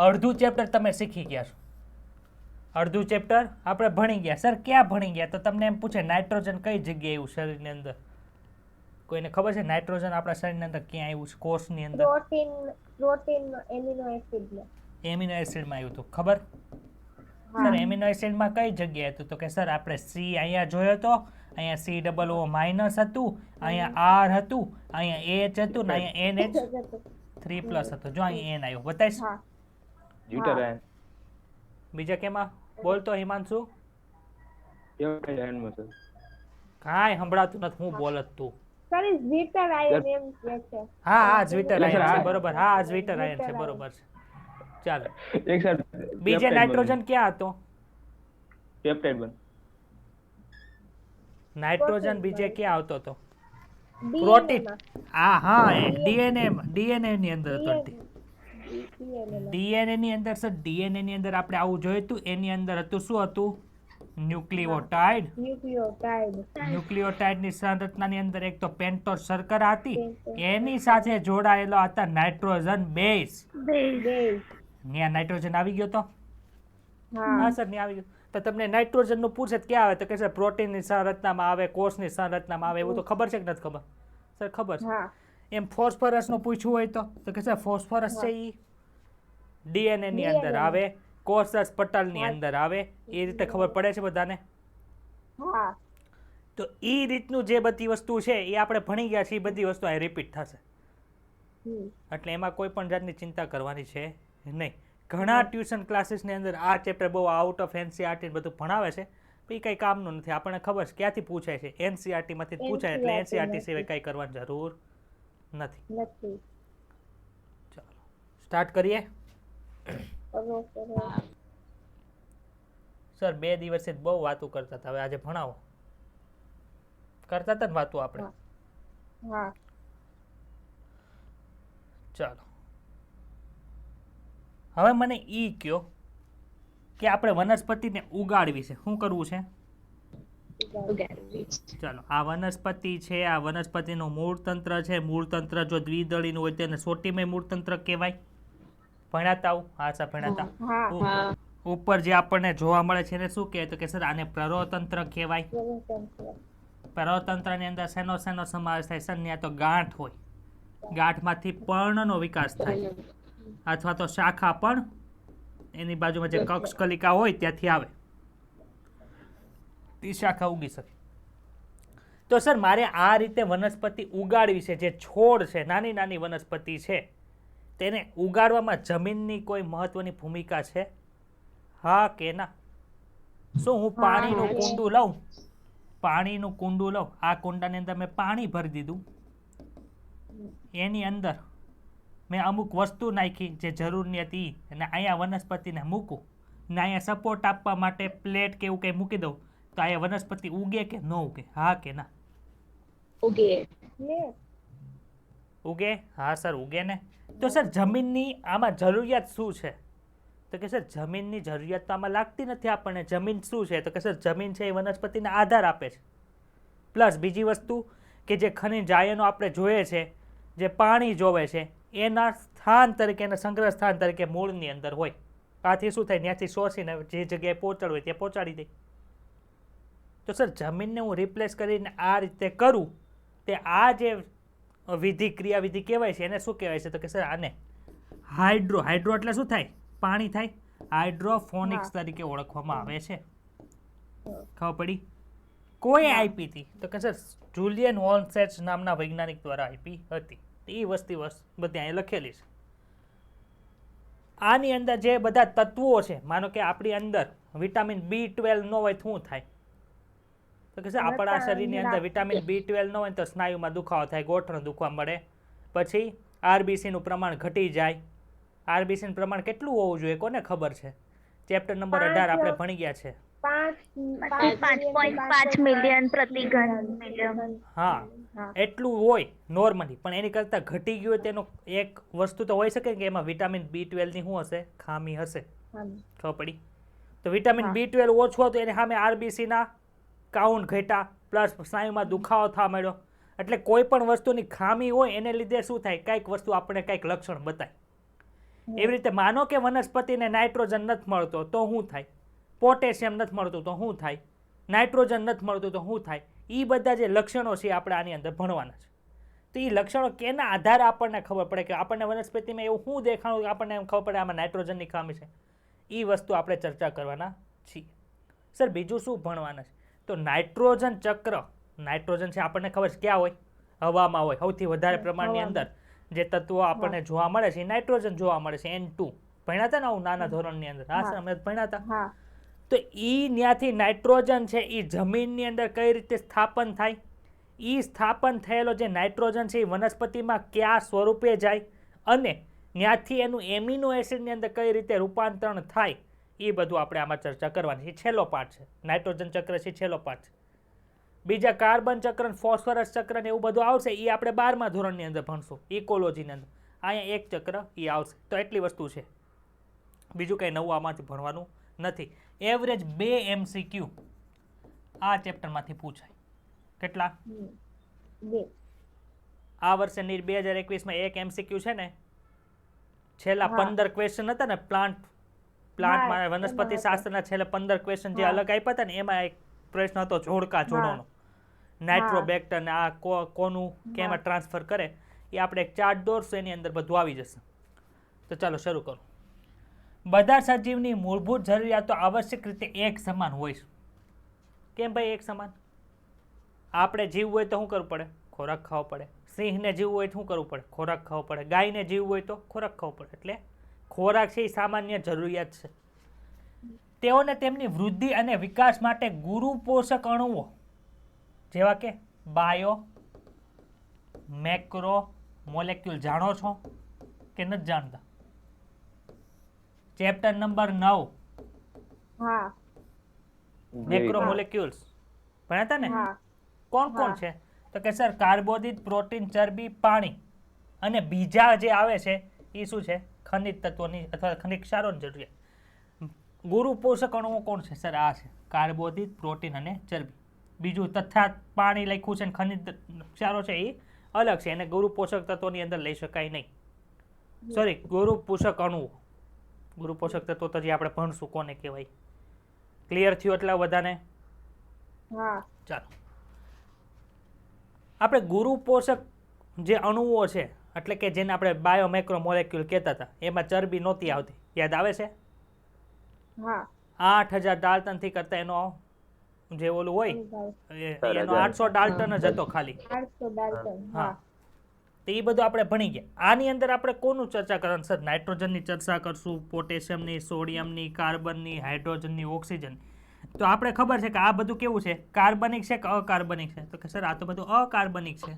અડધું ચેપ્ટર તમે શીખી ગયા છો, અડધું ચેપ્ટર આપણે ભણી ગયા. સર ક્યાં ભણી ગયા? તો તમને એમ પૂછે નાઇટ્રોજન કઈ જગ્યાએ આવ્યું શરીરની અંદર? કોઈને ખબર છે નાઇટ્રોજન આપણા શરીરની અંદર ક્યાં આવ્યું છે? કોષની અંદર પ્રોટીન એમિનો એસિડ એમિનો એસિડમાં આવ્યું હતું. ખબર? સર એમિનો એસિડમાં કઈ જગ્યાએ હતું? તો કે સર આપણે સી અહીંયા જોયો તો, અહીંયા સી ડબલ ઓ માઇનસ હતું, અહીંયા આર હતું, અહીંયા એચ હતું ને અહીંયા NH3 પ્લસ હતું. જો અહીંયા એન આવ્યું. બતાવીશ? જ્યુટરાયન બીજા કેમાં બોલતો હિમાંશુ? Peptide sir. કાંઈ સંભળાતું નથી. હું બોલત તું? સર ઝ્વિટર આયન એમ કહે છે. હા ઝ્વિટર આયન છે. બરોબર. હા ઝ્વિટર આયન છે. બરોબર છે. ચાલો. એક સર બીજે નાઇટ્રોજન ક્યાં હતો? પેપ્ટાઇડ બન. નાઇટ્રોજન બીજે ક્યાં આવતો હતો? પ્રોટીન. હા ડીએનએ ની અંદર હતો. ડીએનએ ની અંદર સર ડીએનએ ની અંદર આપણે આવું જોયું હતું. એની અંદર હતું શું હતું? ન્યુક્લિયોટાઇડ. ન્યુક્લિયોટાઇડ ની સંરચનાની અંદર એક તો પેન્ટોઝ શર્કરા હતી, એની સાથે જોડાયેલો હતા નાઇટ્રોજન બેઝ. ત્યાં નાઇટ્રોજન આવી ગયો તો? હા સર ત્યાં આવી ગયો. તો તમને નાઇટ્રોજન નું પૂછે ક્યાં આવે? તો કે સર પ્રોટીન ની સંરચનામાં આવે, કોષની સંરચનામાં આવે. એવું તો ખબર છે કે નથી ખબર? સર ખબર છે. એમ ફોસ્ફરસ નું પૂછવું હોય તો કે સર ફોસ્ફરસ છે એ ડીએનએ ની અંદર આવે, કોષરસ પટલ ની અંદર આવે. એ રીતે ખબર પડે છે બધાને? તો એ રીતનું જે બધી વસ્તુ છે એ આપણે ભણી ગયા છે, એ બધી વસ્તુ અહીં રિપીટ થશે. એટલે એમાં કોઈ પણ જાતની ચિંતા કરવાની છે નહીં. ઘણા ટ્યુશન ક્લાસીસની અંદર આ ચેપ્ટર બહુ આઉટ ઓફ એનસીઆરટી બધું ભણાવે છે, પણ એ કંઈ કામનું નથી. આપણને ખબર છે ક્યાંથી પૂછાય છે, એનસીઆરટીમાંથી જ પૂછાય. એટલે એનસીઆરટી સિવાય કંઈ કરવાની જરૂર નથી. ચાલો સ્ટાર્ટ કરીએ. સર 2 દિવસથી બહુ વાતો કરતા હતા. હવે આજે ભણાવો. કરતા હતા ને વાતો આપણે? ચાલો હવે મને ઈ કયો કે આપણે વનસ્પતિને ઉગાડવી છે. શું કરવું છે? ચાલો આ વનસ્પતિ છે. આ વનસ્પતિનું મૂળતંત્ર છે. મૂળતંત્ર જો દ્વિદળીનું હોય તેને સોટીમય મૂળતંત્ર કહેવાય. ભણાતા આવું? હા સર ભણાતા. ઉપર જે આપણને જોવા મળે છે એને શું કહેવાય? તો કે સર આને પ્રરોતંત્ર કહેવાય. પ્રરોતંત્રની અંદર શેનો શેનો સમાવેશ થાય? સર ત્યાં તો ગાંઠ હોય, ગાંઠમાંથી પર્ણનો વિકાસ થાય, અથવા તો શાખા પણ એની બાજુમાં જે કક્ષકલિકા હોય ત્યાંથી આવે, તે શાખા ઉગી શકે. તો સર મારે આ રીતે વનસ્પતિ ઉગાડવી છે. જે છોડ છે, નાની નાની વનસ્પતિ છે, તેને ઉગાડવામાં જમીનની કોઈ મહત્વની ભૂમિકા છે? હા કે ના? શું હું પાણીનું કુંડું લઉં, પાણીનું કુંડું લઉં, આ કુંડાની અંદર મેં પાણી ભરી દીધું, એની અંદર મેં અમુક વસ્તુ નાખી જે જરૂરની હતી, અને અહીંયા વનસ્પતિને મૂકું ને અહીંયા સપોર્ટ આપવા માટે પ્લેટ કે એવું કંઈ મૂકી દઉં, તો અહીંયા વનસ્પતિ ઉગે કે ન ઉગે? હા કે ના? ઉગે. ઉગે? હા સર ઉગે ને. તો સર જમીનની આમાં જરૂરિયાત શું છે? તો કે સર જમીનની જરૂરિયાત તો આમાં લાગતી નથી આપણને. જમીન શું છે? તો કે સર જમીન છે એ વનસ્પતિને આધાર આપે છે. પ્લસ બીજી વસ્તુ કે જે ખનિજ આયનો આપણે જોઈએ છે, જે પાણી જોવે છે, એના સ્થાન તરીકે, એના સંગ્રહ સ્થાન તરીકે મૂળની અંદર હોય. આથી શું થાય? ત્યાંથી શોષીને જે જગ્યાએ પહોંચાડવું હોય ત્યાં પહોંચાડી દે. તો સર જમીનને હું રિપ્લેસ કરીને આ રીતે કરું, તે આ જે વિધિ ક્રિયાવિધિ કહેવાય છે એને શું કહેવાય છે? તો કે સર આને હાઇડ્રો. હાઇડ્રો એટલે શું થાય? પાણી થાય. હાઇડ્રોફોનિક્સ તરીકે ઓળખવામાં આવે છે. ખબર પડી? કોઈ આપી હતી? તો કે સર જુલિયન હોર્નસેટ નામના વૈજ્ઞાનિક દ્વારા આપી હતી. એ બધી અહીં લખેલી છે. આની અંદર જે બધા તત્વો છે, માનો કે આપણી અંદર વિટામિન B12 ન હોય તો શું થાય? તો કે સર આપણા શરીરની અંદર વિટામિન B12 ન હોય તો સ્નાયુમાં દુખાવો થાય, ગોઠણ દુખવા મળે, પછી RBC નું પ્રમાણ ઘટી જાય. RBC નું પ્રમાણ કેટલું હોવું જોઈએ કોને ખબર છે? ચેપ્ટર નંબર 18 આપણે ભણી ગયા છે. 5.5 મિલિયન પ્રતિ ઘન મિલિયન. હા એટલું હોય નોર્મલી, પણ એની કરતાં ઘટી ગયું હોય તેનો એક વસ્તુ તો હોઈ શકે કે એમાં વિટામિન B12 ની શું હશે? ખામી હશે. ખબર પડી? તો વિટામિન B12 ઓછું હતું એને સામે RBC ના કાઉન્ટ ઘટ્યા, પ્લસ સ્નાયુમાં દુખાવો થવા માંડ્યો. એટલે કોઈ પણ વસ્તુની ખામી હોય એને લીધે શું થાય? કંઈક વસ્તુ આપણે કંઈક લક્ષણ બતાય. એવી રીતે માનો કે વનસ્પતિને નાઇટ્રોજન નથી મળતો તો શું થાય, પોટેશિયમ નથી મળતું તો શું થાય, નાઇટ્રોજન નથી મળતું તો શું થાય. એ બધા જે લક્ષણો છે આપણે આની અંદર ભણવાના છે. તો એ લક્ષણો કેના આધારે આપણને ખબર પડે કે આપણને વનસ્પતિમાં એવું શું દેખાણું કે આપણને એમ ખબર પડે આમાં નાઇટ્રોજનની ખામી છે. એ વસ્તુ આપણે ચર્ચા કરવાના છીએ. સર બીજું શું ભણવાના છે, તો નાઇટ્રોજન ચક્ર. નાઇટ્રોજન છે આપણને ખબર છે ક્યાં હોય, હવામાં હોય. સૌથી વધારે પ્રમાણની અંદર જે તત્વો આપણને જોવા મળે છે એ નાઇટ્રોજન જોવા મળે છે, N2. ભણ્યા હતા ને આવું નાના ધોરણની અંદર? હા સર, અમે ભણ્યા હતા. હા. તો ઈ ત્યાંથી નાઇટ્રોજન છે એ જમીનની અંદર કઈ રીતે સ્થાપન થાય, એ સ્થાપન થયેલો જે નાઇટ્રોજન છે એ વનસ્પતિમાં કયા સ્વરૂપે જાય, અને ત્યાંથી એનું એમિનો એસિડની અંદર કઈ રીતે રૂપાંતરણ થાય, એ બધું આપણે આમાં ચર્ચા કરવાની છે. છેલ્લો પાઠ છે નાઇટ્રોજન ચક્ર છે, છેલ્લો પાઠ છે. બીજા કાર્બન ચક્ર, ફોસ્ફરસ ચક્ર ને એવું બધું આવશે, એ આપણે 12મા ધોરણની અંદર ભણશું, ઇકોલોજીની અંદર. અહીંયા એક ચક્ર એ આવશે. તો એટલી વસ્તુ છે, બીજું કંઈ નવું આમાંથી ભણવાનું નથી. એવરેજ 2 MCQ આ ચેપ્ટરમાંથી પૂછાય. કેટલા? 2. આ વર્ષે નીટ 2021માં 1 MCQ છે ને, છેલ્લા 15 ક્વેશ્ચન હતા ને પ્લાન્ટમાં વનસ્પતિ શાસ્ત્રના છેલ્લા 15 ક્વેશ્ચન જે અલગ આપ્યા હતા ને, એમાં એક પ્રશ્ન હતો જોડકા જોડોનો. નાઇટ્રોબેક્ટર ને આ કોનું કેમાં ટ્રાન્સફર કરે, એ આપણે એક ચાર્ટ દોરશું, એની અંદર બધું આવી જશે. તો ચાલો શરૂ કરો. બધા સજીવની મૂળભૂત જરૂરિયાતો આવશ્યક રીતે એક સમાન હોય છે. કેમ ભાઈ એક સમાન? આપણે જીવવું હોય તો શું કરવું પડે? ખોરાક ખાવો પડે. સિંહને જીવવું હોય તો શું કરવું પડે? ખોરાક ખાવો પડે. ગાયને જીવવું હોય તો ખોરાક ખાવો પડે. એટલે ખોરાક છે એ સામાન્ય જરૂરિયાત છે. તેઓને તેમની વૃદ્ધિ અને વિકાસ માટે ગુરુ પોષક અણુઓ જેવા કે બાયો, મેક્રો મોલેક્યુલ જાણો છો કે નથી જાણતા? ચેપ્ટર નંબર 9 હા. મેક્રો મોલેક્યુલ્સ ભણ્યા હતા ને? હા. કોણ કોણ છે? તો કે સર કાર્બોદિત, પ્રોટીન, ચરબી, પાણી, અને બીજા જે આવે છે એ શું છે? ખનિજ તત્વોની અથવા ખનિજ ક્ષારોની જરૂરિયાત. ગુરુ પોષક અણુઓ કોણ છે સર? આ છે કાર્બોદિત, પ્રોટીન અને ચરબી. બીજું તથા પાણી લખ્યું છે, ખનિજ ક્ષારો છે એ અલગ છે, એને ગુરુ પોષક તત્વોની અંદર લઈ શકાય નહીં. સોરી, ગુરુ પોષક અણુઓ. ગુરુ પોષક તત્વો તો જે આપણે ભણશું કોને કહેવાય. ક્લિયર થયું એટલે બધાને? હા. ચાલો, આપણે ગુરુ પોષક જે અણુઓ છે, એટલે કે જેને આપણે બાયોમેક્રો મોલેક્યુલ કહેતા હતા, એમાં ચરબી નહોતી આવતી, યાદ આવે છે? હા. 8000 ડાલ્ટનથી કરતા એનો જે ઓલું હોય એનો 800 ડાલ્ટન જ હતો ખાલી. 800 ડાલ્ટન. હા, તો એ બધું આપણે ભણી ગયા. આની અંદર આપણે કોનું ચર્ચા કરવાનું સર? નાઇટ્રોજનની ચર્ચા કરશું, પોટેશિયમની, સોડિયમની, કાર્બનની, હાઇડ્રોજનની, ઓક્સિજન. તો આપણે ખબર છે કે આ બધું કેવું છે? કાર્બનિક છે કે અકાર્બનિક છે? તો કે સર આ તો બધું અકાર્બનિક છે.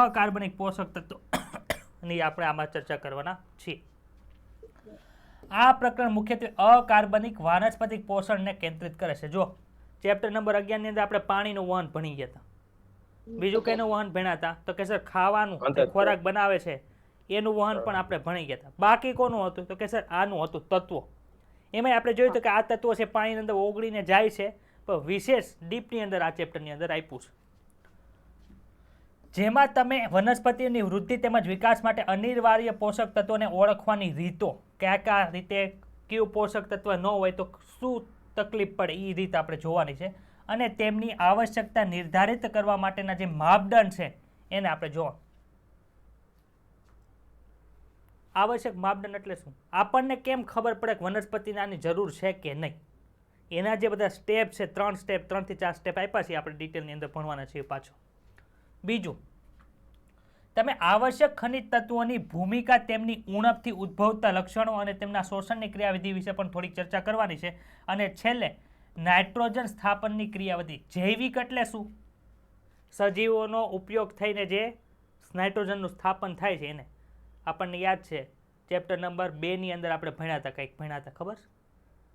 અકાર્બનિક પોષક તત્વોની આપણે આમાં ચર્ચા કરવાના છીએ. આ પ્રકરણ મુખ્યત્વે અકાર્બનિક વાનસ્પતિક પોષણને કેન્દ્રિત કરે છે. જો ચેપ્ટર નંબર 11 ની અંદર આપણે પાણીનું વહન ભણી ગયા હતા. બીજું કઈનું વહન ભણ્યા હતા? તો કે સર ખાવાનું જે ખોરાક બનાવે છે એનું વહન પણ આપણે ભણી ગયા હતા. બાકી કોનું હતું? તો કે સર આનું હતું તત્વો. એમાં આપણે જોયું હતું કે આ તત્વો છે પાણીની અંદર ઓગળીને જાય છે, પણ વિશેષ ડીપની અંદર આ ચેપ્ટરની અંદર આપ્યું છે, જેમાં તમે વનસ્પતિની વૃદ્ધિ તેમજ વિકાસ માટે અનિવાર્ય પોષક તત્વોને ઓળખવાની રીતો, કયા રીતે કયું પોષક તત્વ ન હોય તો શું તકલીફ પડે, એ રીત આપણે જોવાની છે. અને તેમની આવશ્યકતા નિર્ધારિત કરવા માટેના જે માપદંડ છે એને આપણે જોવા. આવશ્યક માપદંડ એટલે શું? આપણને કેમ ખબર પડે કે વનસ્પતિને આની જરૂર છે કે નહીં? એના જે બધા સ્ટેપ છે, 3 સ્ટેપ, 3 થી 4 સ્ટેપ આપ્યા છે, આપણે ડિટેલની અંદર ભણવાના છીએ પાછો. બીજું, તમે આવશ્યક ખનિજ તત્વોની ભૂમિકા, તેમની ઉણપથી ઉદ્ભવતા લક્ષણો અને તેમના શોષણની ક્રિયાવિધિ વિશે પણ થોડી ચર્ચા કરવાની છે. અને છેલ્લે નાઇટ્રોજન સ્થાપનની ક્રિયાવિધિ. જૈવિક એટલે શું? સજીવોનો ઉપયોગ થઈને જે નાઇટ્રોજનનું સ્થાપન થાય છે એને આપણને યાદ છે ચેપ્ટર નંબર 2 ની અંદર આપણે ભણ્યા હતા, કંઈક ભણ્યા હતા ખબર?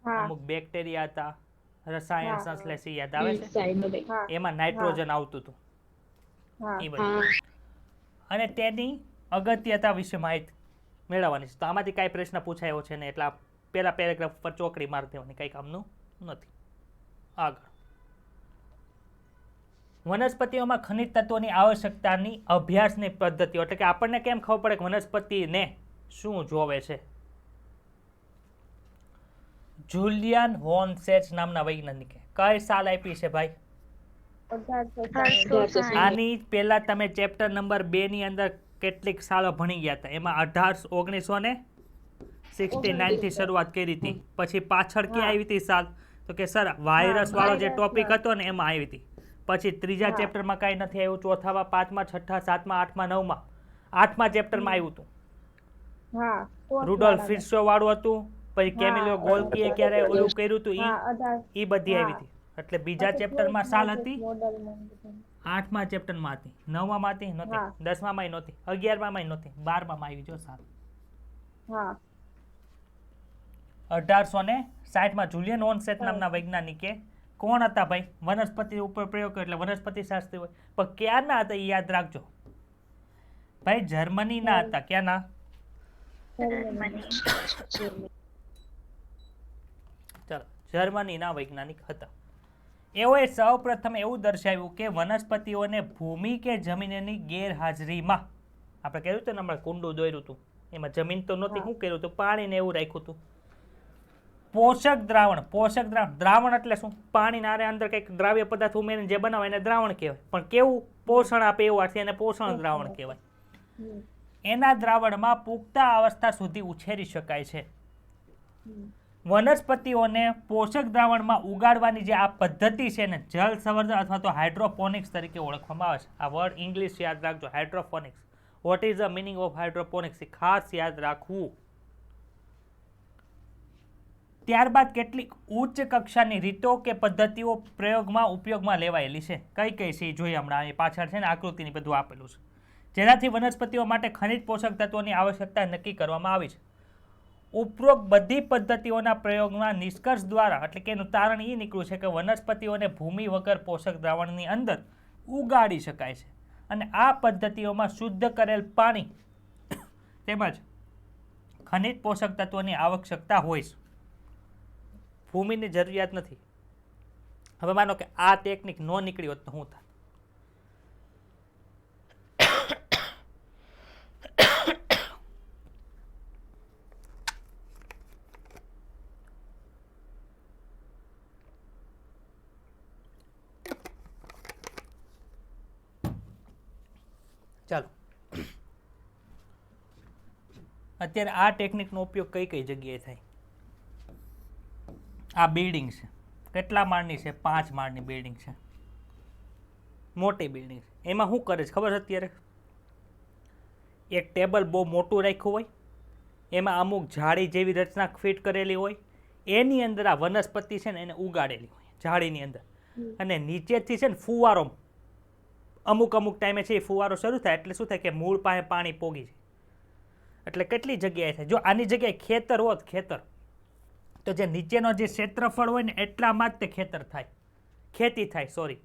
અમુક બેક્ટેરિયા હતા, રસાયણ સંશ્લેષી, યાદ આવે છે? એમાં નાઇટ્રોજન આવતું હતું. એ બધું અને તેની અગત્યતા વિશે માહિતી મેળવવાની છે. તો આમાંથી કાંઈ પ્રશ્ન પૂછાયો છે ને, એટલે પહેલા પેરેગ્રાફ પર ચોકડી મારી દેવાની, કંઈ કામનું નથી. આગળ, વનસ્પતિઓમાં ખનિજ તત્વોની આવશ્યકતાની અભ્યાસની પદ્ધતિઓ, એટલે કે આપણને કેમ ખબર પડે કે વનસ્પતિને શું જોવે છે? જુલિયન વોન સેચ નામના વૈજ્ઞાનિકે કઈ સાલ આપી છે ભાઈ? 1860. આની પહેલા તમે ચેપ્ટર નંબર 2 ની અંદર કેટલીક સાલો ભણી ગયા હતા. એમાં 1969 થી શરૂઆત કરી હતી. પછી પાછળ ક્યાં આવી હતી સાલ? તો કે સર વાયરસ વાળો જે ટોપિક હતો ને એમાં આવી હતી. પછી ત્રીજા ચેપ્ટરમાં કાંઈ નથી આવ્યું, ચોથામાં, પાંચમા, છઠ્ઠા, સાતમા, આઠમા, નવમા, આઠમા ચેપ્ટરમાં આવ્યું હતું. હા, fourth રુડોલ્ફ વાળા. ફિટ્સો વાળું હતું. પછી કેમિલો ગોલ્કીએ ક્યારે ઓલું કર્યું હતું હા, 18. ઈ બધી આવી હતી. એટલે બીજા પછી ચેપ્ટરમાં સાલ હતી, મોડલમાં બધું. આઠમા ચેપ્ટરમાં હતી, નવમામાં હતી નહોતી, હા. 10મામાં નહોતી, 11મામાં નહોતી, 12મામાં આવી જો સાલ. હા, 1860માં જુલિયન ઓનસેટ નામના વૈજ્ઞાનિકે કોણ હતા ભાઈ? વનસ્પતિ ઉપર પ્રયોગ કર્યો એટલે વનસ્પતિ શાસ્ત્રી હોય. પણ ક્યાંના હતા એ યાદ રાખજો ભાઈ, જર્મનીના હતા. ક્યાંના? ચાલો, જર્મનીના વૈજ્ઞાનિક હતા. એઓએ સૌ પ્રથમ એવું દર્શાવ્યું કે વનસ્પતિઓને ભૂમિ કે જમીનની ગેરહાજરીમાં, આપણે કહ્યું હતું ને હમણાં કુંડું દોર્યું હતું, એમાં જમીન તો નહોતી, શું કર્યું હતું? પાણીને એવું રાખ્યું હતું. પોષક દ્રાવણ, દ્રાવણ એટલે શું? પાણીના અંદર કંઈક દ્રાવ્ય પદાર્થ ઉમેરીને જે બનાવે એને દ્રાવણ કહેવાય. પણ કેવું પોષણ આપે એવું આથી એને પોષણ દ્રાવણ કહેવાય. એના દ્રાવણમાં પુખ્ત અવસ્થા સુધી ઉછેરી શકાય છે. વનસ્પતિઓને પોષક દ્રાવણમાં ઉગાડવાની જે આ પદ્ધતિ છે ને, જલ સંવર્ધન અથવા તો હાઇડ્રોપોનિક્સ તરીકે ઓળખવામાં આવે છે. આ વર્ડ ઇંગ્લિશ યાદ રાખજો, hydroponics. What is the meaning of hydroponics? એ ખાસ યાદ રાખવું. ત્યારબાદ કેટલીક ઉચ્ચ કક્ષાની રીતો કે પદ્ધતિઓ પ્રયોગમાં ઉપયોગમાં લેવાયેલી છે. કઈ કઈ છે એ જોઈએ હમણાં. અહીં પાછળ છે ને આકૃતિની બધું આપેલું છે, જેનાથી વનસ્પતિઓ માટે ખનિજ પોષક તત્વોની આવશ્યકતા નક્કી કરવામાં આવી છે. ઉપરોક્ત બધી પદ્ધતિઓના પ્રયોગના નિષ્કર્ષ દ્વારા, એટલે કે એનું તારણ એ નીકળ્યું છે કે વનસ્પતિઓને ભૂમિ વગર પોષક દ્રાવણની અંદર ઉગાડી શકાય છે. અને આ પદ્ધતિઓમાં શુદ્ધ કરેલ પાણી તેમજ ખનિજ પોષક તત્વોની આવશ્યકતા હોય છે, ભૂમિની જરૂરિયાત નથી. હવે માનો કે આ ટેકનિક ન નીકળી હોત તો શું થાય? ચાલો, અત્યારે આ ટેકનિકનો ઉપયોગ કઈ કઈ જગ્યાએ થાય? આ બિલ્ડિંગ છે, કેટલા માળની છે? 5 માળની બિલ્ડિંગ છે, મોટી બિલ્ડિંગ છે. એમાં શું કરે છે ખબર છે? અત્યારે એક ટેબલ બહુ મોટું રાખ્યું હોય, એમાં અમુક જાળી જેવી રચના ફિટ કરેલી હોય, એની અંદર આ વનસ્પતિ છે ને એને ઉગાડેલી હોય જાળીની અંદર. અને નીચેથી છે ને ફુવારો, અમુક ટાઈમે છે એ ફુવારો શરૂ થાય એટલે શું થાય કે મૂળ પાસે પાણી પોગી જાય. એટલે કેટલી જગ્યાએ થાય? જો આની જગ્યાએ ખેતર હોત, ખેતર, તો જે નીચેનો જે ક્ષેત્રફળ હોય ને એટલામાં જ તે ખેતર થાય, ખેતી થાય, સોરી.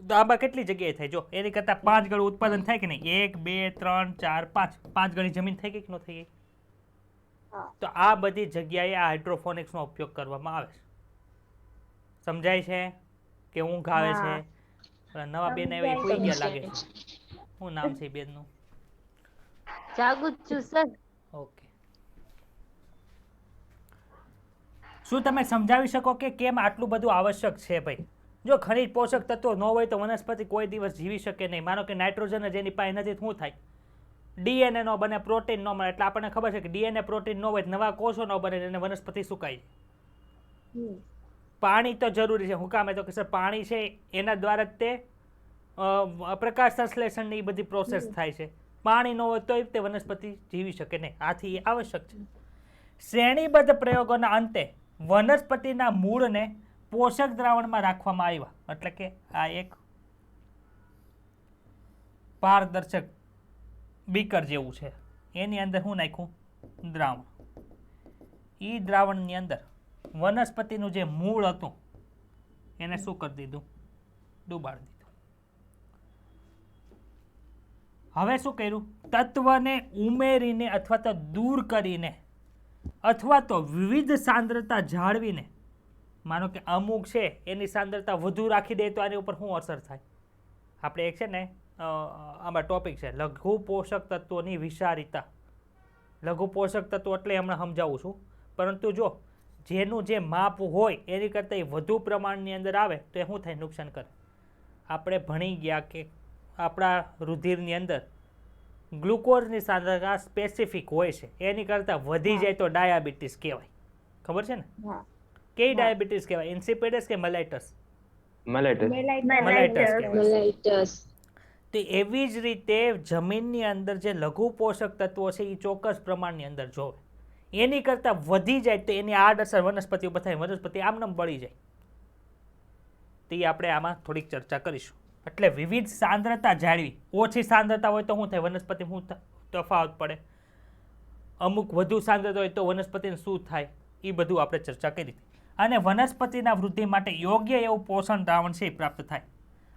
તો આમાં કેટલી જગ્યાએ થાય? જો એની કરતાં 5 ગણું ઉત્પાદન થાય કે નહીં? 1, 2, 3, 4, 5 ગણી જમીન થઈ ગઈ કે ન થઈ ગઈ? તો આ બધી જગ્યાએ આ હાઇડ્રોફોનિક્સનો ઉપયોગ કરવામાં આવે છે. સમજાય છે કે ઊંઘ આવે છે? નવા બેન એવી સુઈ ગયા લાગે છે. શું નામ છે બેનનું? જાગું જ છું સર. ઓકે. શું તમે સમજાવી શકો કે કેમ આટલું બધું આવશ્યક છે ભાઈ? જો ખનિજ પોષક તત્વો ન હોય તો વનસ્પતિ કોઈ દિવસ જીવી શકે નહીં. માનો કે નાઇટ્રોજન જ એની પાસે નથી, શું થાય? ડીએનએ નો બને, પ્રોટીન ન મળે. એટલે આપણને ખબર છે કે ડીએનએ પ્રોટીન ન હોય, નવા કોષો ન બને અને વનસ્પતિ સુકાય જાય. પાણી તો જરૂરી છે. હું કામ? તો કે સર પાણી છે એના દ્વારા જ તે પ્રકાશ સંશ્લેષણની એ બધી પ્રોસેસ થાય છે. પાણી ન હોય તોય તે વનસ્પતિ જીવી શકે નહીં. આથી એ આવશ્યક છે. શ્રેણીબદ્ધ પ્રયોગોના અંતે વનસ્પતિના મૂળને પોષક દ્રાવણમાં રાખવામાં આવ્યા. એટલે કે આ એક પારદર્શક બીકર જેવું છે, એની અંદર શું નાખ્યું? દ્રાવણ. એ દ્રાવણની અંદર વનસ્પતિનું જે મૂળ હતું એને શું કરી દીધું? ડૂબાડી દીધું. હવે શું કર્યું? તત્વને ઉમેરીને અથવા તો દૂર કરીને અથવા તો વિવિધ સાંદ્રતા જાળવીને, માનો કે અમુક છે એની સાંદ્રતા વધુ રાખી દે તો આની ઉપર શું અસર થાય? આપણે એક છે ને આમાં ટોપિક છે લઘુ પોષક તત્વોની વિષારીતા. લઘુ પોષક તત્વો એટલે હમણાં સમજાવું છું, પરંતુ જો જેનું જે માપ હોય એની કરતાં વધુ પ્રમાણની અંદર આવે તો એ શું થાય, નુકસાન કરે. આપણે ભણી ગયા કે આપણા રુધિરની અંદર ગ્લુકોઝની સાંદ્રતા સ્પેસિફિક હોય છે, એની કરતાં વધી જાય તો ડાયાબિટીસ કહેવાય. ખબર છે ને? હા કઈ ડાયાબિટીસ કહેવાય, ઇન્સિપિડસ કે મેલાઇટસ? મેલાઇટસ. મેલાઇટસ કહેવાય. મેલાઇટસ તો એવી જ રીતે જમીનની અંદર જે લઘુ પોષક તત્વો છે એ ચોક્કસ પ્રમાણની અંદર જોવે, એની કરતાં વધી જાય તો એની આડઅસર વનસ્પતિ ઉપર થાય, વનસ્પતિ આમનામ બળી જાય. તો એ આપણે આમાં થોડીક ચર્ચા કરીશું. એટલે વિવિધ સાંદ્રતા જાળવી, ઓછી સાંદ્રતા હોય તો શું થાય, વનસ્પતિ શું તફાવત પડે, અમુક વધુ સાંદ્રતા હોય તો વનસ્પતિને શું થાય, એ બધું આપણે ચર્ચા કરી હતી. અને વનસ્પતિના વૃદ્ધિ માટે યોગ્ય એવું પોષણ દ્રાવણ છે એ પ્રાપ્ત થાય.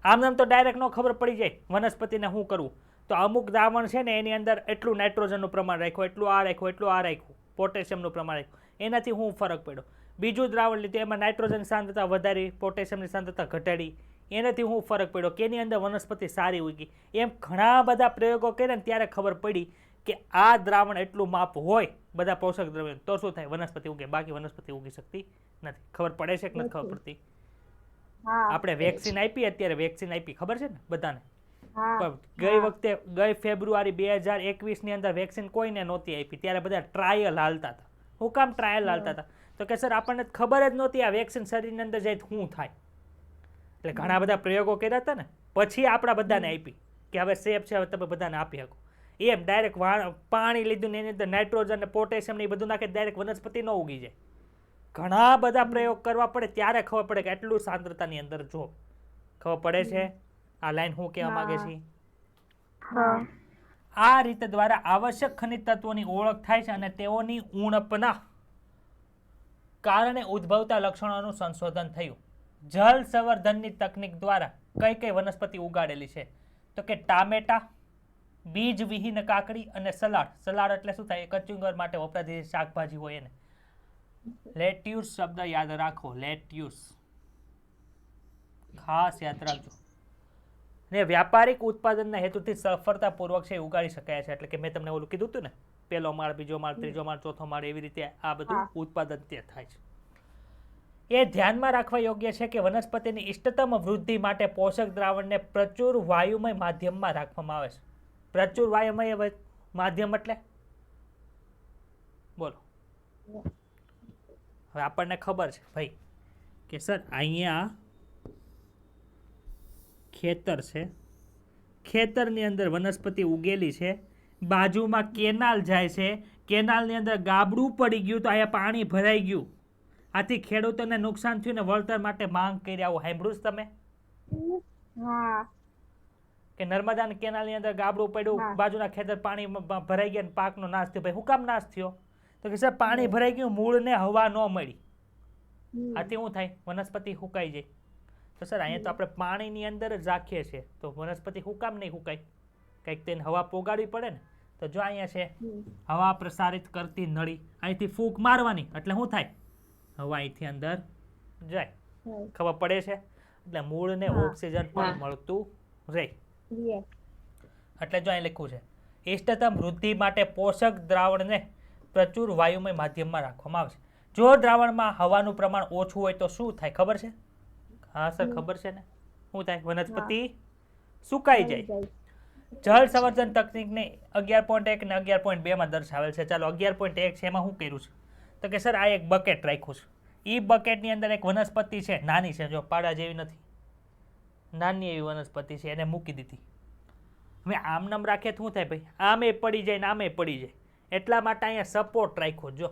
આમ તો ડાયરેક્ટ ન ખબર પડી જાય વનસ્પતિને શું કરવું, તો અમુક દ્રાવણ છે ને એની અંદર એટલું નાઇટ્રોજનનું પ્રમાણ રાખ્યું, એટલું આ રાખ્યું, એટલું આ રાખ્યું, પોટેશિયમનું પ્રમાણ રાખ્યું, એનાથી શું ફરક પડ્યો. બીજું દ્રાવણ લીધું, એમાં નાઇટ્રોજન સાંદ્રતા વધારી, પોટેશિયમની સાંદ્રતા ઘટાડી, એનાથી શું ફરક પડ્યો કે એની અંદર વનસ્પતિ સારી ઉગી. એમ ઘણા બધા પ્રયોગો કર્યા ને ત્યારે ખબર પડી કે આ દ્રાવણ એટલું માપ હોય બધા પોષક દ્રવ્યો તો શું થાય, વનસ્પતિ ઉગે, બાકી વનસ્પતિ ઉગી શકતી નથી. ખબર પડે છે કે નથી ખબર પડતી? આપણે વેક્સિન આપી, અત્યારે વેક્સિન આપી, ખબર છે ને બધાને? પણ ગઈ વખતે ગઈ ફેબ્રુઆરી 2021 ની અંદર વેક્સિન કોઈને નહોતી આપી, ત્યારે બધા ટ્રાયલ હાલતા હતા. હું કામ ટ્રાયલ હાલતા હતા? તો કે સર આપણને ખબર જ નહોતી આ વેક્સિન શરીરની અંદર જાય તો શું થાય. એટલે ઘણા બધા પ્રયોગો કર્યા હતા ને, પછી આપણા બધાને આપી કે હવે સેફ છે, હવે તમે બધાને આપી શકો. એમ ડાયરેક્ટ પાણી લીધું ને એની અંદર નાઇટ્રોજન ને પોટેશિયમ ને એ બધું નાખે ડાયરેક્ટ વનસ્પતિ ન ઉગી જાય. ઘણા બધા પ્રયોગ કરવા પડે ત્યારે ખબર પડે કે આટલું સાંદ્રતાની અંદર જો ખબર પડે છે આ લાઈન હું કહેવા માંગે છે. આ રીતે દ્વારા આવશ્યક ખનિજ તત્વોની ઓળખ થાય છે અને તેઓની ઉણપના કારણે ઉદ્ભવતા લક્ષણોનું સંશોધન થયું. જળ સંવર્ધનની તકનીક દ્વારા કઈ કઈ વનસ્પતિ ઉગાડેલી છે, તો કે ટામેટા, બીજ વિહીન કાકડી અને સલાડ. સલાડ એટલે શું થાય, કચુંબર માટે વપરાતી શાકભાજી હોય એને. લેટ્યુસ શબ્દ યાદ રાખો, લેટ્યુસ ખાસ યાદ રાખજો. ને વ્યાપારિક ઉત્પાદનના હેતુથી સફળતાપૂર્વક છે ઉગાડી શકાય છે. એટલે કે મેં તમને ઓલું કીધું હતું ને, પહેલો માળ, બીજો માળ, ત્રીજો માળ, ચોથો માળ, એવી રીતે આ બધું ઉત્પાદન તે થાય છે. એ ધ્યાનમાં રાખવા યોગ્ય છે કે વનસ્પતિની ઇષ્ટતમ વૃદ્ધિ માટે પોષક દ્રાવણને પ્રચુર વાયુમય માધ્યમમાં રાખવામાં આવે છે. પ્રચુર વાયુમય માધ્યમ એટલે બોલો. હવે આપણને ખબર છે ભાઈ કે સર અહીંયા ખેતર છે, ખેતરની અંદર વનસ્પતિ ઉગેલી છે, બાજુમાં કેનાલ જાય છે, કેનાલની અંદર ગાબડું પડી ગયું તો અહીંયા પાણી ભરાઈ ગયું, આથી ખેડૂતોને નુકસાન થયું ને વળતર માટે માંગ કરી. આવું સાંભળ્યું છે તમે? કે નર્મદા કેનાલની અંદર ગાબડું પડ્યું, બાજુના ખેતર પાણી ભરાઈ ગયા, પાકનો નાશ થયો. ભાઈ શું કામ નાશ થયો? તો કે સર પાણી ભરાઈ ગયું, મૂળને હવા ન મળી, આથી શું થાય, વનસ્પતિ સુકાઈ જાય. તો સર અહીંયા તો આપણે પાણીની અંદર જ રાખીએ છીએ, તો વનસ્પતિ શું કામ નહીં સુકાય? કંઈક તેને હવા પોગાડવી પડે ને. તો જો અહીંયા છે હવા પ્રસારિત કરતી નળી, અહીંથી ફૂંક મારવાની એટલે શું થાય, હવા અહીંથી અંદર જાય. ખબર પડે છે? એટલે મૂળને ઓક્સિજન પણ મળતું રહે. એટલે જો અહીં લખ્યું છે ઇષ્ટતમ વૃદ્ધિ માટે પોષક દ્રાવણને પ્રચુર વાયુમય માધ્યમમાં રાખવામાં આવે છે. જો દ્રાવણમાં હવાનું પ્રમાણ ઓછું હોય તો શું થાય ખબર છે? હા સર ખબર છે ને. શું થાય? વનસ્પતિ સુકાઈ જાય. જળ સંવર્ધન તકનીકને 11.1 ને 11.2 માં દર્શાવેલ છે. ચાલો 11.1 છે, એમાં શું કર્યું છે તો કે સર આ એક બકેટ રાખ્યું છે. એ બકેટની અંદર એક વનસ્પતિ છે, નાની છે, જો પાડા જેવી નથી, નાની એવી વનસ્પતિ છે, એને મૂકી દીધી. હવે આમ નામ રાખે શું થાય ભાઈ, આમે પડી જાય ને આમે પડી જાય. એટલા માટે અહીંયા સપોર્ટ રાખ્યો. જો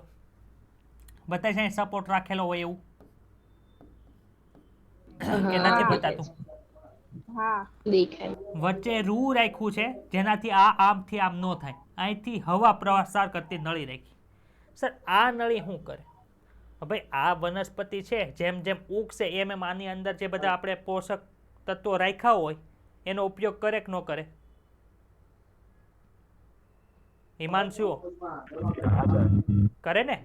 બતાય છે અહીં સપોર્ટ રાખેલો હોય એવું કે નથી બતાતું? વચ્ચે રૂ રાખ્યું છે જેનાથી આ આમથી આમ ન થાય. અહીંથી હવા પ્રસાર કરતી નળી રાખી. સર આ નળી શું કરે ભાઈ? આ વનસ્પતિ છે જેમ જેમ ઉગશે એમ એમ આની અંદર જે બધા આપણે પોષક તત્વો રાખ્યા હોય એનો ઉપયોગ કરે કે ન કરે? હિમાંશુ કરે ને?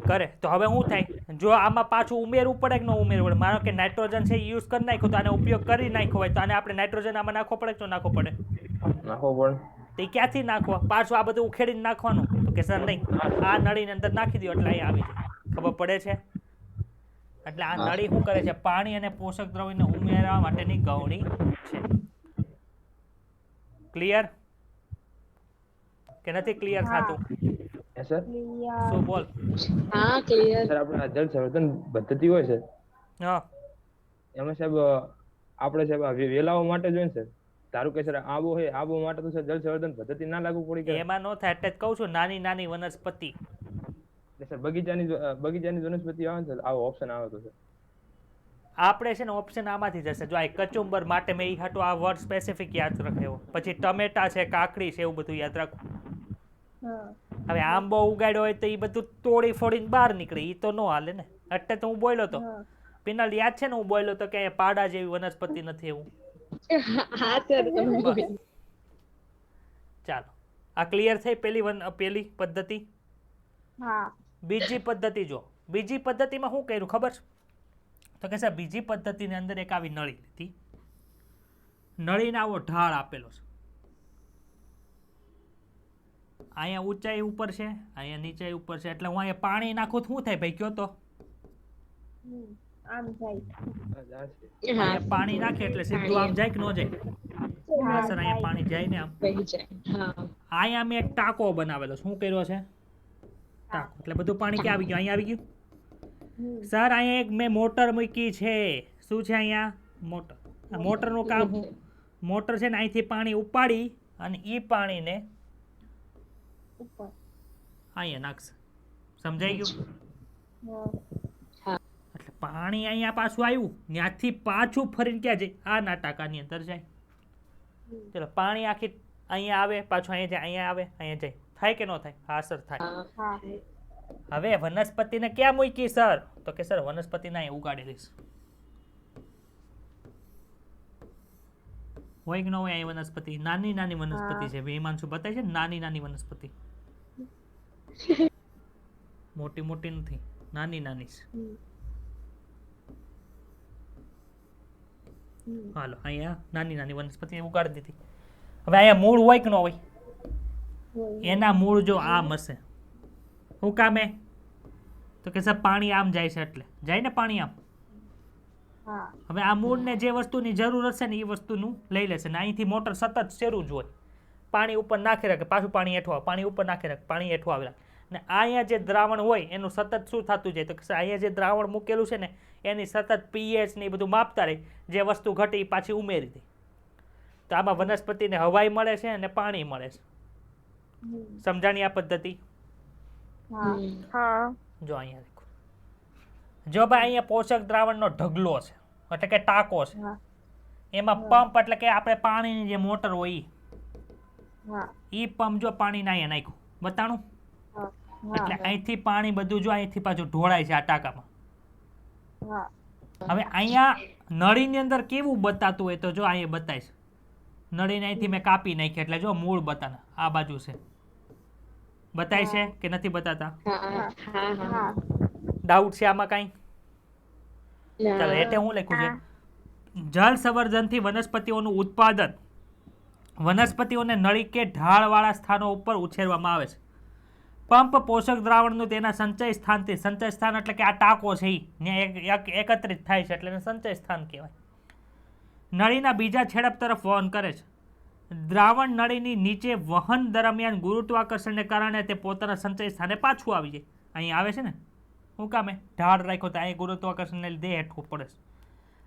કરે. તો હવે શું થાય, જો આમાં પાછું ઉમેરવું પડે કે ન ઉમેરવું પડે? માનો કે નાઇટ્રોજન છે એ યુઝ કરી નાખ્યું, તો આને ઉપયોગ કરી નાખ્યો હોય તો આને આપણે નાઇટ્રોજન આમાં નાખવો પડે કે ન નાખવો પડે? નાખવો પડે. તો એ ક્યાંથી નાખવા? પાછું આ બધું ઉખેડીને નાખવાનું? તો કે સર નહીં, આ નળીની અંદર નાખી દો એટલે અહીંયા આવી જાય. ખબર પડે છે? એટલે આ નળી શું કરે છે? પાણી અને પોષક દ્રવ્યને ઉમેરવા માટેની ગવણી છે. ક્લિયર કે નથી ક્લિયર થતું? Yes, sir. શું બોલ? હા ક્લિયર. સર આપણે આ જળ સંવર્ધન પદ્ધતિ હોય છે હા એમાં સાહેબ આપણે સાહેબ આ વેલાઓ માટે જોઈએ ને સર. ધારો કે સર આબો હોય, આબો માટે તો સર જળ સંવર્ધન પદ્ધતિ ના લાગુ પડી કે એમાં ન થાય એટલે જ કહું છું નાની નાની વનસ્પતિ. સર બગીચાની વનસ્પતિ આવે ને સર આવો ઓપ્શન આવે તો સર. આપણે છે ને ઓપ્શન આમાંથી જશે. જો આ કચુંબર માટે મેં ઈ હાટું આ વર્ડ સ્પેસિફિક યાદ રાખ્યો. પછી ટમેટા છે, કાકડી છે, એવું બધું યાદ રાખો. હા હવે આંબો ઉગાડ્યો હોય તો એ બધું તોડી ફોડીને બહાર નીકળે, એ તો ન હાલે ને. એટલે તો હું બોલ્યો તો હા પિનલ યાદ છે ને, હું બોલ્યો તો કે અહીંયા પાડા જેવી વનસ્પતિ નથી એવું. હા સર બસ. ચાલો આ ક્લિયર થઈ પેલી પદ્ધતિ. હા બીજી પદ્ધતિ જો. બીજી પદ્ધતિમાં શું કર્યું ખબર છે? તો કે સાહેબ બીજી પદ્ધતિની અંદર એક આવી નળી લીધી. નળીને આવો ઢાળ આપેલો છે. અહીંયા ઊંચાઈ ઉપર છે, અહીંયા નીચાઈ ઉપર છે. એટલે હું અહીંયા પાણી નાખું તો શું થાય ભાઈ? કયો તો આમ જાય. અહીંયા પાણી નાખે એટલે સીધું આમ જાય કે ન જાય? હા સર, અહીંયા પાણી જાય ને આમ. અહીંયા મેં એક ટાંકો બનાવેલો. શું કર્યો છે? ટાંકો. એટલે બધું પાણી ક્યાં આવી ગયું? અહીંયા આવી ગયું. સર અહીંયા એક મેં મોટર મૂકી છે. શું છે અહીંયા? મોટર. આ મોટરનું કામ શું? મોટર છે ને અહીંથી પાણી ઉપાડી અને એ પાણીને ઉપર. અહીંયા નાખશે. સમજાઈ ગયું? હા એટલે પાણી અહીંયા પાછું આવ્યું, ત્યાંથી પાછું ફરીને ક્યાં જાય? આ ના ટાંકાની અંદર જાય. ચલો પાણી આખી અહીંયા આવે, પાછું અહીંયા જાય, અહીંયા આવે, અહીંયા જાય. થાય કે ન થાય? હા સર થાય. હા હવે વનસ્પતિને ક્યાં મૂકી સર? તો કે સર વનસ્પતિને અહીં ઉગાડી દઈશ. હોય કે ન હોય? અહીં વનસ્પતિ નાની નાની વનસ્પતિ છે. હિમાંશુ બતાવે છે ને નાની નાની વનસ્પતિ. મોટી મોટી નથી, નાની નાની છે. હાલો અહીંયા નાની નાની વનસ્પતિ ઉગાડી દીધી. હવે અહીંયા મૂળ હોય કે ન હોય? એના મૂળ જો આમ હશે. શું કામે? તો કે સર પાણી આમ જાય છે એટલે જાય ને પાણી આમ. હા હવે આ મૂળને જે વસ્તુની જરૂર હશે ને એ વસ્તુનું લઈ લેશે ને અહીંથી મોટર સતત શરૂ જ હોય. પાણી ઉપર નાખી રાખે, પાછું પાણી હેઠું આવે, પાણી ઉપર નાખી રાખે, પાણી હેઠું આવે. ને અહીંયા જે દ્રાવણ હોય એનું સતત શું થતું જાય? તો કે અહીંયા જે દ્રાવણ મૂકેલું છે ને એની સતત પીએચ ને એ બધું માપતા રહે. જે વસ્તુ ઘટે એ પાછી ઉમેરી દે. તો આમાં વનસ્પતિને હવાઈ મળે છે અને પાણી મળે છે. સમજાણી આ પદ્ધતિ? હા જો અહીંયા દેખો. જો ભાઈ અહીંયા પોષક દ્રાવણનો ઢગલો છે, એટલે કે ટાંકો છે. એમાં પંપ એટલે કે આપણે પાણીની જે મોટર હોય ઈ પંપ જો પાણીને અહીંયા નાખ્યું, બતાણું. એટલે અહીંથી પાણી બધું જો અહીંથી પાછું ઢોળાય છે આ ટાંકામાં. હવે અહીંયા નળીની અંદર કેવું બતાતું હોય તો જો અહીંયા બતાય છે. નળીને અહીંથી મેં કાપી નાખી એટલે જો મૂળ બતાના આ બાજુ છે. બતાય છે કે નથી બતાતા? ડાઉટ છે આમાં કાંઈ? ચાલો એટલે હું લખ્યું છે જળ સંવર્ધનથી વનસ્પતિઓનું ઉત્પાદન વનસ્પતિઓને નળી કે ઢાળવાળા સ્થાનો ઉપર ઉછેરવામાં આવે છે. પંપ પોષક દ્રાવણનું તેના સંચય સ્થાનથી, સંચય સ્થાન એટલે કે આ ટાંકો છે એ એકત્રિત થાય છે એટલે એને સંચય સ્થાન કહેવાય. નળીના બીજા છેડપ તરફ વહન કરે છે. દ્રાવણ નળીની નીચે વહન દરમિયાન ગુરુત્વાકર્ષણને કારણે તે પોતાના સંચય સ્થાને પાછું આવી જાય. અહીં આવે છે ને, શું કામે? ઢાળ રાખ્યો તો અહીં ગુરુત્વાકર્ષણને લીધે હેઠું પડે છે.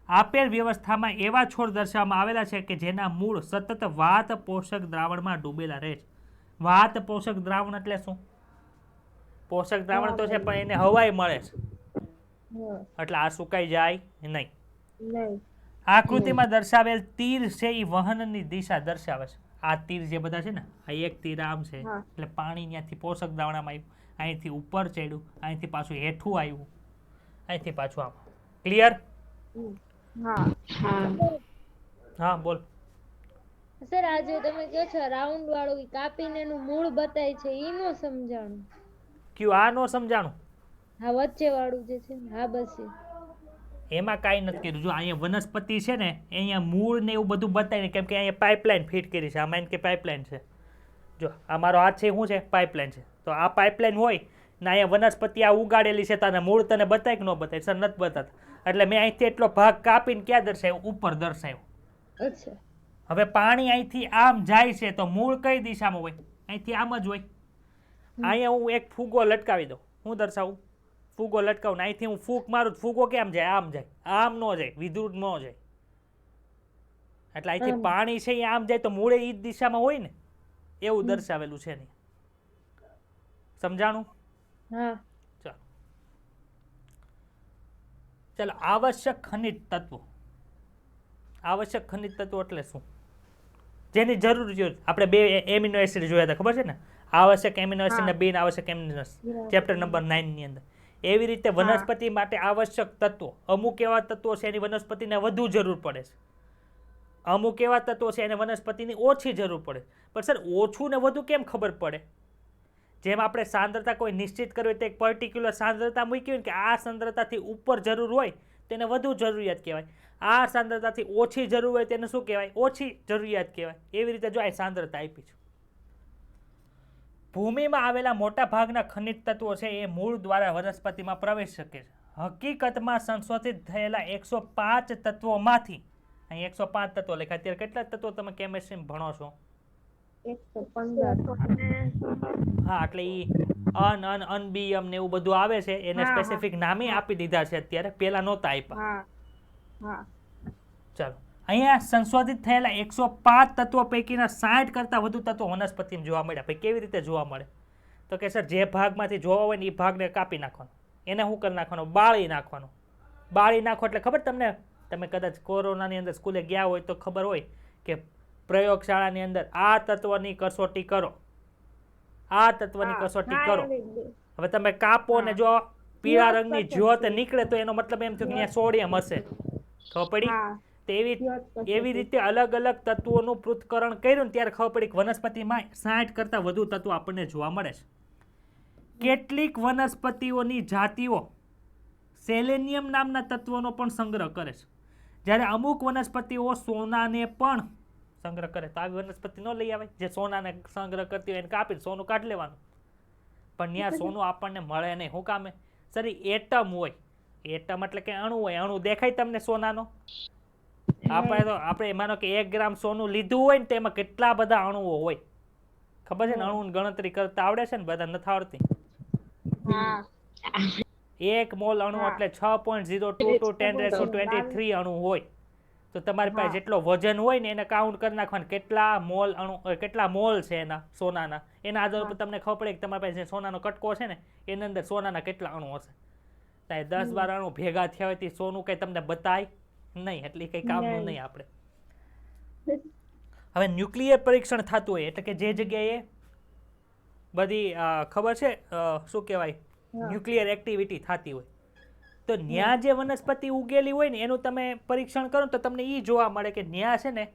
આપેલ વ્યવસ્થામાં એવા છોડ દર્શાવવામાં આવેલા છે કે જેના મૂળ સતત વાત પોષક દ્રાવણમાં ડૂબેલા રહે છે. વાત પોષક દ્રાવણ એટલે શું? પોષક દ્રાવણ તો છે પણ એને હવાઈ મળે છે એટલે આ સુકાઈ જાય નહીં. આકૃતિમાં દર્શાવેલ તીર છે એ વહનની દિશા દર્શાવે છે. આ તીર જે બધા છે ને, આ એક તીર આમ છે એટલે પાણી ત્યાંથી પોષક દ્રાવણમાં આવ્યું, અહીંથી ઉપર ચડ્યું, અહીંથી પાછું હેઠું આવ્યું, અહીંથી પાછું આમ. ક્લિયર? હા બોલ. સર આજે તમે કહો છો રાઉન્ડ વાળું કાપીને એનું મૂળ બતાય છે ઈ નો સમજાણું. કયું આ નો સમજાણું? હા વચ્ચે વાળું જે છે ને, હા બસ એમાં કાંઈ નથી કર્યું. જો અહીંયા વનસ્પતિ છે ને અહીંયા મૂળ ને એવું બધું બતાવીને, કેમ કે અહીંયા પાઇપલાઇન ફિટ કરી છે. આમાં કે પાઇપલાઇન છે જો આ મારો હાથ છે શું છે પાઇપલાઇન છે, તો આ પાઇપલાઇન હોય ને અહીંયા વનસ્પતિ આ ઉગાડેલી છે, તને મૂળ તને બતાય કે ન બતાય? સર નથી બતાતા. એટલે મેં અહીંથી એટલો ભાગ કાપીને ક્યાં દર્શાવ્યો? ઉપર દર્શાવ્યો. અચ્છા. હવે પાણી અહીંથી આમ જાય છે તો મૂળ કઈ દિશામાં હોય? અહીંથી આમ જ હોય. અહીંયા હું એક ફૂગો લટકાવી દઉં, હું દર્શાવું? ફૂગો લટકાવું, અહીંથી હું ફૂંક મારું, ફૂગો કેમ જાય? આમ જાય. આમ ન જાય, વિધુત ન જાય. એટલે અહીંથી પાણી છે એ આમ જાય તો મૂળે એ જ દિશામાં હોય ને, એવું દર્શાવેલું છે નહીં. સમજાણું? હા. ચાલો, આવશ્યક ખનિજ તત્વો. આવશ્યક ખનિજ તત્વો એટલે શું? જેની જરૂર છે. આપણે 2 એમિનો એસિડ જોયા હતા, ખબર છે ને? આવશ્યક એમિનો એસિડ ને બિન આવશ્યક એમિનો એસિડ, ચેપ્ટર નંબર 9 ની અંદર. એવી રીતે વનસ્પતિ માટે આવશ્યક તત્વો, અમુક એવા તત્વો છે એની વનસ્પતિને વધુ જરૂર પડે છે, અમુક એવા તત્વો છે એને વનસ્પતિની ઓછી જરૂર પડે. પણ સર ઓછું ને વધુ કેમ ખબર પડે? જેમ આપણે સાંદ્રતા કોઈ નિશ્ચિત કરવી તો એક પર્ટિક્યુલર સાંદ્રતા મૂકી હોય ને કે આ સાંદ્રતાથી ઉપર જરૂર હોય તેને વધુ જરૂરિયાત કહેવાય, આ સાંદ્રતાથી ઓછી જરૂર હોય તેને શું કહેવાય? ઓછી જરૂરિયાત કહેવાય. એવી રીતે જો આ સાંદ્રતા આપી છે. ભૂમિમાં આવેલા મોટા ભાગના ખનિજ તત્વો છે એ મૂળ દ્વારા વનસ્પતિમાં પ્રવેશી શકે છે. હકીકતમાં સંશોધિત થયેલા 105 તત્વોમાંથી, અહીં 105 તત્વો લખ્યા. અત્યારે કેટલા તત્વો તમે કેમિસ્ટ્રી ભણો છો? 115. હા, એટલે ઈ અનબીયમ ને એવું બધું આવે છે, એને સ્પેસિફિક નામે આપી દીધા છે અત્યારે, પેલા નહોતા આપ્યા. ચાલો, અહીંયા સંશોધિત થયેલા 105 તત્વો પૈકીના 60 કરતાં વધુ તત્વો વનસ્પતિમાં જોવા મળ્યા. ભાઈ કેવી રીતે જોવા મળે? તો કે સર જે ભાગમાંથી જોવા હોય ને એ ભાગને કાપી નાખવાનો, એને શું કરી નાખવાનો? બાળી નાખવાનો. બાળી નાખો એટલે ખબર તમને? તમે કદાચ કોરોનાની અંદર સ્કૂલે ગયા હોય તો ખબર હોય કે પ્રયોગશાળાની અંદર આ તત્વની કસોટી કરો, આ તત્વની કસોટી કરો. હવે તમે કાપો ને જો પીળા રંગની જ્યોત નીકળે તો એનો મતલબ એમ થયો કે અહીંયા સોડિયમ હશે. ખબર પડી? એવી રીતે અલગ અલગ તત્વોનું પૃથ્થકરણ કર્યું ને ત્યારે ખબર પડી કે વનસ્પતિમાં 60 કરતાં વધુ તત્વો આપણને જોવા મળે છે. કેટલીક વનસ્પતિઓની જાતિઓ સેલેનિયમ નામના તત્વોનો પણ સંગ્રહ કરે છે, જ્યારે અમુક વનસ્પતિઓ સોનાને પણ સંગ્રહ કરે. તો આવી વનસ્પતિ ન લઈ આવે જે સોનાને સંગ્રહ કરતી હોય એને કાપીને સોનું કાઢી લેવાનું. પણ ત્યાં સોનું આપણને મળે નહીં. શું કામે? સર એટમ હોય. એટમ એટલે કે અણુ હોય. અણુ દેખાય તમને સોનાનો? આપણે માનો કે 1 ગ્રામ સોનું લીધું હોય ને તેમાં કેટલા બધા અણુઓ હોય ખબર છે ને? અણુની ગણતરી કરતા આવડે છે ને? બધા નથી આવડતી. 1 મોલ અણુ એટલે 6.022 10⁻23 અણુ હોય. તો તમારી પાસે જેટલો વજન હોય ને એને કાઉન્ટ કરી નાખવાનું, કેટલા મોલ અણુ, કેટલા મોલ છે એના સોનાના. એના આધાર ઉપર તમને ખબર પડે કે તમારી પાસે જે સોનાનો કટકો છે ને એની અંદર સોનાના કેટલા અણુ હશે. 10-12 અણુ ભેગા થયા હોય તે સોનું કઈ તમને બતાય નહીં, એટલે કઈ કામનું નહીં આપણે. હવે ન્યુક્લિયર પરીક્ષણ થતું હોય એટલે કે જે જગ્યાએ બધી ખબર છે શું કહેવાય, ન્યુક્લિયર એક્ટિવિટી થતી હોય, તો ન્યા જે વનસ્પતિ ઉગેલી હોય ને એનું તમે પરીક્ષણ કરો તો તમને એ જોવા મળે કે ન્યા છે ને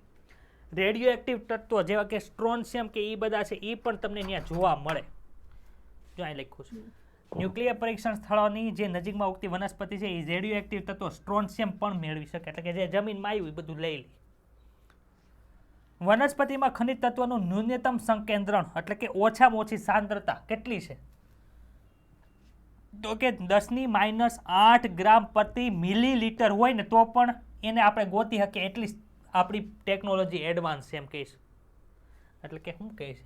રેડિયો એક્ટિવ તત્વો જેવા કે સ્ટ્રોન્શિયમ કે એ બધા છે એ પણ તમને ત્યાં જોવા મળે. જો અહીં લખ્યું છે ન્યુક્લિયર પરીક્ષણ સ્થળોની જે નજીકમાં ઉગતી વનસ્પતિ છે એ રેડિયો એક્ટિવ તત્વો સ્ટ્રોન્શિયમ પણ મેળવી શકે, એટલે કે જે જમીનમાં આવ્યું એ બધું લઈ લે. વનસ્પતિમાં ખનિજ તત્વનું ન્યૂનતમ સંકેન્દ્રણ એટલે કે ઓછામાં ઓછી સાંદ્રતા કેટલી છે? તો કે 10⁻⁸ ગ્રામ પ્રતિ મિલીલીટર હોય ને તો પણ એને આપણે ગોતી શકીએ એટલી આપણી ટેકનોલોજી એડવાન્સ છે એમ કહીશ. એટલે કે શું કહે છે?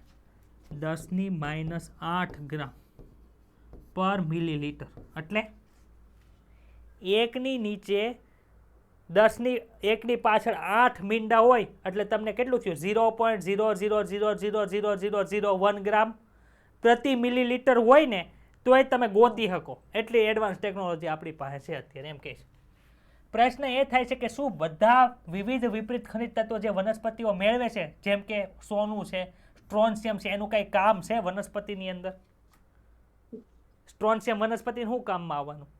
10⁻⁸ ગ્રામ પર મિલીલીટર એટલે 1ની નીચે 1ની પાછળ 8 મીંડા હોય એટલે તમને કેટલું થયું? 0.000000001 ગ્રામ પ્રતિ મિલીલીટર હોય ને તોય તમે ગોતી શકો એટલી એડવાન્સ ટેકનોલોજી આપણી પાસે છે અત્યારે એમ કહે છે. પ્રશ્ન એ થાય છે કે શું બધા વિવિધ વિપરીત ખનિજ તત્વો જે વનસ્પતિઓ મેળવે છે જેમ કે સોનું છે, સ્ટ્રોન્શિયમ છે, એનું કઈ કામ છે વનસ્પતિની અંદર? સ્ટ્રોન્શિયમ વનસ્પતિ શું કામમાં આવવાનું?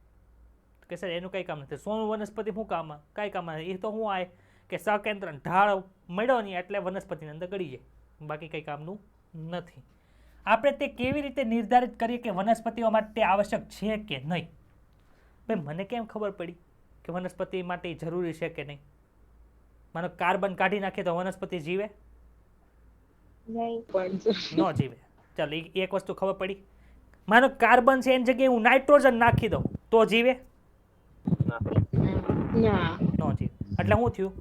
કે સર એનું કઈ કામ નથી. સોનું વનસ્પતિ શું કામમાં? કઈ કામમાં? એ તો શું આવે કે સકેન્દ્રણ ઢાળ મળ્યો નહીં એટલે વનસ્પતિની અંદર ગળી જાય, બાકી કઈ કામનું નથી. આપણે તે કેવી રીતે નિર્ધારિત કરીએ કે વનસ્પતિઓ માટે આવશ્યક છે કે નહીં? ભાઈ મને કેમ ખબર પડી કે વનસ્પતિ માટે જરૂરી છે કે નહીં? માનો કાર્બન કાઢી નાખીએ તો વનસ્પતિ જીવે? નહીં. ન જીવે. ચાલ એક વસ્તુ ખબર પડી. માનો કાર્બન છે એની જગ્યાએ હું નાઇટ્રોજન નાખી દઉં તો જીવે? ના ન જીવે. એટલે શું થયું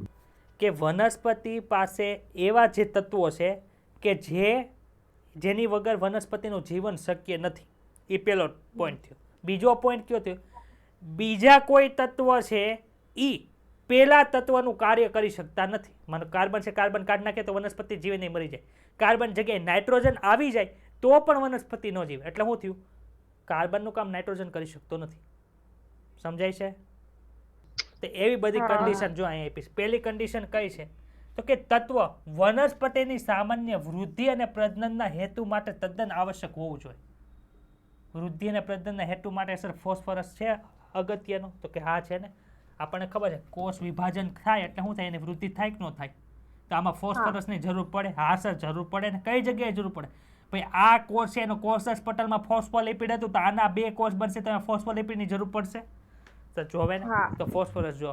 કે વનસ્પતિ પાસે એવા જે તત્વો છે કે જેની વગર વનસ્પતિનું જીવન શક્ય નથી. એ પહેલો પોઈન્ટ થયો. બીજો પોઈન્ટ કયો થયો? બીજા કોઈ તત્વ છે એ પેલા તત્વનું કાર્ય કરી શકતા નથી. માનો કાર્બન છે, કાર્બન કાઢી નાખે તો વનસ્પતિ જીવે નહીં, મરી જાય. કાર્બન જગ્યાએ નાઇટ્રોજન આવી જાય તો પણ વનસ્પતિ ન જીવે. એટલે શું થયું? કાર્બનનું કામ નાઇટ્રોજન કરી શકતો નથી. સમજાય છે? તો એવી બધી કન્ડિશન જો અહીંયા આપીશ. પહેલી કન્ડિશન કઈ છે તો કે તત્વ વનસ્પતિની સામાન્ય વૃદ્ધિ અને પ્રજનનના હેતુ માટે તદ્દન આવશ્યક હોવું જોઈએ. વૃદ્ધિ અને પ્રજનનના હેતુ માટે સર ફોસ્ફરસ છે અગત્યનો? તો કે હા છે ને. આપણને ખબર છે કોષ વિભાજન થાય એટલે શું થાય, એની વૃદ્ધિ થાય કે ન થાય? તો આમાં ફોસ્ફરસની જરૂર પડે. હા સર જરૂર પડે ને. કઈ જગ્યાએ જરૂર પડે? ભાઈ આ કોષ છે એનો કોષરસ પટલમાં ફોસ્ફોલિપિડ હતું તો આના 2 કોષ બનશે તો ફોસ્ફોલિપિડની જરૂર પડશે. તો જોવે ને તો ફોસ્ફરસ જો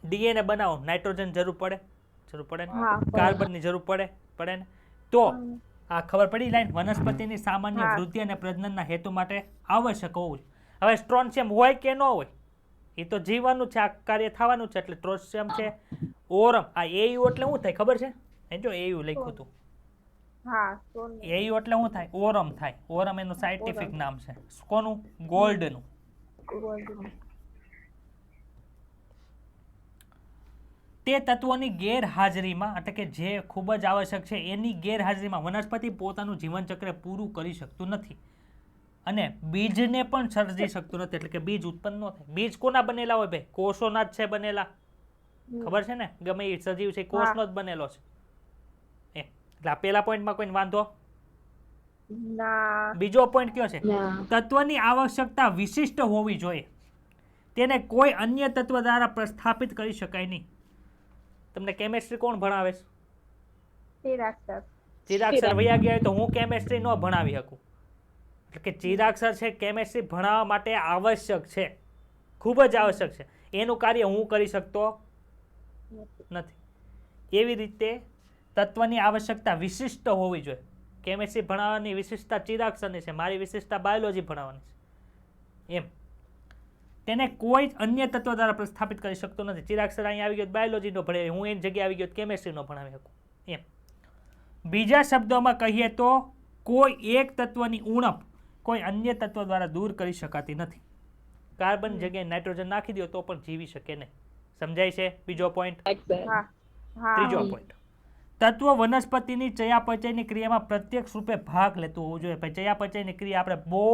ડીએનએ બનાવો નાઇટ્રોજન જરૂર પડે ને. કાર્બનની જરૂર પડે ને. તો આ ખબર પડી લાઈન વનસ્પતિની સામાન્ય વૃદ્ધિ અને પ્રજનનના હેતુ માટે આવશ્યક હોવું જોઈએ. હવે સ્ટ્રોન્શિયમ હોય કે ન હોય એ તો જીવવાનું છે, આ કાર્ય થવાનું છે. એટલે સ્ટ્રોન્શિયમ છે ઓરમ. આ એયુ એટલે શું થાય ખબર છે? એ જો એયુ લખ્યું હતું. એયુ એટલે શું થાય? ઓરમ થાય. ઓરમ એનું સાયન્ટિફિક નામ છે. કોનું? ગોલ્ડનું. તે તત્વોની ગેરહાજરીમાં એટલે કે જે ખૂબ જ આવશ્યક છે એની ગેરહાજરીમાં વનસ્પતિ પોતાનું જીવનચક્ર પૂરું કરી શકતું નથી અને બીજને પણ સર્જી શકતું નથી. એટલે કે બીજ ઉત્પન્ન ન થાય. બીજ કોના બનેલા હોય ભાઈ? કોષોના જ છે બનેલા. ખબર છે ને? ગમે એ સજીવ છે કોષનો જ બનેલો છે. એટલે આ પહેલા પોઈન્ટમાં કોઈને વાંધો? બીજો પોઈન્ટ કયો છે? તત્વની આવશ્યકતા વિશિષ્ટ હોવી જોઈએ. તેને કોઈ અન્ય તત્વ દ્વારા પ્રસ્થાપિત કરી શકાય નહીં. તમને કેમેસ્ટ્રી કોણ ભણાવે છે? ચિરાગ સર વયા ગયા તો હું કેમેસ્ટ્રી ન ભણાવી શકું. એટલે કે ચિરાગ સર છે કેમેસ્ટ્રી ભણાવવા માટે આવશ્યક છે, ખૂબ જ આવશ્યક છે. એનું કાર્ય હું કરી શકતો નથી. એવી રીતે તત્વની આવશ્યકતા વિશિષ્ટ હોવી જોઈએ. કેમેસ્ટ્રી ભણાવવાની વિશિષ્ટતા ચિરાગ સરની છે, મારી વિશિષ્ટતા બાયોલોજી ભણાવવાની છે. એમ તેને કોઈ અન્ય તત્વ દ્વારા પ્રસ્થાપિત કરી શકતો નથી. ચિરાગ સર અહીંયા આવી ગયો બાયોલોજીનો ભણે, હું એની જગ્યાએ આવી ગયો કેમેસ્ટ્રીનો ભણાવી શકું. એમ બીજા શબ્દોમાં કહીએ તો કોઈ એક તત્વની ઉણપ કોઈ અન્ય તત્વ દ્વારા દૂર કરી શકાતી નથી. કાર્બન જગ્યાએ નાઇટ્રોજન નાખી દો તો પણ જીવી શકે નહીં. સમજાય છે? બીજો પોઈન્ટ. ત્રીજો પોઈન્ટ, તત્વ વનસ્પતિની ચયાપચયની ક્રિયામાં પ્રત્યક્ષ રૂપે ભાગ લેતું હોવું જોઈએ. ભાઈ ચયાપચયની ક્રિયા આપણે બહુ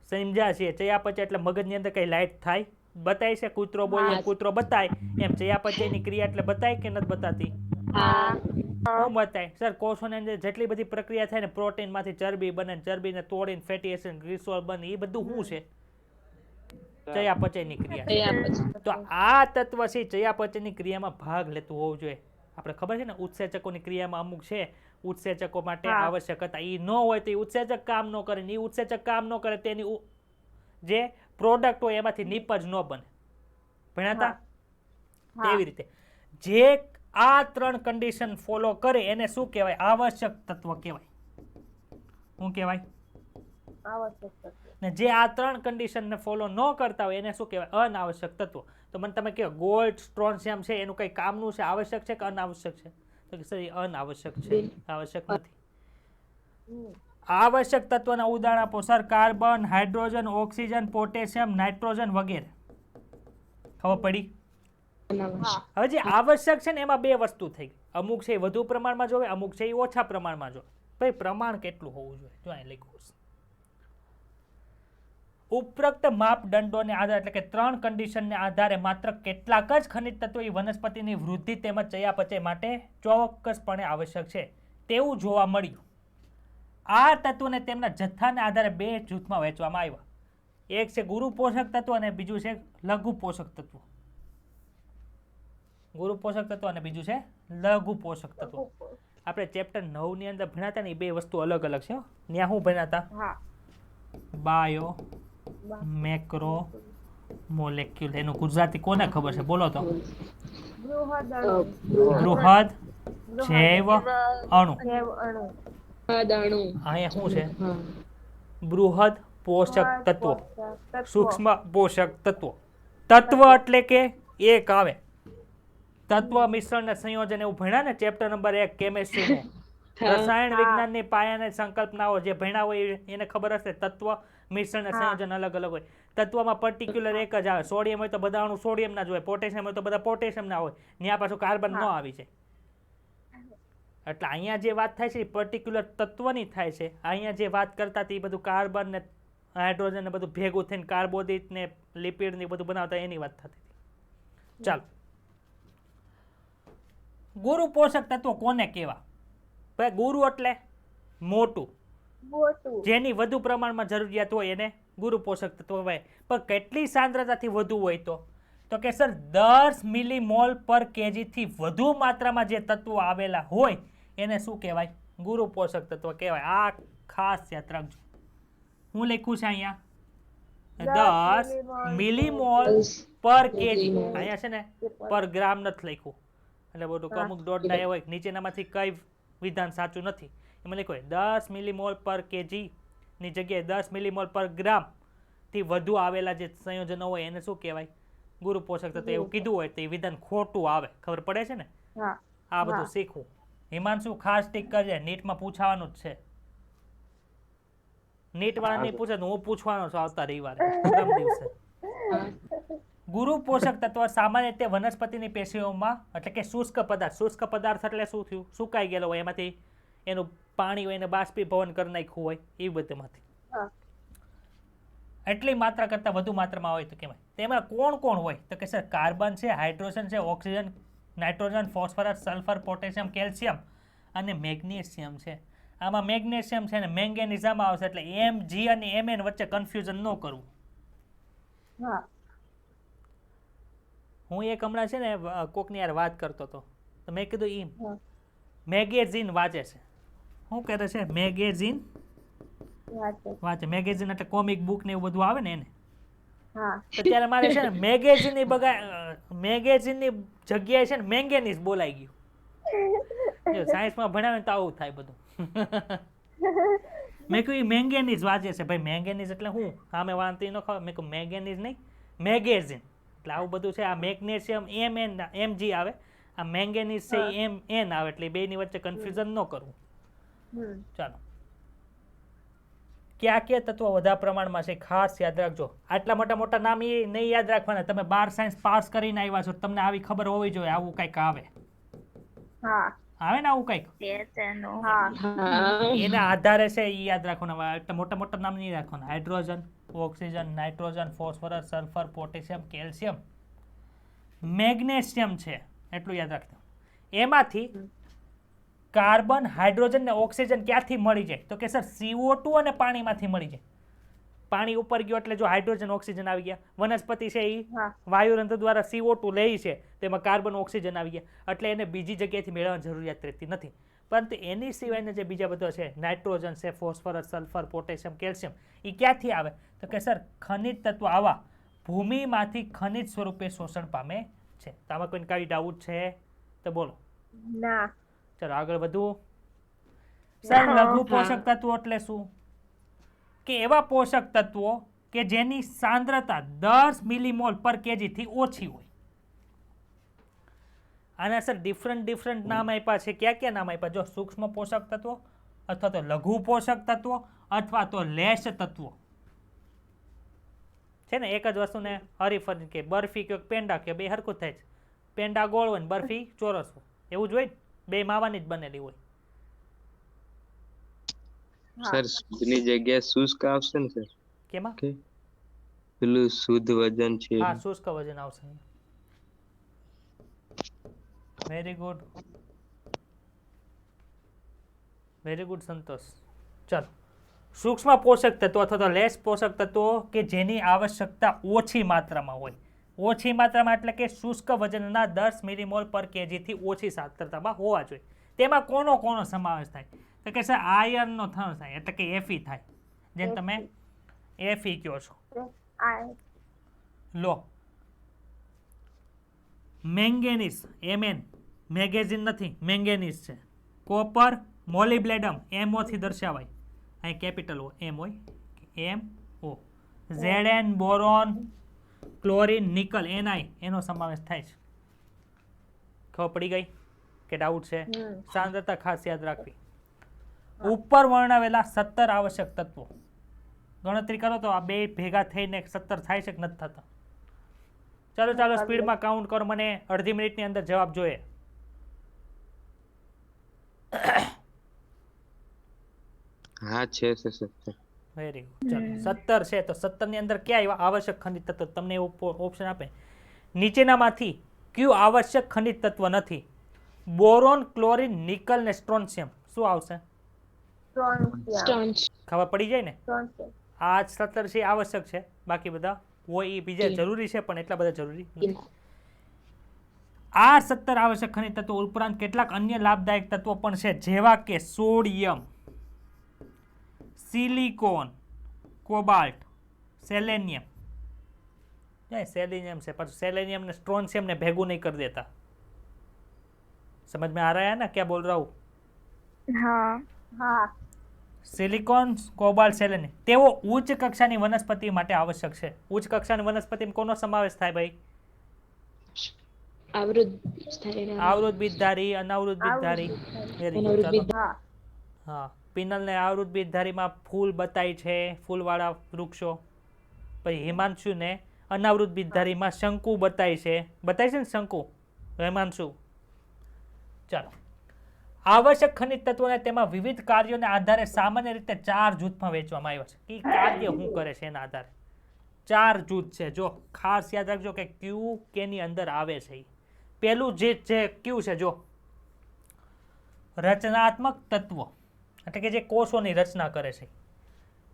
સમજ્યા છીએ. ચયાપચય એટલે મગજની અંદર કઈ લાઈટ થાય બતાય છે. કૂતરો બોલે કૂતરો બતાય એમ ચયાપચયની ક્રિયા એટલે બતાય કે નથી બતાતી? હું બતાય સર કોષોની અંદર જેટલી બધી પ્રક્રિયા થાય ને પ્રોટીનમાંથી ચરબી બને, ચરબીને તોડીને ફેટી એસિડ ગ્લિસરોલ બને, એ બધું શું છે? ચયાપચયની ક્રિયા. તો આ તત્વ છે ચયાપચયની ક્રિયામાં ભાગ લેતું હોવું જોઈએ. આપણે ખબર છે ને ઉત્સેચકોની ક્રિયામાં અમુક છે ઉત્સેચકો માટે આવશ્યક હતા. એ ન હોય તો એ ઉત્સેચક કામ ન કરે. એ ઉત્સેચક કામ ન કરે તેની જે પ્રોડક્ટ હોય એમાંથી નીપજ ન બને. ભણ્યા હતા? તેવી રીતે જે આ 3 કન્ડિશન ફોલો કરે એને શું કહેવાય? આવશ્યક તત્વ કહેવાય. શું કહેવાય? આવશ્યક તત્વ. ને જે આ 3 કન્ડિશનને ફોલો ન કરતા હોય એને શું કહેવાય? અનાવશ્યક તત્વ. તો મને તમે કહો ગોલ્ડ સ્ટ્રોન્શિયમ છે એનું કઈ કામનું છે? આવશ્યક છે કે અનાવશ્યક છે? તો કે સર એ અનાવશ્યક છે, આવશ્યક નથી. આવશ્યક તત્વના ઉદાહરણ આપો sir. Carbon, hydrogen, oxygen, potassium, nitrogen વગેરે. ખબર પડી? હવે જે આવશ્યક છે ને એમાં 2 વસ્તુ થઈ ગઈ. અમુક છે એ વધુ પ્રમાણમાં જોવે, અમુક છે એ ઓછા પ્રમાણમાં જોવે. ભાઈ પ્રમાણ કેટલું હોવું જોઈએ? જો અહીં લખ્યું છે ઉપરોક્ત માપદંડોને આધારે એટલે કે 3 કન્ડિશનને આધારે માત્ર કેટલાક જ ખનિજ તત્વો એ વનસ્પતિની વૃદ્ધિ તેમજ ચયાપચય માટે ચોક્કસપણે આવશ્યક છે તેવું જોવા મળ્યું. આ તત્વોને તેમના જથ્થાને આધારે 2 જૂથમાં વહેંચવામાં આવ્યા. એક છે ગુરુ પોષક તત્વ અને બીજું છે લઘુ પોષક તત્વ. ગુરુ પોષક તત્વ અને બીજું છે લઘુ પોષક તત્વ. આપણે ચેપ્ટર 9 ની અંદર ભણ્યા હતા ને એ 2 વસ્તુ અલગ અલગ છે. ત્યાં શું ભણ્યા હતા? Bio macro molecule. એનું ગુજરાતી કોને ખબર છે? બોલો તો. બૃહદ જૈવ અણુ જૈવ અણુ દાણુ અહીંયા શું છે હા બૃહદ પોષક તત્વો તત્વો સૂક્ષ્મ પોષક તત્વો તત્વ એટલે કે એક આવે તત્વ મિશ્રણ ને સંયોજન એવું ભણ્યા ને ચેપ્ટર નંબર 1 કેમેસ્ટ્રીનું રસાયણ વિજ્ઞાનની પાયાની સંકલ્પનાઓ જે ભણ્યા હોય એને ખબર હશે તત્વ મિશ્રણ અને સંયોજન અલગ અલગ હોય તત્વમાં પર્ટિક્યુલર એક જ આવે સોડિયમ હોય તો બધા અણુ સોડિયમ ના જ હોય પોટેશિયમ હોય તો બધા પોટેશિયમ ના હોય ત્યાં પાછું કાર્બન ન આવી જાય એટલે અહીંયા જે વાત થાય છે એ પર્ટિક્યુલર તત્વની થાય છે અહીંયા જે વાત કરતા હતી એ બધું કાર્બન ને હાઇડ્રોજન ને બધું ભેગું થઈને કાર્બોદિત ને લિપિડ ને બધું બનાવતા એની વાત થતી હતી ચાલો ગુરુ પોષક તત્વો કોને કહેવા ભાઈ ગુરુ એટલે મોટું મોટું જેની વધુ પ્રમાણમાં જરૂરિયાત હોય એને ગુરુ પોષક તત્વ કહેવાય પણ કેટલી સાંદ્રતાથી વધુ હોય તો કે સર 10 મિલીમોલ પર કેજી થી વધુ માત્રામાં જે તત્વો આવેલા હોય એને શું કહેવાય ગુરુ પોષક તત્વ કહેવાય આ ખાસ યાદ રાખજો હું લખ્યું છે અહીંયા 10 મિલીમોલ પર કેજી અહીંયા છે ને પર ગ્રામ નથી લખ્યું એટલે બધું અમુક દોડના એ હોય નીચેનામાંથી કઈ વિધાન સાચું નથી એમાં લખ્યું 10 મિલીમોલ પર કેજી ની જગ્યાએ 10 મિલીમોલ પર ગ્રામ થી વધુ આવેલા જે સંયોજનો હોય એને શું કહેવાય ગુરુ પોષક તત્વ એવું કીધું હોય તો એ વિધાન ખોટું આવે ખબર પડે છે ને હા આ બધું શીખવું હિમાંશુ ખાસ ટીક કરજે નીટમાં પૂછવાનું જ છે નીટ વાળા નહીં પૂછે તો હું પૂછવાનો છું આવતા રવિવારે પરમ દિવસે ગુરુ પોષક તત્વ સામાન્ય રીતે વનસ્પતિની પેશીઓમાં એટલે કે શુષ્ક પદાર્થ એટલે શું થયું સુકાઈ ગયેલો હોય એમાંથી એનું પાણી હોય એને બાષ્પીભવન કરી નાખ્યું હોય એ બધામાંથી એટલી માત્રા કરતાં વધુ માત્રામાં હોય તો કહેવાય તેમાં કોણ કોણ હોય તો કે સર કાર્બન છે હાઇડ્રોજન છે oxygen nitrogen phosphorus sulphur potassium calcium અને મેગ્નેશિયમ છે આમાં મેગ્નેશિયમ છે ને મેંગેનીઝ આમાં આવશે એટલે Mg અને Mn વચ્ચે કન્ફ્યુઝન ન કરવું હા હું એક હમણાં છે ને કોકની યાર વાત કરતો હતો તો મેં કીધું મેગેઝિન વાંચે છે શું કરે છે મેગેઝિન વાંચે મેગેઝિન એટલે કોમિક બુક ને એવું બધું આવે ને એને હા તો ત્યારે મારે છે ને મેગેઝિનની જગ્યાએ છે ને મેંગેનીઝ બોલાઈ ગયું જો સાયન્સમાં ભણાવે ને તો આવું થાય બધું મેં કહ્યું મેંગેનીઝ વાંચે છે ભાઈ મેંગેનીઝ એટલે હું સામે વાંચતી ન ખબર મેં કહ્યું મેંગેનીઝ નહીં મેગેઝિન એટલે આવું બધું છે આ મેગ્નેશિયમ Mg આવે આ મેંગેનીઝ છે Mn આવે એટલે બેની વચ્ચે કન્ફ્યુઝન ન કરવું ચાલો કયા કયા તત્વો વધારે પ્રમાણમાં છે ખાસ યાદ રાખજો આટલા મોટા મોટા નામ એ નહીં યાદ રાખવાના તમે 12 સાયન્સ પાસ કરીને આવ્યા છો તમને આવી ખબર હોવી જોઈએ આવું કંઈક આવે હા આવે ને આવું કંઈક હા એના આધારે છે એ યાદ રાખવાના એટલા મોટા મોટા નામ નહીં રાખવાના hydrogen oxygen nitrogen phosphorus sulphur potassium calcium magnesium છે એટલું યાદ રાખજો એમાંથી કાર્બન હાઇડ્રોજન ને ઓક્સિજન ક્યાંથી મળી જાય તો કે સર CO2 અને પાણીમાંથી મળી જાય પાણી ઉપર ગયો એટલે જો હાઇડ્રોજન ઓક્સિજન આવી ગયા વનસ્પતિ છે એ વાયુરંધ્ર દ્વારા CO2 લે છે તેમાં કાર્બન ઓક્સિજન આવી ગયા એટલે એને બીજી જગ્યાએથી મેળવવાની જરૂરિયાત રહેતી નથી પરંતુ એની સિવાયના જે બીજા બધા છે નાઇટ્રોજન છે ફોસ્ફરસ સલ્ફર પોટેશિયમ કેલ્શિયમ એ ક્યાંથી આવે તો કે સર ખનિજ તત્વો આવા ભૂમિમાંથી ખનિજ સ્વરૂપે શોષણ પામે છે તો આમાં કોઈને કઈ ડાઉટ છે તો બોલો ના ચલો આગળ વધવું સર લઘુ પોષક તત્વો એટલે શું કે એવા પોષક તત્વો કે જેની સાંદ્રતા 10 મિલીમોલ પર કેજી થી ઓછી હોય આના સર ડિફરન્ટ નામ આપ્યા છે ક્યાં નામ આપ્યા જો સૂક્ષ્મ પોષક તત્વો અથવા તો લઘુ પોષક તત્વો અથવા તો લેશ તત્વો છે ને એક જ વસ્તુને હરીફરી કે બરફી કે પેંડા કે બે હરખું થાય છે પેંડા ગોળ હોય ને બરફી ચોરસ હોય એવું જ હોય બે માવાની જ બનેલી હોય સર શુદ્ધની જગ્યાએ શુષ્ક આવશે ને સર કેમાં પેલું શુદ્ધ વજન છે હા શુષ્ક વજન આવશે વેરી ગુડ સંતોષ ચાલો સૂક્ષ્મ પોષક તત્વો અથવા તો લેસ પોષક તત્વો કે જેની આવશ્યકતા ઓછી માત્રામાં હોય ઓછી માત્રામાં એટલે કે શુષ્ક વજનના 10 મિલીમોલ પર કેજી થી ઓછી સાંદ્રતામાં હોવા જોઈએ તેમાં કોનો સમાવેશ થાય તો કે સર આયર્નનો થાય એટલે કે Fe થાય જેને તમે Fe કહો છો લો મેંગેનીઝ Mn મેગેઝીન નથી, મેંગેનીઝ છે. કોપર, મોલિબ્લેડમ MO થી દર્શાવાય, અહીં કેપિટલ O M હોય, MO. ઝેડન, બોરોન, ક્લોરીન, નિકલ Ni એનો સમાવેશ થાય છે. ખબર પડી ગઈ કે ડાઉટ છે? સાંદ્રતા ખાસ યાદ રાખવી. ઉપર વર્ણવેલા 17 આવશ્યક તત્વો ગણતરી કરો તો આ બે ભેગા થઈને 17 થાય છે કે નથી થતા? ચાલો સ્પીડમાં કાઉન્ટ કરો, મને અડધી મિનિટની અંદર જવાબ જોઈએ. હા છે સર 17. Very good. ચાલો 17 છે તો 17 ની અંદર ક્યાં આવ્યા આવશ્યક ખનિજ તત્વ? તમને ઓપ્શન આપે, નીચેનામાંથી કયું આવશ્યક ખનિજ તત્વ નથી? બોરોન, ક્લોરીન, નિકલ ને સ્ટ્રોન્શિયમ. શું આવશે? ખબર પડી જાય ને? આ 17 છે આવશ્યક છે, બાકી બધા હોય એ બીજા જરૂરી છે પણ એટલા બધા જરૂરી નથી. આ 17 આવશ્યક ખનિજ તત્વો ઉપરાંત કેટલાક અન્ય લાભદાયક તત્વો પણ છે, જેવા કે sodium, silicon, cobalt, selenium. Selenium છે, પણ સેલેનિયમ ને સ્ટ્રોન્શિયમ ને ભેગું નહીં કરી દેતા. समझ में आ रहा है ना क्या बोल रहा हूँ? हाँ. સિલિકોન, કોબાલ્ટ, સેલેનિયમ તેઓ ઉચ્ચ કક્ષાની વનસ્પતિ માટે આવશ્યક છે. ઉચ્ચ કક્ષાની વનસ્પતિમાં કોનો સમાવેશ થાય ભાઈ? આવૃત બીજધારી, અનાવૃત બીજધારી. Very good. હા, પિનલ ને આવૃત બીજધારીમાં ફૂલ બતાય છે, ફૂલવાળા વૃક્ષો. પછી હિમાંશુ ને અનાવૃત બીજધારીમાં શંકુ બતાય છે ને શંકુ, હિમાંશુ. ચાલો, આવશ્યક ખનિજ તત્વોને તેમાં વિવિધ કાર્યોના આધારે સામાન્ય રીતે 4 જૂથમાં વહેંચવામાં આવ્યા છે. એ કાર્ય શું કરે છે એના આધારે 4 જૂથ છે. જો ખાસ યાદ રાખજો કે ક્યુ કેની અંદર આવે છે. પહેલું જે ક્યુ છે, જો રચનાત્મક તત્વો, એટલે કે જે કોષોની રચના કરે છે.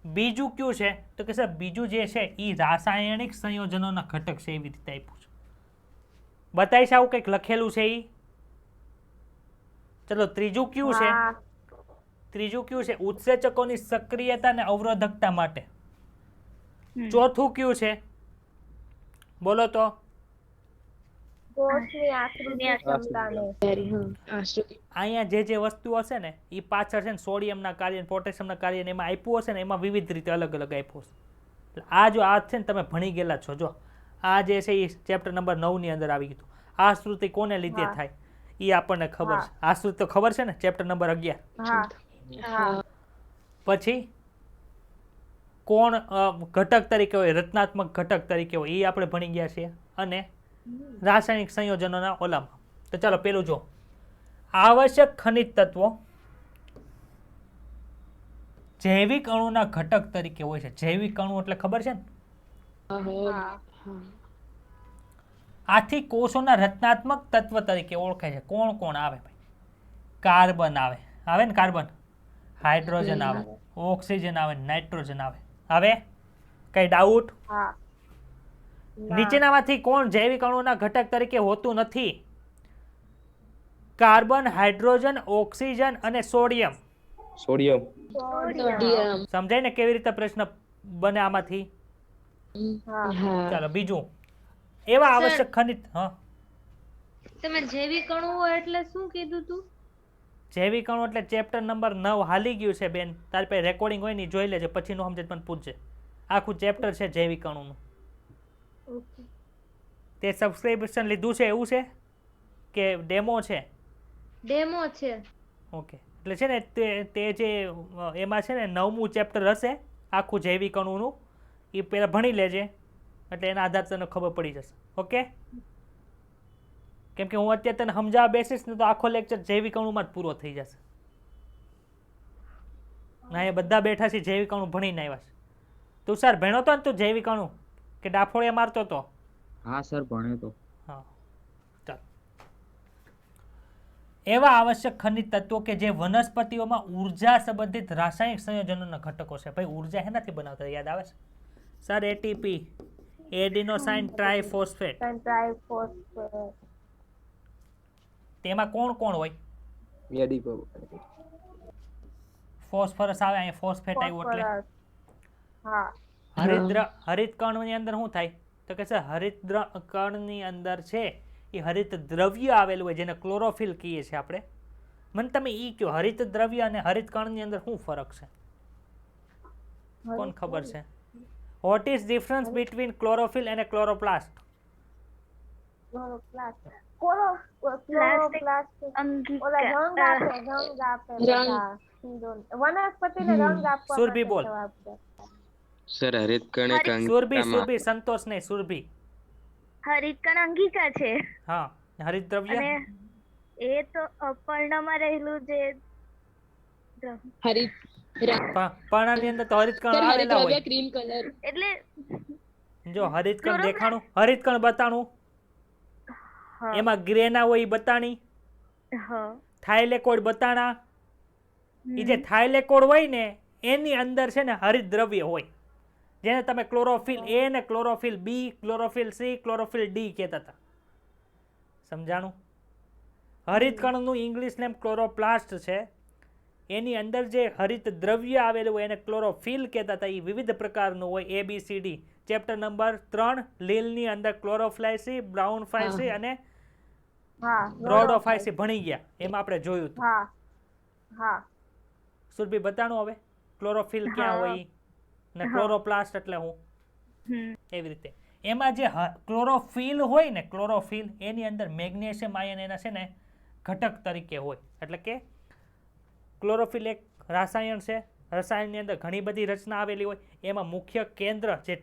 બીજું ક્યુ છે તો કે સર બીજું જે છે એ રાસાયણિક સંયોજનોના ઘટક છે, એવી રીતે આપ્યું છે. બતાવી છે આવું કંઈક લખેલું છે એ? ચલો, ત્રીજું ક્યુ છે? ત્રીજું ક્યુ છે ઉત્સેચકોની સક્રિયતા અને અવરોધકતા માટે. ચોથું ક્યુ છે? બોલો તો. અહીંયા જે વસ્તુ હશે ને એ પાછળ છે ને સોડિયમના કાર્ય, પોટેશિયમના કાર્ય એમાં આપ્યું હશે ને, એમાં વિવિધ રીતે અલગ અલગ આપ્યું હશે. આ જો આ છે ને તમે ભણી ગયેલા છો. જો આ જે છે એ ચેપ્ટર નંબર 9 ની અંદર આવી ગયું. આ શ્રુતિ કોને લીધે થાય એ આપણને ખબર છે. આ શ્રુતિ તો ખબર છે ને, ચેપ્ટર નંબર 11. પછી કોણ ઘટક તરીકે હોય, રચનાત્મક ઘટક તરીકે હોય, એ આપણે ભણી ગયા છીએ. અને રાસાયણિક સંયોજનોના ઓલામાં. તો ચાલો પેલું જો, આવશ્યક ખનિજ તત્વો જૈવિક અણુના ઘટક તરીકે હોય છે. જૈવિક અણુ એટલે ખબર છે ને? આથી કોષોના રચનાત્મક તત્વ તરીકે ઓળખાય છે. કોણ કોણ આવે ભાઈ? કાર્બન આવે ને, કાર્બન, હાઇડ્રોજન આવે, ઓક્સિજન આવે, નાઇટ્રોજન આવે. કઈ ડાઉટ? નીચેનામાંથી કોણ જૈવિક અણુના ઘટક તરીકે હોતું નથી? કાર્બન, હાઇડ્રોજન, ઓક્સિજન અને સોડિયમ. સોડિયમ. સમજાય ને કેવી રીતે પ્રશ્ન બને આમાંથી? ચાલો બીજું, એવા આવશ્યક ખનિજ. હા, તમે જૈવિક અણુઓ એટલે શું કીધું તું? જૈવિક અણુ એટલે ચેપ્ટર નંબર 9 હાલી ગયું છે બેન. તારી પાસે રેકોર્ડિંગ હોય ને જોઈ લેજે, પછી નું સમજે મને પૂછજે. આખું ચેપ્ટર છે જૈવિક અણુનું. તે સબસ્ક્રિપ્શન લીધું છે એવું છે કે ડેમો છે? ડેમો છે. ઓકે, એટલે છે ને તે જે એમાં છે ને 9મું ચેપ્ટર હશે આખું જૈવિક અણુનું, એ પહેલા ભણી લેજે, એટલે એના આધારે તને ખબર પડી જશે. ઓકે, કેમ કે હું અત્યારે તને સમજાવવા બેસીશ ને તો આખો લેક્ચર જૈવિક અણુમાં જ પૂરો થઈ જશે. ના, એ બધા બેઠા છે જૈવિક અણુ ભણીને આવ્યા છે. તું સર ભણ્યો તો ને તું જૈવિક અણુ કે ડાફોડિયા મારતો તો? હા સર ભણ્યો તો. હા, ચાલ. એવા આવશ્યક ખનિજ તત્વો કે જે વનસ્પતિઓમાં ઉર્જા સંબંધિત રાસાયણિક સંયોજનોના ઘટકો છે. ભાઈ ઉર્જા શેનાથી બનાવતા યાદ આવે છે સર? ATP, adenosine triphosphate. તેમાં કોણ કોણ હોય? ફોસ્ફરસ આવે, અહીંયા ફોસ્ફેટ આવ્યું એટલે હરિત કણની અંદર શું થાય તો કે સર હરિત કણની અંદર છે એ હરિત દ્રવ્ય આવેલું હોય જેને ક્લોરોફિલ કહીએ છીએ આપણે. મને તમે ઈ કહો, હરિત દ્રવ્ય અને હરિત કણની અંદર શું ફરક છે? કોણ ખબર છે? What is difference between chlorophyll અને ક્લોરોપ્લાસ્ટ? ક્લોરોપ્લાસ્ટ ઓલા રંગ આપે બધા વનસ્પતિને રંગ આપવા સુરભી માટે બોલ. જવાબદાર. સર હરિતકણ એક સુરભી, અંગિકામાં સુરભી, સંતોષ નહીં, સુરભી. હરિતકણ અંગિકા છે હા, હરિત દ્રવ્ય અને એ તો પર્ણમાં રહેલું જે હરિત પર્ણની અંદર તો હરિત કણ આવેલા હોય. Cream colour. એટલે જો હરિત કણ દેખાણું, હરિત કણ બતાણું, હા, એમાં ગ્રે ના હોય ઈ બતાણી, હા, થાઇલેકોઇડ બતાણા. એ જે થાઇલેકોઇડ હોય ને એની અંદર છે ને હરિત દ્રવ્ય હોય, જેને તમે ક્લોરોફિલ એ ને ક્લોરોફિલ બી, ક્લોરોફિલ સી, ક્લોરોફિલ ડી કહેતા હતા. સમજાણું? હરિત કણનું ઇંગ્લિશ નેમ ક્લોરોપ્લાસ્ટ છે. એની અંદર જે હરિત દ્રવ્ય આવેલું હોય એને ક્લોરોફિલ કહેતા હતા. એ વિવિધ પ્રકારનું હોય, ABCD. ચેપ્ટર નંબર 3 લીલની અંદર ક્લોરોફ્લાયસી, બ્રાઉન ફાયસી અને હા રોડોફાયસી ભણી ગયા, એમાં આપણે જોયું હતું. હા હા સુરભી બતાણું હવે ક્લોરોફિલ ક્યાં હોય ઈ? ને ક્લોરોપ્લાસ્ટ એટલે હું એવી રીતે એમાં જે ક્લોરોફિલ હોય ને, ક્લોરોફિલ એની અંદર મેગ્નેશિયમ આયન એના છે ને ઘટક તરીકે હોય. એટલે કે ક્લોરોફિલ એક રસાયણ છે, રસાયણની અંદર ઘણી બધી રચના આવેલી હોય, એમાં મુખ્ય કેન્દ્ર જે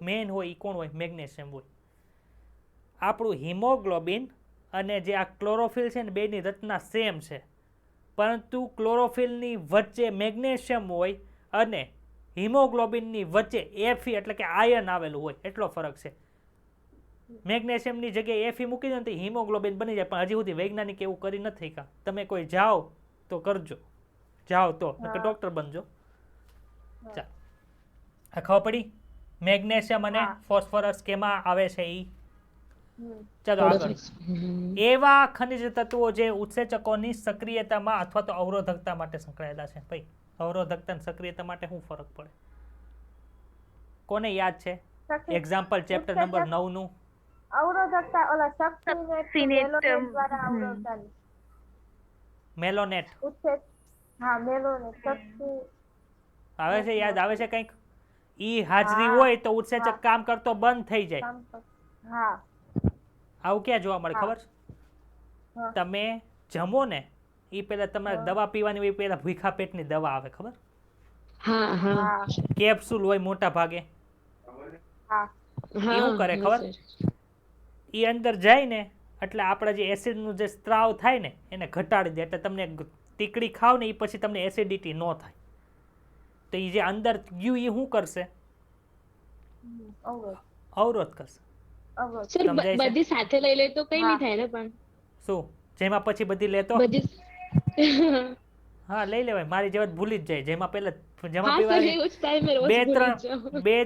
મેઇન હોય એ કોણ હોય? મેગ્નેશિયમ હોય. આપણું હિમોગ્લોબિન અને જે આ ક્લોરોફિલ છે ને બેની રચના સેમ છે, પરંતુ ક્લોરોફિલની વચ્ચે મેગ્નેશિયમ હોય અને હિમોગ્લોબિનની વચ્ચે Fe એટલે કે આયન આવેલું હોય, એટલો ફરક છે. મેગ્નેશિયમની જગ્યાએ Fe મૂકી દો ને તો હિમોગ્લોબિન બની જાય, પણ હજી સુધી વૈજ્ઞાનિક એવું કરી નથી. કા તમે કોઈ જાઓ તો કરજો, જાઓ તો ડોક્ટર બનજો. ચાલો, આ ખબર પડી મેગ્નેશિયમ અને ફોસ્ફરસ કેમાં આવે છે ઈ? ચાલો આગળ. એવા ખનિજ તત્વો જે ઉત્સેચકોની સક્રિયતામાં અથવા તો અવરોધકતા માટે સંકળાયેલા છે. ભાઈ, અવરોધકતા અને સક્રિયતા માટે શું ફરક પડે? કોને યાદ છે? એક્ઝામ્પલ ચેપ્ટર નંબર 9 નું. અવરોધકતા ઓલા શક્તિને શક્તિને મેલોનેટ દ્વારા અવરોધન. મેલોનેટ ઉત્સેચ હા મેલોનેટ શક્તિ આવે છે? યાદ આવે છે કંઈક? ઈ હાજરી હોય તો ઉત્સેચક કામ કરતો બંધ થઈ જાય. કામ કર- હા આવું ક્યાં જોવા મળે ખબર છે? હા. તમે જમો ને એ પહેલા તમારે દવા પીવાની હોય, પહેલા ભૂખા પેટની દવા આવે, ખબર? હા હા હા કેપ્સ્યુલ હોય મોટા ભાગે. હા હા શું કરે ખબર? એ અંદર જાય ને એટલે આપણે જે એસિડનું જે સ્ત્રાવ થાય ને એને ઘટાડી દે, એટલે તમને તીકડી ખાવ ને એ પછી તમને એસિડિટી ન થાય. તો એ જે અંદર ગયું એ શું કરશે? અવરોધ અવરોધ કરશે. અવરોધ સર સમજાય છે? બધી સાથે લઈ લે તો કઈ હા. નહીં થાય ને, પણ શું? જેમાં પછી બધી લેતો બધી હા લઈ લેવાય. મારી જેવા જ ભૂલી જ જાય, જેમાં પહેલા જમા હા સર પીવા એવું જ થાય, મેં રોજ બે ભૂલી જ જાઉં.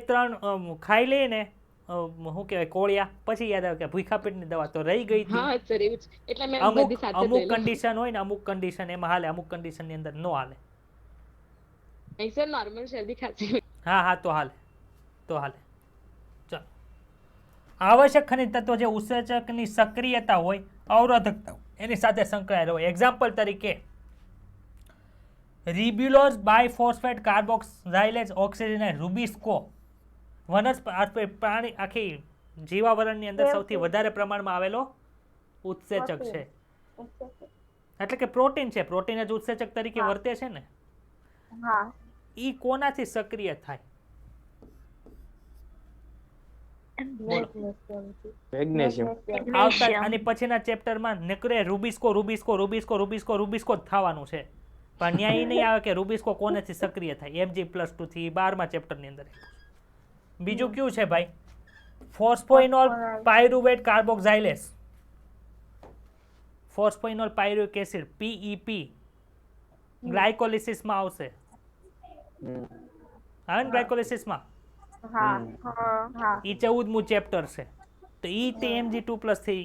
ત્રણ ખાઈ લઈએ ને શું કહેવાય કોળિયા, પછી યાદ આવે કે ભૂખા પેટની દવા તો રહી ગઈ હતી. હા સર એવું જ, એટલે મેં અમુક બધી સાથે અમુક લઈ લઉં. કન્ડિશન હોય ને, અમુક કન્ડિશન એમાં હાલે, અમુક કન્ડિશનની અંદર નો હાલે. નહીં સર નોર્મલ શરદી ખાંસી. હા હા તો હાલે, તો હાલે. ચાલો, આવશ્યક ખનિજ તત્વો જે ઉત્સેચકની સક્રિયતા હોય, અવરોધકતા એની સાથે સંકળાયેલા હોય. એક્ઝામ્પલ તરીકે રિબ્યુલોઝ બાયફોસ્ફેટ કાર્બોક્સાઇલેઝ ઓક્સિજન રૂબિસ્કો વનસ્પતિ પ્રાણી આખી જીવાવરણની અંદર સૌથી વધારે પ્રમાણમાં આવેલો ઉત્સેચક છે. એટલે કે પ્રોટીન છે, પ્રોટીન જ ઉત્સેચક તરીકે વર્તે છે ને. હા ઈ કોનાથી સક્રિય થાય? બોલો. મેગ્નેશિયમ. આવતા આની પછીના ચેપ્ટરમાં નકરે રૂબિસ્કો રૂબિસ્કો રૂબિસ્કો રૂબિસ્કો રૂબિસ્કો જ થવાનું છે, પણ ન્યાય નહીં આવે કે રૂબિસ્કો કોનેથી સક્રિય થાય. Mg+2 થી 12મા ચેપ્ટરની અંદર. બીજું કયું છે ભાઈ? ફોસ્ફોઇનોલ પાયરુવેટ કાર્બોક્સાઇલેઝ, ફોસ્ફોઇનોલ પાયરુવેટ એસિડ PEP ગ્લાયકોલિસિસમાં આવશે. આવે ને ગ્લાયકોલિસિસમાં? હા હા ઈ 14મું ચેપ્ટર છે. તો ઈ તે Mg2+ થી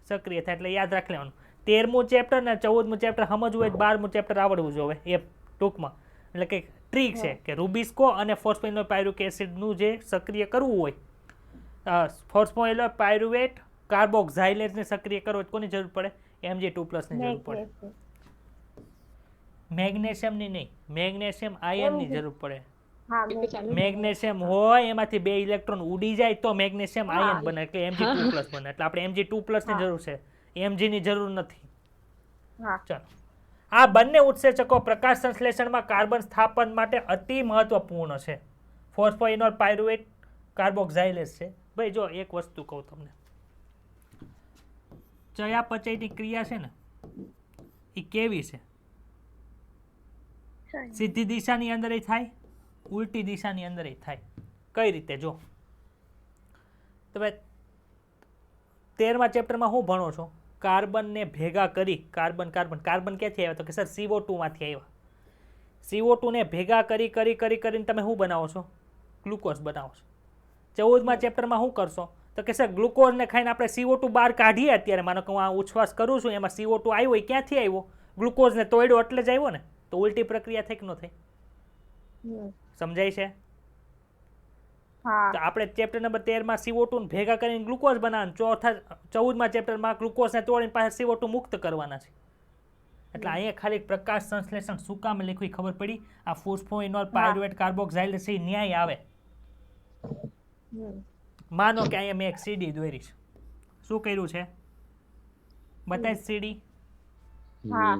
સક્રિય થાય, એટલે યાદ રાખી લેવાનું. 13મું ચેપ્ટર ને 14મું ચેપ્ટર સમજવું હોય, 12મું ચેપ્ટર આવડવું જોઈએ એ ટૂંકમાં. એટલે કે ટ્રીક છે કે રૂબિસ્કો અને ફોસ્ફોઇનોલ પાયરુવેટ એસિડનું જે સક્રિય કરવું હોય, ફોસ્ફોઇનોલ પાયરુવેટ કાર્બોક્સાઇલેટ્સને સક્રિય કરો તો કોની જરૂર પડે? Mg2+ ની જરૂર પડે. મેગ્નેશિયમની નહીં, મેગ્નેશિયમ આયનની જરૂર પડે. હા મેગ્નેશિયમ હોય એમાંથી 2 ઇલેક્ટ્રોન ઉડી જાય તો મેગ્નેશિયમ આયન બને એટલે Mg2+ બને. એટલે આપણે Mg2+ ની જરૂર છે, Mg ની જરૂર નથી. હા ચાલો, આ બંને ઉત્સેચકો પ્રકાશ સંશ્લેષણમાં કાર્બન સ્થાપન માટે અતિ મહત્વપૂર્ણ છે. ફોસ્ફોઇનોલ પાયરુવેટ કાર્બોક્સાઇલેસ છે. ભાઈ જો એક વસ્તુ કહું તમને, ચયાપચયની ક્રિયા છે ને એ કેવી છે? સીધી દિશાની અંદર થાય, ઉલટી દિશાની અંદર થાય. કઈ રીતે? જો તમે 13મા ચેપ્ટરમાં શું ભણો છો? કાર્બનને ભેગા કરી, કાર્બન ક્યાંથી આવ્યા? તો કે સર CO2 માંથી આવ્યા. CO2 ને ભેગા કરીને તમે શું બનાવો છો? ગ્લુકોઝ બનાવો છો. 14મા ચેપ્ટરમાં શું કરશો? તો કે સર ગ્લુકોઝને ખાઈને આપણે CO2 બહાર કાઢીએ. અત્યારે માનો કે હું આ ઉચ્છ્વાસ કરું છું, એમાં CO2 આવ્યો, એ ક્યાંથી આવ્યો? ગ્લુકોઝને તોડ્યો એટલે જ આવ્યો ને. તો ઉલટી પ્રક્રિયા થઈ કે ન થઈ? સમજાય છે? હા તો આપણે ચેપ્ટર નંબર 13માં CO2 ને ભેગા કરીને ગ્લુકોઝ બનાવવાનું, 14મા ચેપ્ટરમાં ગ્લુકોઝને તોડીને પાછા CO2 મુક્ત કરવાના છે. એટલે અહીંયા ખાલી પ્રકાશ સંશ્લેષણ શું કામ લખ્યું ખબર પડી? આ ફોસ્ફોઇનોલ પાયરુવેટ કાર્બોક્સાઇલેસ એ ન્યાય આવે. માનો કે અહીંયા મેં એક સીડી દોરી છે. શું કર્યું છે? બતાય સીડી. હા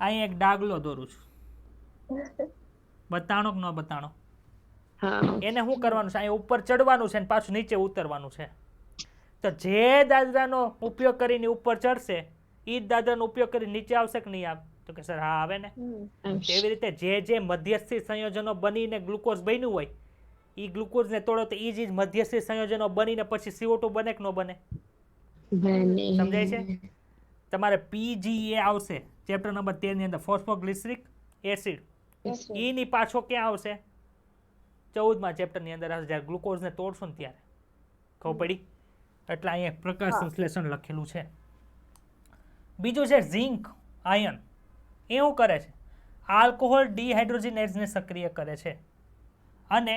અહીંયા એક ડાગલો દોરું છું. બતાણો કે ન બતાણો? હા એને શું કરવાનું છે? અહીંયા ઉપર ચડવાનું છે ને પાછું નીચે ઉતરવાનું છે. તો જે દાદરાનો ઉપયોગ કરીને ઉપર ચડશે એ જ દાદરાનો ઉપયોગ કરીને નીચે આવશે કે નહીં આવે? તો કે સર હા આવે ને. એવી રીતે જે મધ્યસ્થી સંયોજનો બનીને ગ્લુકોઝ બન્યું હોય એ ગ્લુકોઝને તોડો તો એ જ મધ્યસ્થી સંયોજનો બનીને પછી CO2 બને કે ન બને? સમજાય છે? તમારે PGA આવશે ચેપ્ટર નંબર 13 ની અંદર, ફોસ્ફોગ્લિસરિક એસિડ. એની પાછો ક્યાં આવશે? 14મા ચેપ્ટરની અંદર આવશે, જ્યારે ગ્લુકોઝને તોડશો ને ત્યારે. ખબર પડી? એટલે અહીંયા પ્રકાશ સંશ્લેષણ લખેલું છે. બીજું છે ઝિંક આયન. એ શું કરે છે? આલ્કોહોલ ડિહાઇડ્રોજનેઝને સક્રિય કરે છે. અને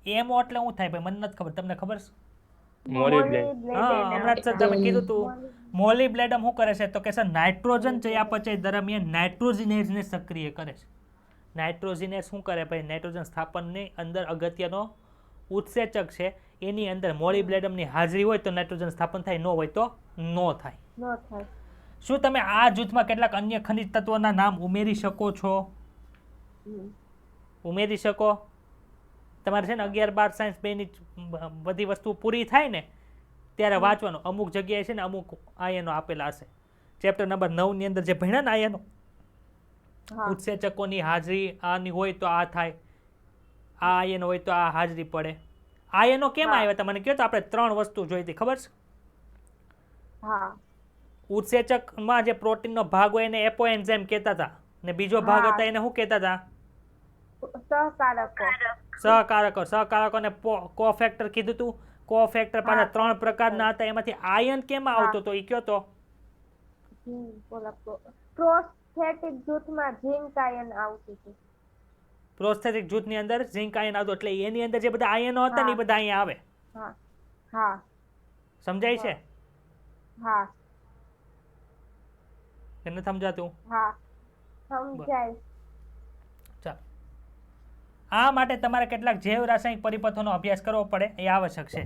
એમો એટલે શું થાય ભાઈ? મને નથી ખબર, તમને ખબર છે? હમણાં જ તમે કીધું તું મોલિબ્લેડમ શું કરે છે? તો કે સર નાઇટ્રોજન ચયાપચય દરમિયાન નાઇટ્રોજનેઝને સક્રિય કરે છે. નાઇટ્રોજનેઝ શું કરે ભાઈ? નાઇટ્રોજન સ્થાપનની અંદર અગત્યનો ઉત્સેચક છે. એની અંદર મોલિબ્લેડમની હાજરી હોય તો નાઇટ્રોજન સ્થાપન થાય, ન હોય તો ન થાય. શું તમે આ જૂથમાં કેટલાક અન્ય ખનિજ તત્વોના નામ ઉમેરી શકો છો? ઉમેરી શકો. તમારે છે ને 11, 12 સાયન્સ 2 ની બધી વસ્તુ પૂરી થાય ને ત્યારે વાંચવાનું. અમુક જગ્યાએ છે ને અમુક આયનો આપેલા હશે. ચેપ્ટર નંબર 9 ની અંદર જે ભણ્યા ને આયનો, ઉત્સેચકોની હાજરી આની હોય તો આ થાય, આ આયનો હોય તો આ હાજરી પડે. આયનો કેમ આવ્યા તમને કહો તો આપણે 3 વસ્તુ જોઈ હતી, ખબર છે? ઉત્સેચકમાં જે પ્રોટીનનો ભાગ હોય એને એપોએન્ઝાઇમ કહેતા હતા, ને બીજો ભાગ હતા એને શું કહેતા હતા? સહકારકોને કોફેક્ટર કીધું હતું. કોફેક્ટર પાછા 3 પ્રકારના હતા. એમાંથી આયન કેમ આવતો તો એ કયો તો? પ્રોસ્થેટિક જૂથમાં ઝિંક આયન આવતું હતું. પ્રોસ્થેટિક જૂથની અંદર ઝિંક આયન આવતું, એટલે એની અંદર જે બધા આયનો હતા ને એ બધા અહીંયા આવે. સમજાય છે? એને સમજાતું? સમજાય. ચાલો, આ માટે તમારે કેટલાક જૈવ રાસાયણિક પરિપથોનો અભ્યાસ કરવો પડે, એ આવશ્યક છે.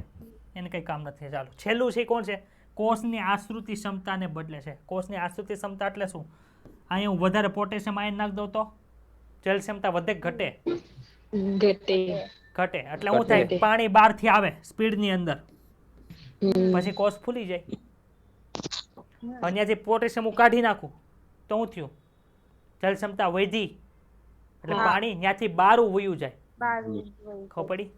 એને કંઈ કામ નથી. ચાલો, છેલ્લું છે કોણ છે? કોષની આશ્રુતિ ક્ષમતાને બદલે છે. કોષની આશ્રુતિ ક્ષમતા એટલે શું? અહીંયા હું વધારે પોટેશિયમ આયન નાખ દઉં તો જલ ક્ષમતા વધે ઘટે? ઘટે. એટલે શું થાય? પાણી બહારથી આવે સ્પીડની અંદર, પછી કોષ ફૂલી જાય. અહીંયાથી પોટેશિયમ હું કાઢી નાખું તો શું થયું? જલ ક્ષમતા વધી, એટલે પાણી ત્યાંથી બહાર વયું જાય. ખબર પડી?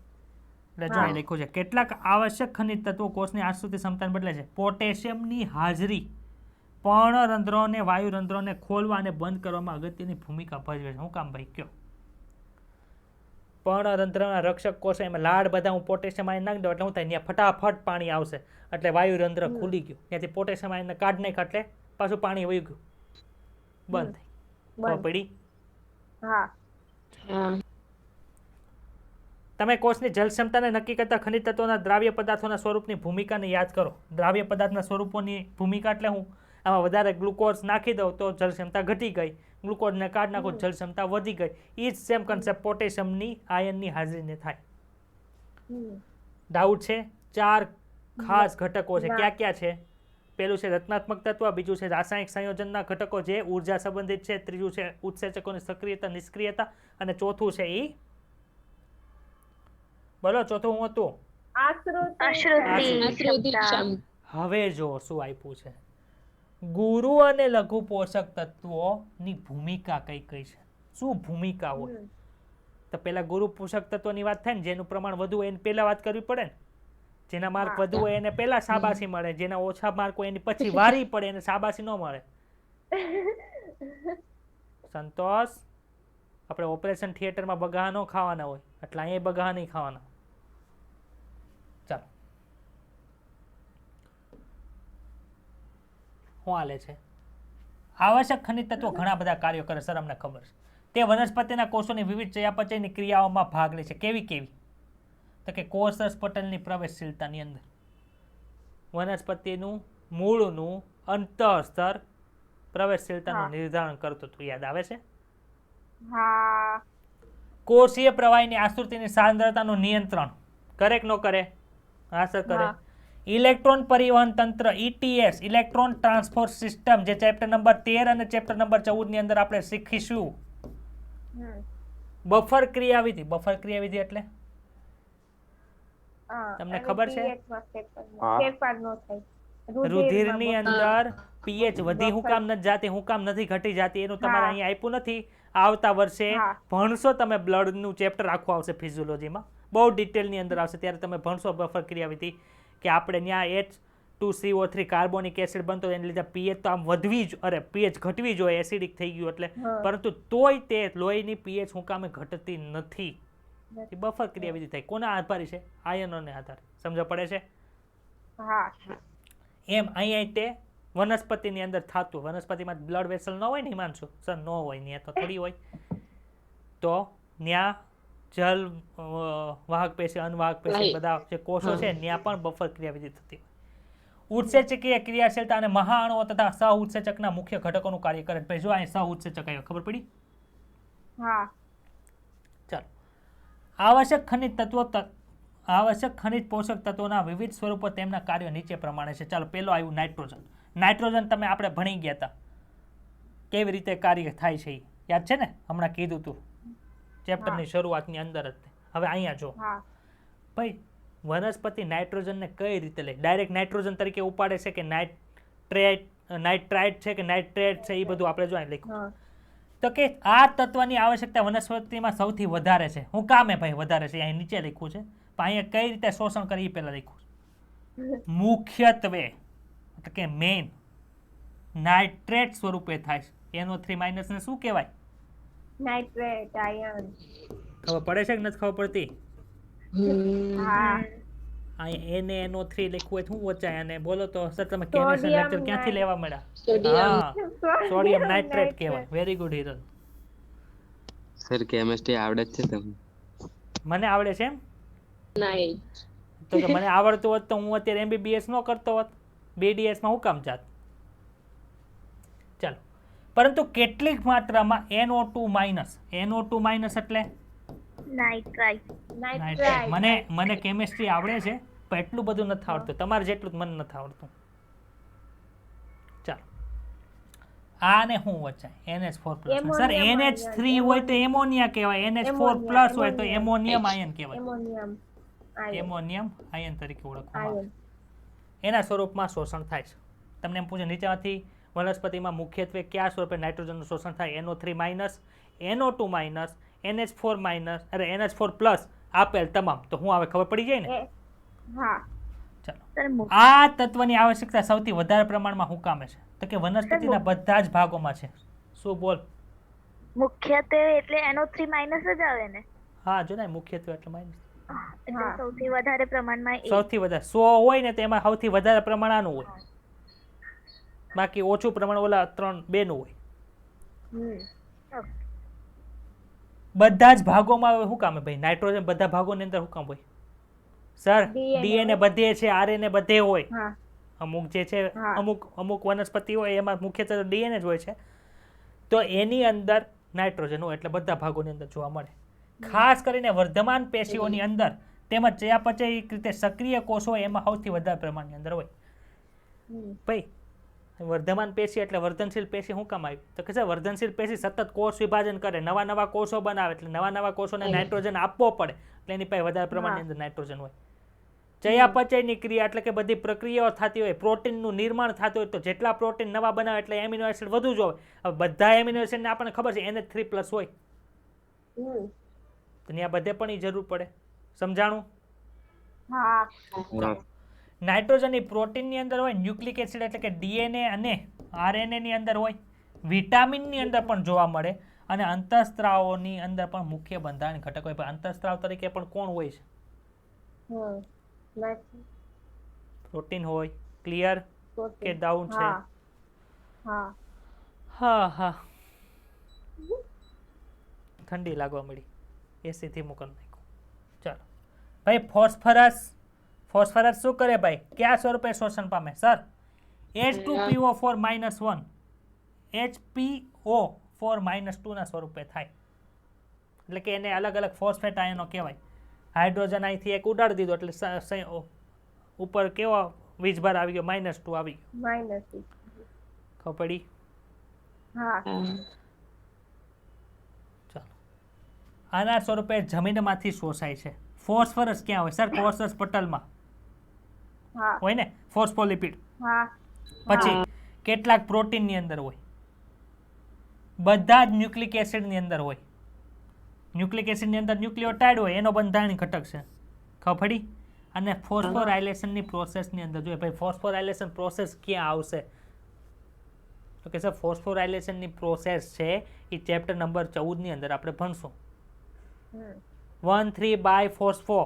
એટલે જો અહીં લખ્યું છે કેટલાક આવશ્યક ખનિજ તત્વો કોષની આશ્રુતિ ક્ષમતાને બદલે છે. પોટેશિયમની હાજરી પર્ણરંધ્રોને વાયુરંધ્રોને ખોલવા અને બંધ કરવામાં અગત્યની ભૂમિકા ભજવે છે. શું કામ ભાઈ કયો? પર્ણરંધ્રના રક્ષક કોષ એમાં લાડ બધા હું પોટેશિયમ આયન નાખી દઉં એટલે શું થાય? ત્યાં ફટાફટ પાણી આવશે, એટલે વાયુરંધ્ર ખુલી ગયું. ત્યાંથી પોટેશિયમ આયનને કાઢ નાખ્યા એટલે પાછું પાણી વહી ગયું, બંધ થઈ. ખબર પડી? તમે કોષની જલ ક્ષમતાને નક્કી કરતા ખનિજ તત્વોના દ્રાવ્ય પદાર્થોના સ્વરૂપની ભૂમિકાને યાદ કરો. દ્રાવ્ય પદાર્થના સ્વરૂપોની ભૂમિકા એટલે હું આમાં વધારે ગ્લુકોઝ નાખી દઉં તો જલ ક્ષમતા ઘટી ગઈ, ગ્લુકોઝને કાઢ નાખો જલ ક્ષમતા વધી ગઈ. એ જ સેમ કન્સેપ્ટ પોટેશિયમની આયનની હાજરીને થાય. ડાઉટ છે? 4 ખાસ ઘટકો છે. ક્યાં ક્યાં છે? પેલું છે રચનાત્મક તત્વ, બીજું છે રાસાયણિક સંયોજનના ઘટકો જે ઉર્જા સંબંધિત છે, ત્રીજું છે ઉત્સેચકોની સક્રિયતા નિષ્ક્રિયતા, અને ચોથું છે ઈ બોલો ચોથું હું હતું. આશ્રુતિ હવે જો શું આપ્યું છે, ગુરુ અને લઘુ પોષક તત્વોની ભૂમિકા કઈ કઈ છે, શું ભૂમિકા હોય. તો પેલા ગુરુ પોષક તત્વોની વાત થાય ને, જેનું પ્રમાણ વધુ હોય એની પહેલા વાત કરવી પડે ને. જેના માર્ક વધુ હોય એને પહેલા શાબાશી મળે, જેના ઓછા માર્ક હોય એની પછી વારી પડે એને શાબાશી ન મળે. સંતોષ, આપણે ઓપરેશન થિયેટરમાં બગાહા ન ખાવાના હોય એટલે અહીંયા બગાહા નહીં ખાવાના. ચાલો, શું હાલે છે? આવશ્યક ખનિજ તત્વો ઘણા બધા કાર્યો કરે સર, અમને ખબર છે. તે વનસ્પતિના કોષોની વિવિધ ચયાપચયની ક્રિયાઓમાં ભાગ લે છે. કેવી કેવી? તો કે કોષરસ પટલની પ્રવેશશીલતાની અંદર વનસ્પતિનું મૂળનું અંતઃસ્તર પ્રવેશશીલતાનું નિર્ધારણ કરતું હતું. યાદ આવે છે? હા. કોષીય પ્રવાહીની આશ્રુતિની સાંદ્રતાનું નિયંત્રણ કરે કે ન કરે? હા સર કરે. ઇલેક્ટ્રોન પરિવહન તંત્ર ETS, ઇલેક્ટ્રોન ટ્રાન્સપોર્ટ સિસ્ટમ, જે ચેપ્ટર નંબર 13 અને ચેપ્ટર નંબર 14 ની અંદર આપણે શીખીશું. બફર ક્રિયાવિધિ. બફર ક્રિયાવિધિ એટલે તમને ખબર છે? ફેરફાર ન થાય. રુધિરની અંદર પીએચ વધી હું કામ નથી જાતી, હું કામ નથી ઘટી જાતી, એનું તમારે અહીંયા આપ્યું નથી. આવતા વર્ષે ભણશો તમે, બ્લડનું ચેપ્ટર આખું આવશે ફિઝિયોલોજીમાં, બહુ ડિટેલની અંદર આવશે, ત્યારે તમે ભણશો બફર ક્રિયાવિધિ કે આપણે ત્યાં H2CO3 કાર્બોનિક એસિડ બનતો, એને લીધે પીએચ તો આમ વધવી જ, અરે પીએચ ઘટવી જોઈએ, એસિડિક થઈ ગયું એટલે, પરંતુ તોય તે લોહીની પીએચ હું કામે ઘટતી નથી. એ બફર ક્રિયાવિધિ થાય. કોના આધારે છે? આયનોને આધારે. સમજ પડે છે? એમ અહીંયા તે વનસ્પતિની અંદર થતું. વનસ્પતિમાં બ્લડ વેસલ ન હોય ને હિમાંશુ સર? ન હોય, ત્યાં તો થોડી હોય. તો ત્યાં જલ વાહક પેશી, અનવાહક પેશી બધા જે કોષો છે ત્યાં પણ બફર ક્રિયાવિધિ થતી હોય. ઉત્સેચકીય ક્રિયાશીલતા અને મહાઅણુઓ તથા સહ ઉત્સેચકના મુખ્ય ઘટકોનું કાર્ય કરે. ભાઈ જો અહીં સહ ઉત્સેચક આવ્યો, ખબર પડી? હા. ચાલો, આવશ્યક ખનિજ તત્વો, આવશ્યક ખનિજ પોષક તત્વોના વિવિધ સ્વરૂપો, તેમના કાર્યો નીચે પ્રમાણે છે. ચાલો, પેલો આવ્યું નાઇટ્રોજન. નાઇટ્રોજન તમે આપણે ભણી ગયા હતા કેવી રીતે કાર્ય થાય છે, યાદ છે ને? હમણાં કીધું તું ચેપ્ટરની શરૂઆતની અંદર જ. હવે અહીંયા જો ભાઈ, વનસ્પતિ નાઇટ્રોજનને કઈ રીતે લે? ડાયરેક્ટ નાઇટ્રોજન તરીકે ઉપાડે છે કે નાઇટ્રાઇટ છે કે નાઇટ્રેટ છે, એ બધું આપણે જો લખ્યું. તો કે આ તત્વની આવશ્યકતા વનસ્પતિમાં સૌથી વધારે છે. હું કામે ભાઈ વધારે છે? અહીં નીચે લખ્યું છે, પણ અહીંયા કઈ રીતે શોષણ કરી એ પહેલા લખ્યું છે. મુખ્યત્વે એટલે કે મેઇન નાઇટ્રેટ સ્વરૂપે થાય છે. NO3- ને શું કહેવાય? Nitrate ion. ખબર પડે છે કે નથી ખબર પડતી? હા. અહીંયા NaNO3 લખ્યું હોય શું વચાય? અને બોલો તો સર, તમે કેમિસ્ટ્રી લેક્ચર ક્યાંથી લેવા મળ્યા? હા, સોડિયમ નાઇટ્રેટ કહેવાય. Very good Hiral. Sir chemistry આવડે જ છે તમને? મને આવડે છે એમ? નહીં. તો કે મને આવડતું હોત તો હું અત્યારે MBBS ન કરતો હોત, BDS માં હું કામ જાત. ચાલો, પરંતુ કેટલીક માત્રામાં NO2- એટલે નાઇટ્રાઇટ. નાઇટ્રેટ. મને કેમિસ્ટ્રી આવડે છે પણ એટલું બધું નથી આવડતું, તમારે જેટલું જ મને નથી આવડતું. ચાલો, આને શું વચાય? NH4+. સર NH3 હોય તો એમોનિયા કહેવાય, NH4+ હોય તો એમોનિયમ આયન કહેવાય. એમોનિયમ આયન તરીકે ઓળખવામાં આવે. એના સ્વરૂપમાં શોષણ થાય છે. તમને એમ પૂછે નીચેમાંથી વનસ્પતિમાં મુખ્યત્વે કયા સ્વરૂપે નાઇટ્રોજનનું શોષણ થાય? NO3-, NO2-, NH4-, અરે NH4+ આપેલ તમામ. તો હું આવે ખબર પડી જાય ને? ચાલો, આ તત્વની આવશ્યકતા સૌથી વધારે પ્રમાણમાં શું કામે છે? તો કે વનસ્પતિના બધા જ ભાગોમાં છે. શું બોલ? મુખ્યત્વે એટલે NO3- જ આવે ને? હા, જો ને, મુખ્યત્વે એટલે માઇનસ. એટલે સૌથી વધારે પ્રમાણમાં સૌથી વધારે 100 હોય ને તો એમાં સૌથી વધારે પ્રમાણ આનું હોય, બાકી ઓછું પ્રમાણ ઓલા 2 નું હોય. બધા જ ભાગોમાં શું કામ ભાઈ? નાઇટ્રોજન બધા ભાગોની અંદર શું કામ હોય સર? DNA ડીએનએ બધે છે, આરએનએ બધે હોય. હા અમુક જે છે હા. અમુક વનસ્પતિ હોય એમાં મુખ્યત્વે ડીએનએ જ હોય છે. તો એની અંદર નાઇટ્રોજન હોય એટલે બધા ભાગોની અંદર જોવા મળે. ખાસ કરીને વર્ધમાન પેશીઓની અંદર તેમજ ચયાપચયિક રીતે સક્રિય કોષો હોય એમાં સૌથી વધારે પ્રમાણની અંદર હોય. ભાઈ વર્ધમાન પેશી એટલે વર્ધનશીલ પેશી શું કામ આવી? તો કે છે વર્ધનશીલ પેશી સતત કોષ વિભાજન કરે, નવા નવા કોષો બનાવે, એટલે નવા નવા કોષોને નાઇટ્રોજન આપવો પડે, એટલે એની પાસે વધારે પ્રમાણની અંદર નાઇટ્રોજન હોય. ચયાપચયની ક્રિયા એટલે કે બધી પ્રક્રિયાઓ થતી હોય, પ્રોટીનનું નિર્માણ થતું હોય, તો જેટલા પ્રોટીન નવા બનાવે એટલે એમિનો એસિડ વધુ જોવે. હવે બધા એમિનો એસિડને આપણને ખબર છે NH3+ હોય, તો ત્યાં બધે પણ એ જરૂર પડે. સમજાણું? હા નાઇટ્રોજન એ પ્રોટીનની અંદર હોય, ન્યુક્લિક એસિડ એટલે કે ડીએનએ અને આરએનએ ની અંદર હોય, વિટામિનની અંદર પણ જોવા મળે, અને અંતઃસ્ત્રાવોની અંદર પણ મુખ્ય બંધારણ ઘટક હોય. અંતઃસ્ત્રાવ તરીકે પણ કોણ હોય છે? પ્રોટીન હોય. ક્લિયર કે ડાઉન છે? હા હા હા ઠંડી લાગવા મળી, એસી થી મૂકન નાખ્યું. ચાલો ભાઈ, ફોસ્ફરસ શું કરે ભાઈ? કયા સ્વરૂપે શોષણ પામે સર? H2PO4 -1 HPO4 -2 ના સ્વરૂપે થાય, એટલે કે એને અલગ અલગ ફોસ્ફેટ આયનો કહેવાય. હાઇડ્રોજન અહીંથી એક ઉડાડી દીધો એટલે ઉપર કેવો વીજભાર આવી ગયો? -2 આવી ગયો. ખબર પડી? હા ચાલો, આના સ્વરૂપે જમીનમાંથી શોષાય છે. ફોસ્ફરસ ક્યાં હોય સર? ફોસ્ફરસ પટલમાં હા હોય ને, ફોસ્ફોલિપિડ. હા પછી કેટલાક પ્રોટીનની અંદર હોય, બધા જ ન્યુક્લિક એસિડની અંદર હોય. ન્યુક્લિક એસિડની અંદર ન્યુક્લિયોટાઇડ હોય, એનો બંધારણીય ઘટક છે. ખબર પડી? અને ફોસ્ફોરાયલેશનની પ્રોસેસની અંદર જોઈએ ભાઈ, ફોસ્ફોરાયલેશન પ્રોસેસ ક્યાં આવશે? તો કે સર ફોસ્ફોરાયલેશનની પ્રોસેસ છે એ ચેપ્ટર નંબર 14 ની અંદર આપણે ભણશું. 1,3-બાયફોસ્ફો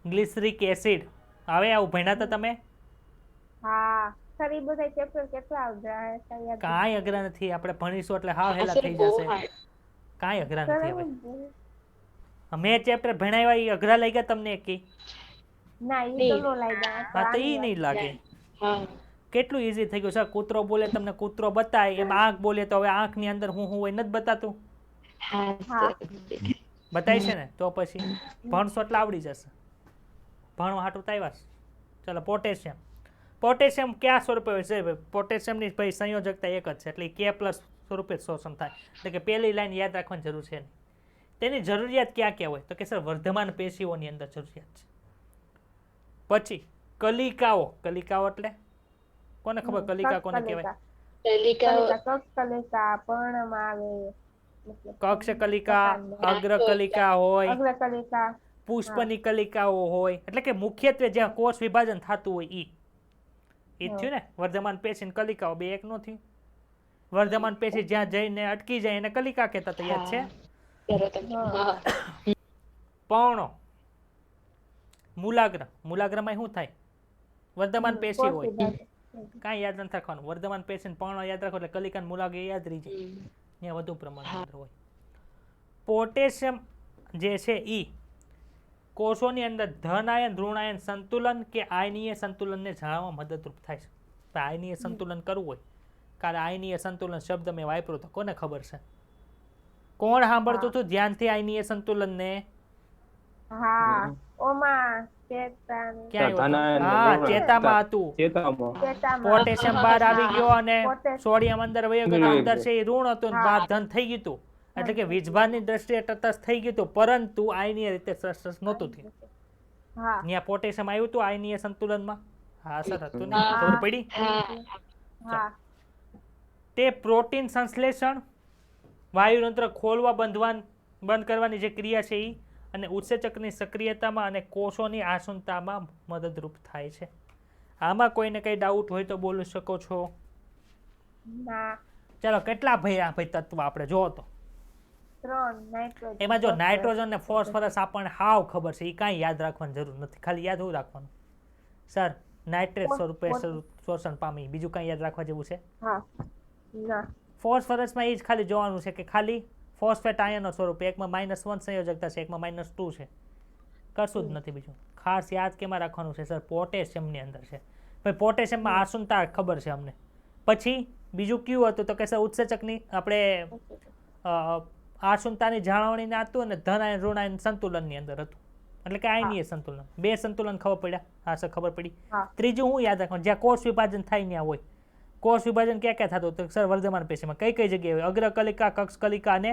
ગ્લિસરિક એસિડ આવે, આવું ભણ્યા હતા તમે? હા સર એ બધા ચેપ્ટર કેટલા અઘરા છે યાર? કાંઈ અઘરા નથી, આપણે ભણીશું એટલે હાવ હેલા થઈ જશે. કાંઈ અઘરા નથી. હવે મેં ચેપ્ટર ભણાવ્યા એ અઘરા લાગ્યા તમને એકી? ના ઈ તો નો લાગ્યા. હા તો ઈ નહીં લાગે. કેટલું ઈઝી થઈ ગયું સર. કૂતરો બોલે તમને કૂતરો બતાય, એમ આંખ બોલે તો હવે આંખની અંદર હું હોય નથી બતાતું? બતાય છે ને? તો પછી ભણશો એટલે આવડી જશે. ભણવા હાટું તો આવ્યા છે. ચાલો, પોટેશિયમ. પોટેશિયમ કયા સ્વરૂપે હોય છે? પોટેશિયમની ભાઈ સંયોજકતા એક જ છે, એટલે K+ સ્વરૂપે શોષણ થાય. એટલે કે પહેલી લાઈન યાદ રાખવાની જરૂર છે નહીં. તેની જરૂરિયાત ક્યાં ક્યાં હોય? તો કે સર વર્ધમાન પેશીઓની અંદર જરૂરિયાત છે. પછી કલિકાઓ. કલિકાઓ એટલે કોને ખબર? કલિકા કોને કહેવાય? કલિકા પર્ણમાં આવે, કક્ષ કલિકા, અગ્ર કલિકા હોય, અગ્રકલિકા, પુષ્પની કલિકાઓ હોય. એટલે કે મુખ્યત્વે જ્યાં કોષ વિભાજન થતું હોય ઈ થયું ને. વર્ધમાન પેશી કલિકાઓ બે એક નો થયું. વર્ધમાન પેશી જ્યાં જઈને અટકી જાય એને કલિકા કહેતા હતા, યાદ છે? પર્ણો. મૂલાગ્ર. મૂલાગ્રમાં શું થાય? વર્ધમાન પેશી હોય. કાંઈ યાદ નથી રાખવાનું. વર્ધમાન પેશી પર્ણો યાદ રાખો એટલે કલિકા મૂલાગ્ર યાદ રહી જાય. ત્યાં વધુ પ્રમાણમાં અંદર હોય. પોટેશિયમ જે છે ઈ કોષોની અંદર ધન આયન ઋણાયન સંતુલન કે આયનીય સંતુલનને જાણવામાં મદદરૂપ થાય છે. તો આયનીય સંતુલન કરવું હોય, કારણ આયનીય સંતુલન શબ્દ મેં વાપર્યો તો કોને ખબર છે? કોણ સાંભળતું હતું ધ્યાનથી આયનીય સંતુલનને? હા ઓમાં ચેતામાં હતું. પોટેશિયમ બહાર આવી ગયો અને સોડિયમ અંદર વહી ગયો, અંદર છે એ ઋણ હતું, બહાર ધન થઈ ગયું હતું. એટલે કે વીજભારની દ્રષ્ટિએ તટસ્થ થઈ ગયું હતું, પરંતુ આયનીય રીતે તટસ્થ નહોતું થયું. ત્યાં પોટેશિયમ આવ્યું હતું આયનીય સંતુલનમાં. હા સર, હતું ને? ખબર પડી? તે પ્રોટીન સંશ્લેષણ, વાયુતંત્ર ખોલવા બંધ કરવાની જે ક્રિયા છે એ, અને ઉત્સેચકની સક્રિયતામાં અને કોષોની આસુનતામાં મદદરૂપ થાય છે. આમાં કોઈને કઈ ડાઉટ હોય તો બોલી શકો છો. ચાલો, કેટલા ભાઈ તત્વ આપણે જોવો તો? 3. એમાં જો નાઇટ્રોજન ને ફોસ્ફરસ આપણને હાવ ખબર છે, એ કાંઈ યાદ રાખવાની જરૂર નથી. ખાલી યાદ શું રાખવાનું સર? નાઇટ્રેટ સ્વરૂપે શોષણ પામી. બીજું કાંઈ યાદ રાખવા જેવું છે? ફોસ્ફરસમાં એ જ ખાલી જોવાનું છે કે ખાલી ફોસ્ફેટ આયનનો સ્વરૂપ, એકમાં -1 સંયોજકતા છે, એકમાં -2 છે. કશું જ નથી બીજું. ખાસ યાદ કેમાં રાખવાનું છે સર? પોટેશિયમની અંદર છે. ભાઈ પોટેશિયમમાં આસુનતા ખબર છે અમને. પછી બીજું કયું હતું તો કે સર ઉત્સેચકની આપણે આસુનતાની જાળવણીને હતું અને ધન આયન ઋણ આયન સંતુલનની અંદર હતું. એટલે કે આયનીય સંતુલન. 2 સંતુલન ખબર પડ્યા? હા સર ખબર પડી. ત્રીજું હું યાદ રાખવાનું, જ્યાં કોષ વિભાજન થાય ત્યાં હોય. કોષ વિભાજન ક્યાં ક્યાં થતું તો સર વર્ધમાન પેશીમાં કઈ કઈ જગ્યાએ હોય? અગ્રકલિકા, કક્ષકલિકા અને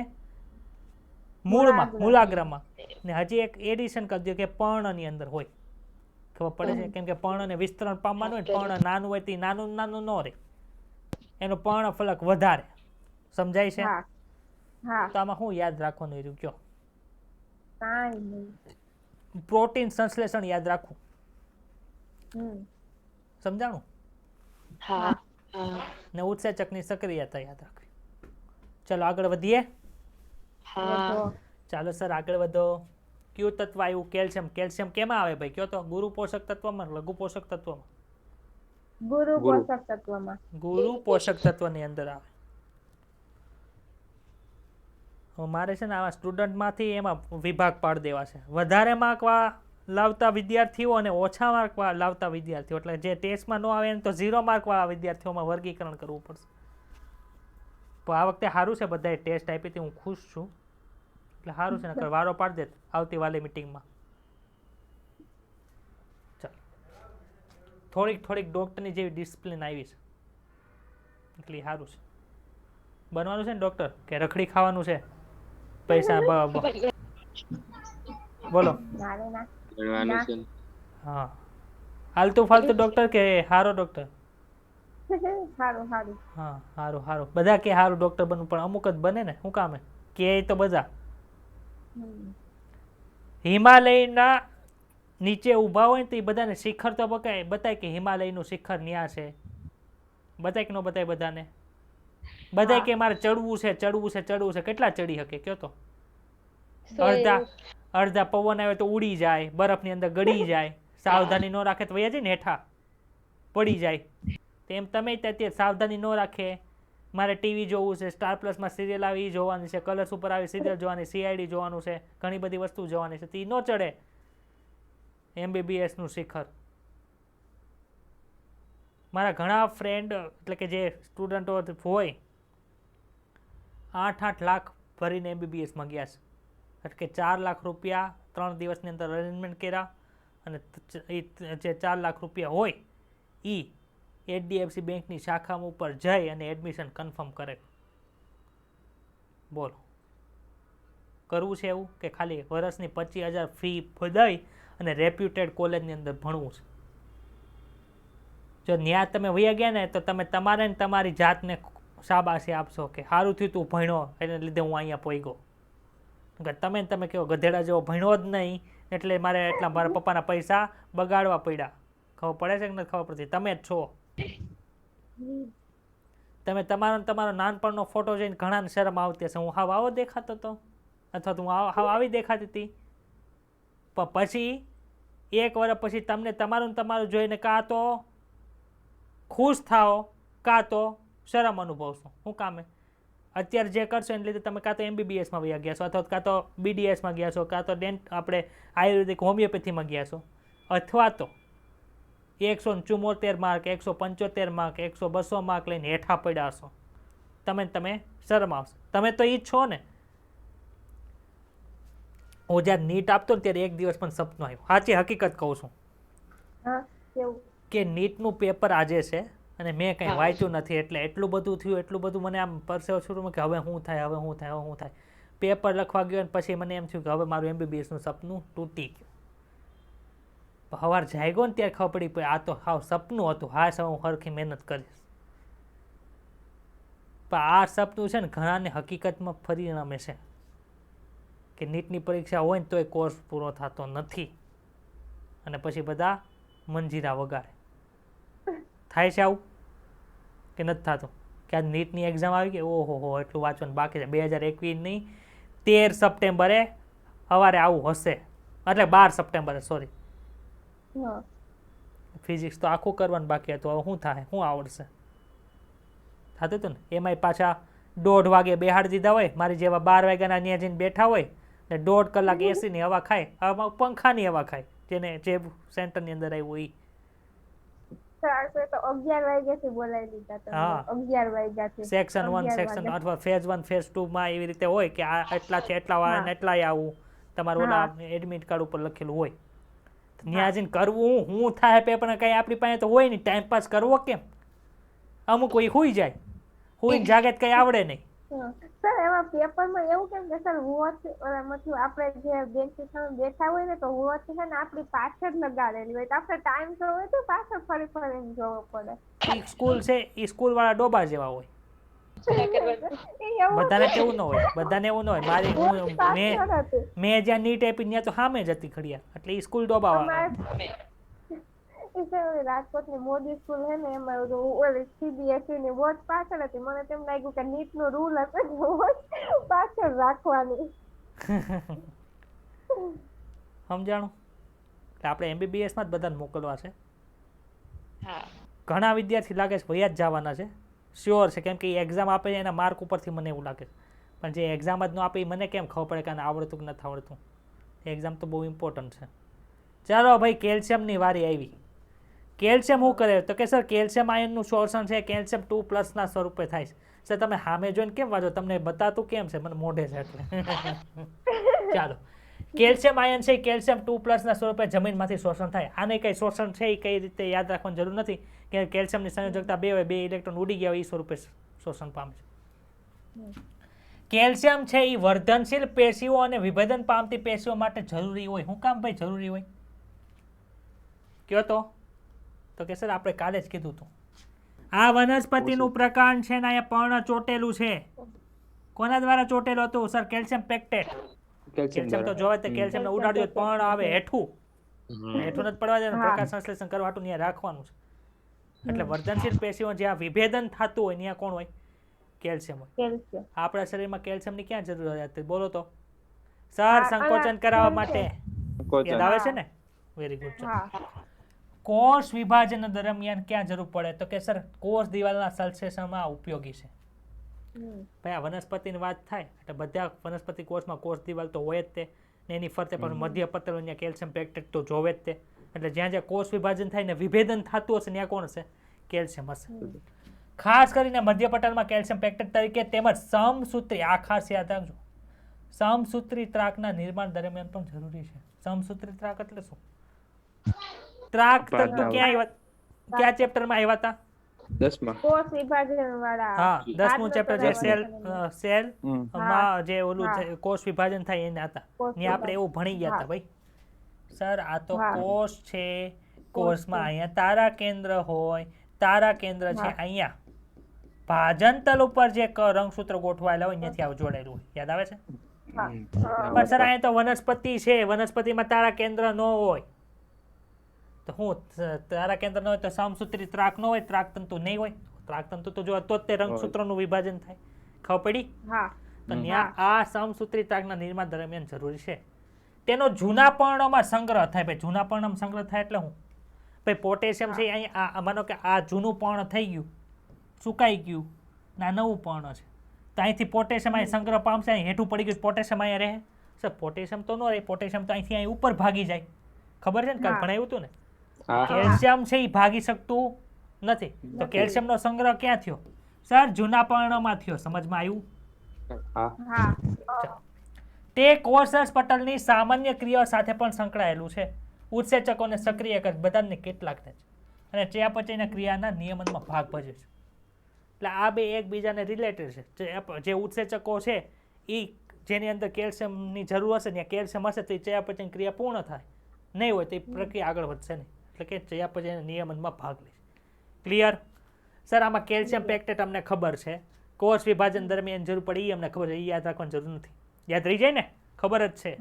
મૂળમાં, મૂલાગ્રમાં. ને હજી એક એડિશન કરી દો કે પર્ણની અંદર હોય. ખબર પડે છે? કેમ કે પર્ણને વિસ્તરણ પામવાનું હોય, પર્ણ નાનું હોય તે નાનું નાનું ન રહે, એનો પર્ણ ફલક વધારે. સમજાય છે? હા હા તો આમાં શું યાદ રાખવાનું રહ્યું કયો? કાંઈ નહીં. પ્રોટીન સંશ્લેષણ યાદ રાખવું. સમજાણું? હા હા ને ઉત્સેચકની સક્રિયતા યાદ રાખવી. ચલો આગળ વધીએ. હા ચાલો સર આગળ વધો. કયું તત્વ આવ્યું? કેલ્શિયમ. કેલ્શિયમ કેમાં આવે ભાઈ? કયો તો. ગુરુ પોષક તત્વમાં, લઘુ પોષક તત્વમાં? ગુરુ પોષક તત્વમાં. ગુરુ પોષક તત્વની અંદર આવે. હવે મારે છે ને આવા સ્ટુડન્ટમાંથી એમાં વિભાગ પાડી દેવા છે. વધારે માર્ક લાવતા વિદ્યાર્થીઓ અને ઓછા માર્ક લાવતા વિદ્યાર્થીઓ, એટલે જે ટેસ્ટમાં ન આવે એને તો 0 માર્ક વાળા વિદ્યાર્થીઓમાં વર્ગીકરણ કરવું પડશે. તો આ વખતે સારું છે, બધાએ ટેસ્ટ આપી હતી, હું ખુશ છું. એટલે સારું છે, નકર વારો પાડી દે આવતી વાલી મિટિંગમાં. ચાલો થોડીક ડૉક્ટરની જેવી ડિસિપ્લિન આવી છે, એટલે સારું છે. બનવાનું છે ને ડૉક્ટર કે રખડી ખાવાનું છે? પૈસા બોલો. નારે ના. ભણવાનું છે ને. હા, હાલતું ફાલતું ડૉક્ટર કે સારો ડૉક્ટર? સારું સારું. હા સારું સારું. બધા કે સારું ડૉક્ટર બનવું, પણ અમુક જ બને ને. શું કામે કે તો બધા હિમાલયના નીચે ઊભા હોય ને તો એ બધાને શિખર તો બતાય કે હિમાલયનું શિખર ન્યા છે. બતાય કે ન બતાય બધાને? બધાય કે મારે ચડવું છે ચડવું છે ચડવું છે. કેટલા ચડી શકે કયો તો? અડધા પવન આવે તો ઉડી જાય, બરફની અંદર ગળી જાય, સાવધાની ન રાખે તો વયા જાય ને હેઠા પડી જાય. તેમ તમે અત્યારે સાવધાની ન રાખે, મારે ટીવી જોવું છે, સ્ટાર પ્લસમાં સિરિયલ આવી એ જોવાની છે, કલર્સ ઉપર આવી સિરિયલ જોવાની, CID જોવાનું છે, ઘણી બધી વસ્તુ જોવાની છે, તે ન ચડે MBBS નું શિખર. મારા ઘણા ફ્રેન્ડ એટલે કે જે સ્ટુડન્ટો હોય 8 લાખ ભરીને MBBSમાં ગયા છે. એટલે કે 4 લાખ રૂપિયા 3 દિવસની અંદર અરેન્જમેન્ટ કર્યા, અને જે 4 લાખ રૂપિયા હોય એ HDFC બેંકની શાખામાં ઉપર જઈ અને એડમિશન કન્ફર્મ કરે. બોલો કરવું છે એવું કે ખાલી વર્ષની 25,000 ફી દઈ અને રેપ્યુટેડ કોલેજની અંદર ભણવું છે? જો ન્યા તમે વયા ગયા ને તો તમે તમારે ને તમારી જાતને શાબાશી આપશો કે સારું થયું તું ભણ્યો એને લીધે હું અહીંયા પહોંચ્યો. તમે કહો ગધેડા જેવો ભણ્યો જ નહીં એટલે મારે એટલા મારા પપ્પાના પૈસા બગાડવા પડ્યા. ખબર પડે છે કે નથી ખબર પડતી? તમે જ છો. તમે તમારો નાનપણનો ફોટો જોઈને ઘણાને શરમ આવતી હશે. હું હાવ આવો દેખાતો હતો, અથવા તો હું હાવ આવી દેખાતી હતી. પણ પછી 1 વર્ષ પછી તમને તમારું જોઈને કાં તો ખુશ થાઓ કાં તો શરમ અનુભવશો. શું કામે? અત્યારે જે કરશો એને લીધે તમે કાં તો MBBSમાં વયા ગયા છો, અથવા કાં તો BDSમાં ગયા છો, કાં તો આપણે આયુર્વેદિક હોમિયોપેથીમાં ગયા છો, અથવા તો 174 માર્ક, 175 માર્ક, 100-200 માર્ક લઈને હેઠા પડ્યા હશો. તમે શરમ આવશે. તમે તો એ જ છો ને. હું જ્યારે નીટ આપતો ને ત્યારે એક દિવસ પણ સપનું આવ્યું. સાચી હકીકત કહું છું કે નીટનું પેપર આજે છે અને મેં કંઈ વાંચ્યું નથી, એટલે એટલું બધું મને આમ પરસેવો છૂટું કે હવે શું થાય. પેપર લખવા ગયો અને પછી મને એમ થયું કે હવે મારું MBBSનું સપનું તૂટી ગયું. સવાર જાગ્યો ને ત્યારે ખબર પડી આ તો હાવ સપનું હતું. હા સર હું સરખી મહેનત કરીશ, પણ આ સપનું છે ને ઘણાને હકીકતમાં પરિણમે છે કે નીટની પરીક્ષા હોય ને તોય કોર્સ પૂરો થતો નથી, અને પછી બધા મંજીરા વગાડે. થાય છે આવું કે નથી થતું? કે આ નીટની એક્ઝામ આવી ગઈ, ઓહો એટલું વાંચવાનું બાકી છે. 2021ની 13 સપ્ટેમ્બરે સવારે આવું હશે, એટલે 12 સપ્ટેમ્બરે સોરી. ફિઝિક્સ તો આખું કરવાનું બાકી હતું. હવે શું થાય? શું આવડશે? થતું હતું ને. એમાંય પાછા 1:30 વાગે બેહાડી દીધા હોય, મારી જેવા 12 વાગ્યાના ત્યાં જઈને બેઠા હોય ને 1.5 કલાક એસીની હવા ખાય, આમાં પંખાની હવા ખાય, જેને જે સેન્ટરની અંદર આવ્યું એ. સર તો 11 વાગ્યાથી બોલાવી દીધા તમે. હા. 11 વાગ્યાથી. સેક્શન 1 11 સેક્શન વાગ્યા. અથવા ફેઝ 1 ફેઝ 2 માં એવી રીતે હોય કે આ એટલાથી એટલા વાળા ને એટલાય આવું, તમારું ઓલા એડમિટ કાર્ડ ઉપર લખેલું હોય. ત્યાં જઈને કરવું હું થાય પેપર કઈ આપણી પાસે તો હોય નહીં, ટાઈમ પાસ કરવો કેમ? અમુક કોઈ હુઈ જાય, હુઈને જાગે તો કઈ આવડે નહીં. સર એમાં પેપરમાં એવું કેમ કે સર વોચ મતલબ આપણે જે બેંક સામે બેઠા હોય ને તો વોચ છે ને આપણી પાછળ લગાડેલી હોય તો આપણે ટાઈમ તો હોય તો પાછળ ફરી ફરીને જોવો પડે. ઈ સ્કૂલ છે, ઈ સ્કૂલ વાળા ડોબા જેવા હોય. બધાને તેવું ન હોય, બધાને એવું ન હોય. મેં જ્યાં નીટ આપી ત્યાં તો સામે જ હતી ઘડિયાળ, એટલે ઈ સ્કૂલ ડોબા વાળા. રાજકોટની મોદી સ્કૂલ છે ને એમાં ઓલી CBSE ની વોચ પાછળ હતી. મને તેમ લાગ્યું કે નીટ નો રૂલ હશે કે વોચ પાછળ રાખવાની. સમજાણું? એટલે આપણે MBBS માં જ બધાને મોકલવા છે. હા ઘણા વિદ્યાર્થી લાગે છે ભૈયા જ જવાના છે, શ્યોર છે, કેમ કે એ એક્ઝામ આપે છે એના માર્ક ઉપરથી મને એવું લાગે છે. પણ જે એક્ઝામ જ ન આપે એ મને કેમ ખબર પડે કે આને આવડતું કે નથી આવડતું? એક્ઝામ તો બહુ ઇમ્પોર્ટન્ટ છે. ચાલો ભાઈ, કેલ્શિયમની વારી આવી. કેલ્શિયમ શું કરે તો કે સર કેલ્શિયમ આયનનું શોષણ છે કેલ્શિયમ 2+ ના સ્વરૂપે થાય છે. સર તમે સામે જોઈને કેમ વાંચો? તમને બતાતું કેમ છે? મને મોઢે છે એટલે. ચાલો, કેલ્શિયમ આયન છે કેલ્શિયમ 2+ ના સ્વરૂપે જમીનમાંથી શોષણ થાય. આને કઈ શોષણ છે એ કઈ રીતે યાદ રાખવાની જરૂર નથી કે કેલ્શિયમની સંયોજકતા 2 હોય, 2 ઇલેક્ટ્રોન ઉડી ગયા હોય, એ સ્વરૂપે શોષણ પામે છે. કેલ્શિયમ છે એ વર્ધનશીલ પેશીઓ અને વિભેદન પામતી પેશીઓ માટે જરૂરી હોય. શું કામ ભાઈ જરૂરી હોય કયો તો કે સર આપણે કાલે જ કીધું હતું, આ વનસ્પતિનું પ્રકાંડ છે ને અહીંયા પર્ણ ચોટેલું છે. કોના દ્વારા ચોટેલું હતું સર? Calcium pectate. કેલ્શિયમ તો જોવે તો કેલ્શિયમ ને ઉડાડ્યો પર્ણ આવે હેઠું, હેઠું નથી પડવા દેવાનું, પ્રકાશ સંશ્લેષણ કરવા હાટું ત્યાં રાખવાનું છે. એટલે વર્ધનશીલ પેશીઓ જ્યાં વિભેદન થતું હોય ત્યાં કોણ હોય? કેલ્શિયમ હોય. આપણા શરીરમાં કેલ્શિયમની ક્યાં જરૂરિયાત છે બોલો તો? સર સંકોચન કરાવવા માટે. યાદ આવે છે ને? Very good. કોષ વિભાજન દરમિયાન ક્યાં જરૂર પડે તો કે સર કોષ દિવાલના સંશ્લેષણમાં ઉપયોગી છે. ભાઈ આ વનસ્પતિની વાત થાય એટલે બધા વનસ્પતિ કોષમાં કોષ દિવાલ તો હોય જ તે, ને એની ફરતે પણ મધ્ય પટલ ત્યાં કેલ્શિયમ પેક્ટેટ તો જોવે જ તે. એટલે જ્યાં જ્યાં કોષ વિભાજન થાય ને વિભેદન થતું હશે ત્યાં કોણ હશે? કેલ્શિયમ હશે. ખાસ કરીને મધ્ય પટલમાં કેલ્શિયમ પેક્ટેટ તરીકે તેમજ સમસૂત્રી, આ ખાસ યાદ રાખજો, સમસૂત્રી ત્રાકના નિર્માણ દરમિયાન પણ જરૂરી છે. સમસૂત્રી ત્રાક એટલે શું? ત્રાક તંતુ ક્યાં આવ્યા? કયા ચેપ્ટરમાં આવ્યા હતા? 10માં. કોષ વિભાજન વાળા. હા, 10મું ચેપ્ટર જે સેલ માં જે ઓલું કોષ વિભાજન થાય એના હતા. ત્યાં આપણે એવું ભણી ગયા હતા ભાઈ. સર આ તો કોષ છે, કોષમાં અહીંયા તારા કેન્દ્ર હોય, તારા કેન્દ્ર છે અહીંયા ભાજન તલ ઉપર જે રંગસૂત્ર ગોઠવાયેલા હોય ત્યાંથી આવું જોડાયેલું હોય. યાદ આવે છે? પણ સર અહીંયા તો વનસ્પતિ છે, વનસ્પતિમાં તારા કેન્દ્ર ન હોય તો હું તારા કેન્દ્ર ન હોય તો સમસૂત્રી ત્રાક ન હોય, ત્રાક તંતુ નહીં હોય. ત્રાક તંતુ તો જો તો તે રંગસૂત્રનું વિભાજન થાય. ખબર પડી? તો ત્યાં આ સમસૂત્રી ત્રાકના નિર્માણ દરમિયાન જરૂરી છે. તેનો જૂના પર્ણમાં સંગ્રહ થાય. ભાઈ જૂના પર્ણમાં સંગ્રહ થાય એટલે હું ભાઈ પોટેશિયમ છે અહીંયા માનો કે આ જૂનું પર્ણ થઈ ગયું, સુકાઈ ગયું, ના નવું પર્ણ છે તો અહીંથી પોટેશિયમ અહીં સંગ્રહ પામશે, અહીં હેઠું પડી ગયું પોટેશિયમ અહીંયા રહે. સર પોટેશિયમ તો ન રહે, પોટેશિયમ તો અહીંથી અહીં ઉપર ભાગી જાય. ખબર છે ને? કાલ ભણાવ્યું હતું ને? કેલ્શિયમ છે એ ભાગી શકતું નથી. તો કેલ્શિયમનો સંગ્રહ ક્યાં થયો? સર જૂના પર્ણમાં થયો. સમજમાં આવ્યું? તે કોષરસ પટલની સામાન્ય ક્રિયાઓ સાથે પણ સંકળાયેલું છે. ઉત્સેચકોને સક્રિય કરે બધાને કેટલાક છે અને ચયાપચયના ક્રિયાના નિયમનમાં ભાગ ભજવે છે. એટલે આ બે એકબીજાને રિલેટેડ છે. જે ઉત્સેચકો છે એ જેની અંદર કેલ્શિયમની જરૂર હશે ત્યાં કેલ્શિયમ હશે તો એ ચયાપચયની ક્રિયા પૂર્ણ થાય, નહીં હોય તો એ પ્રક્રિયા આગળ વધશે નહીં. એટલે કે ચયાપચયના નિયમનમાં ભાગ લે. ક્લિયર? સર આમાં કેલ્શિયમ પેક્ટેટ અમને ખબર છે, કોષ વિભાજન દરમિયાન જરૂર પડે એ અમને ખબર છે, એ યાદ રાખવાની જરૂર નથી. યાદ રહી જાય ને? ખબર જ છે.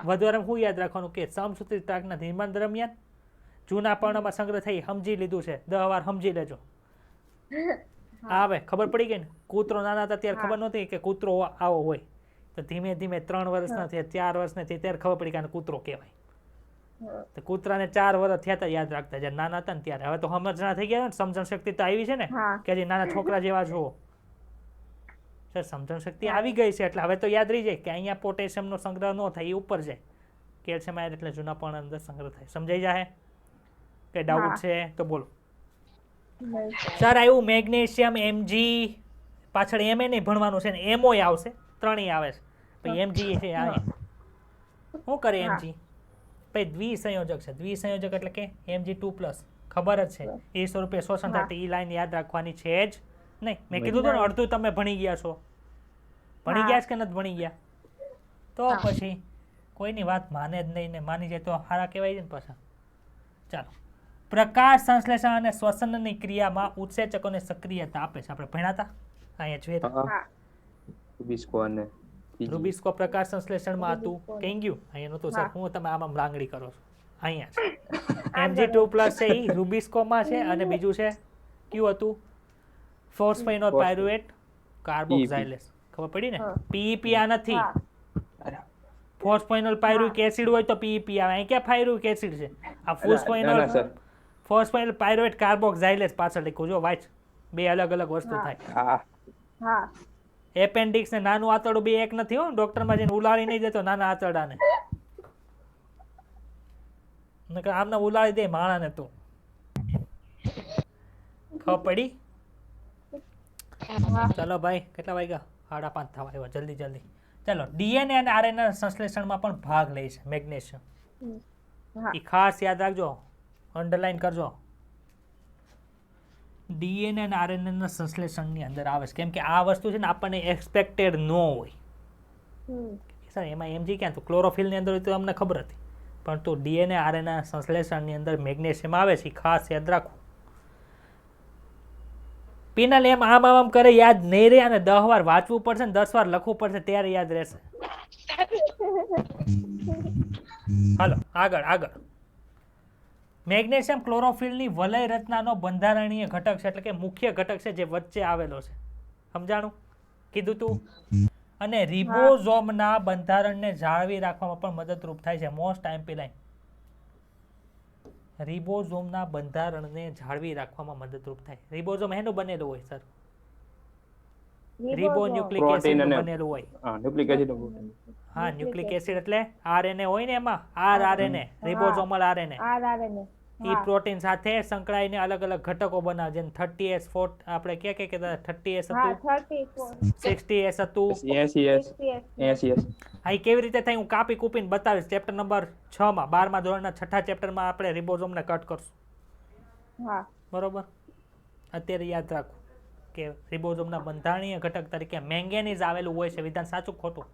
વધારે શું યાદ રાખવાનું કે સમસૂત્રી ત્રાકના નિર્માણ દરમિયાન જૂના પર્ણમાં સંગ્રહ થઈ સમજી લીધું છે. 10 વાર સમજી લેજો. હવે ખબર પડી ગઈ ને? કૂતરો નાના હતા ત્યારે ખબર નહોતી કે કૂતરો આવો હોય, તો ધીમે ધીમે 3 વર્ષના થયા, 4 વર્ષના થયા ત્યારે ખબર પડી કે આને કૂતરો કહેવાય. તો કૂતરાને 4 વર્ષ થયા હતા યાદ રાખતા, જ્યારે નાના હતા ને ત્યારે. હવે તો સમજણા થઈ ગયા ને, સમજણ શક્તિ તો આવી છે ને કે હજી નાના છોકરા જેવા છો. સર સમજણ શક્તિ આવી ગઈ છે એટલે હવે તો યાદ રહી જાય કે અહીંયા પોટેશિયમનો સંગ્રહ ન થાય એ ઉપર જાય, કેલ્શિયમ આયન એટલે જૂના પણ અંદર સંગ્રહ થાય. સમજાઈ જાય કે ડાઉટ છે તો બોલો. સર આવ્યું મેગ્નેશિયમ Mg, પાછળ એમ નહીં ભણવાનું છે ને એમઓય આવશે, ત્રણેય આવે છે. પછી Mg છે આ શું કરે Mg? પછી દ્વિસંયોજક છે. દ્વિસંયોજક એટલે કે Mg2+, ખબર જ છે એ સ્વરૂપે શોષણ થાય. એ લાઈન યાદ રાખવાની છે જ નહીં. મેં કીધું હતું ને અડધું તમે ભણી ગયા છો. ભણી ગયા છે કે નથી ભણી ગયા? તો પછી કોઈની વાત માને જ નહીં ને માની જાય તો સારા કહેવાય છે ને પાછા. ચાલો, પ્રકાશ સંશ્લેષણ અને શ્વસનની ક્રિયામાં ઉત્સેચકોને સક્રિયતા આપે છે. આપણે ભણ્યા હતા અહીંયા જોઈએ તો રુબિસ્કો અને રૂબિસ્કો પ્રકાશ સંશ્લેષણમાં હતું. કઈ ગયું અહીંયા નતું સર? હું તમે આમાં લાંગડી કરો છો. અહીંયા છે Mg2+ છે એ રૂબિસ્કોમાં છે અને બીજું છે કયું હતું? ફોસ્ફેનોલ પાયરુવેટ કાર્બોક્સાઇલેસ. ખબર પડી ને? PEP આ નથી. ફોસ્ફેનોલ પાયરુવિક એસિડ હોય તો PEP આવે. અહીં ક્યાં પાયરુવિક એસિડ છે? આ ફોસ્ફેનોલ પાયરુવેટ કાર્બોક્સાઇલેસ પાછળ લખ્યું જો વાંચ. બે અલગ અલગ વસ્તુ થાય. એપેન્ડિક્સ ને નાનું આંતરડું બે એક નથી હો. ડોક્ટરમાં જઈને ઉલાળી નહીં દેતો નાના આંતરડાને, નકર આમને ઉલાળી દે માણાને. તું ખબર પડી? ચલો ભાઈ, કેટલા વાગ્યા? 5:30 થવા આવ્યા. જલ્દી જલ્દી ચાલો. DNA અને RNA સંશ્લેષણમાં પણ ભાગ લે છે મેગ્નેશિયમ. એ ખાસ યાદ રાખજો, અંડરલાઈન કરજો. DNA અને RNA સંશ્લેષણની અંદર આવે છે કેમ કે આ વસ્તુ છે ને આપણને એક્સપેક્ટેડ ન હોય. સર એમાં Mg ક્યાં? તો ક્લોરોફિલની અંદર હોય તો અમને ખબર હતી, પરંતુ DNA RNA સંશ્લેષણની અંદર મેગ્નેશિયમ આવે છે. ખાસ યાદ રાખવું. પેનલ એમ આમ કરે યાદ નહીં રહે અને 10 વાર વાંચવું પડશે ને 10 વાર લખવું પડશે ત્યારે યાદ રહેશે. હાલો આગળ. મેગ્નેશિયમ ક્લોરોફિલની વલય રચનાનો બંધારણીય ઘટક છે, એટલે કે મુખ્ય ઘટક છે જે વચ્ચે આવેલો છે. સમજાણું? કીધું તું. અને રિબોઝોમના બંધારણને જાળવી રાખવામાં પણ મદદરૂપ થાય છે. Most IMP line. રિબોઝોમના બંધારણને જાળવી રાખવામાં મદદરૂપ થાય. રિબોઝોમ એનું બનેલું હોય સર? રિબોન્યુક્લિક એસિડ બનેલું હોય. હા, ન્યુક્લિક એસિડ એટલે RNA હોય ને, એમાં rRNA, રિબોઝોમલ RNA. એ પ્રોટીન સાથે સંકળાઈને અલગ અલગ ઘટકો બનાવે. જેમ 30S, આપણે ક્યાં 30S હતું, 60S હતું, 80S. હા, એ કેવી રીતે થાય હું કાપી કૂપીને બતાવીશ ચેપ્ટર નંબર 6 માં. 12મા ધોરણના 6થા ચેપ્ટરમાં આપણે રિબોઝોમને કટ કરશું. બરોબર? અત્યારે યાદ રાખો કે રિબોઝોમના બંધારણીય ઘટક તરીકે મેંગેનીઝ આવેલું હોય છે. વિધાન સાચું ખોટું?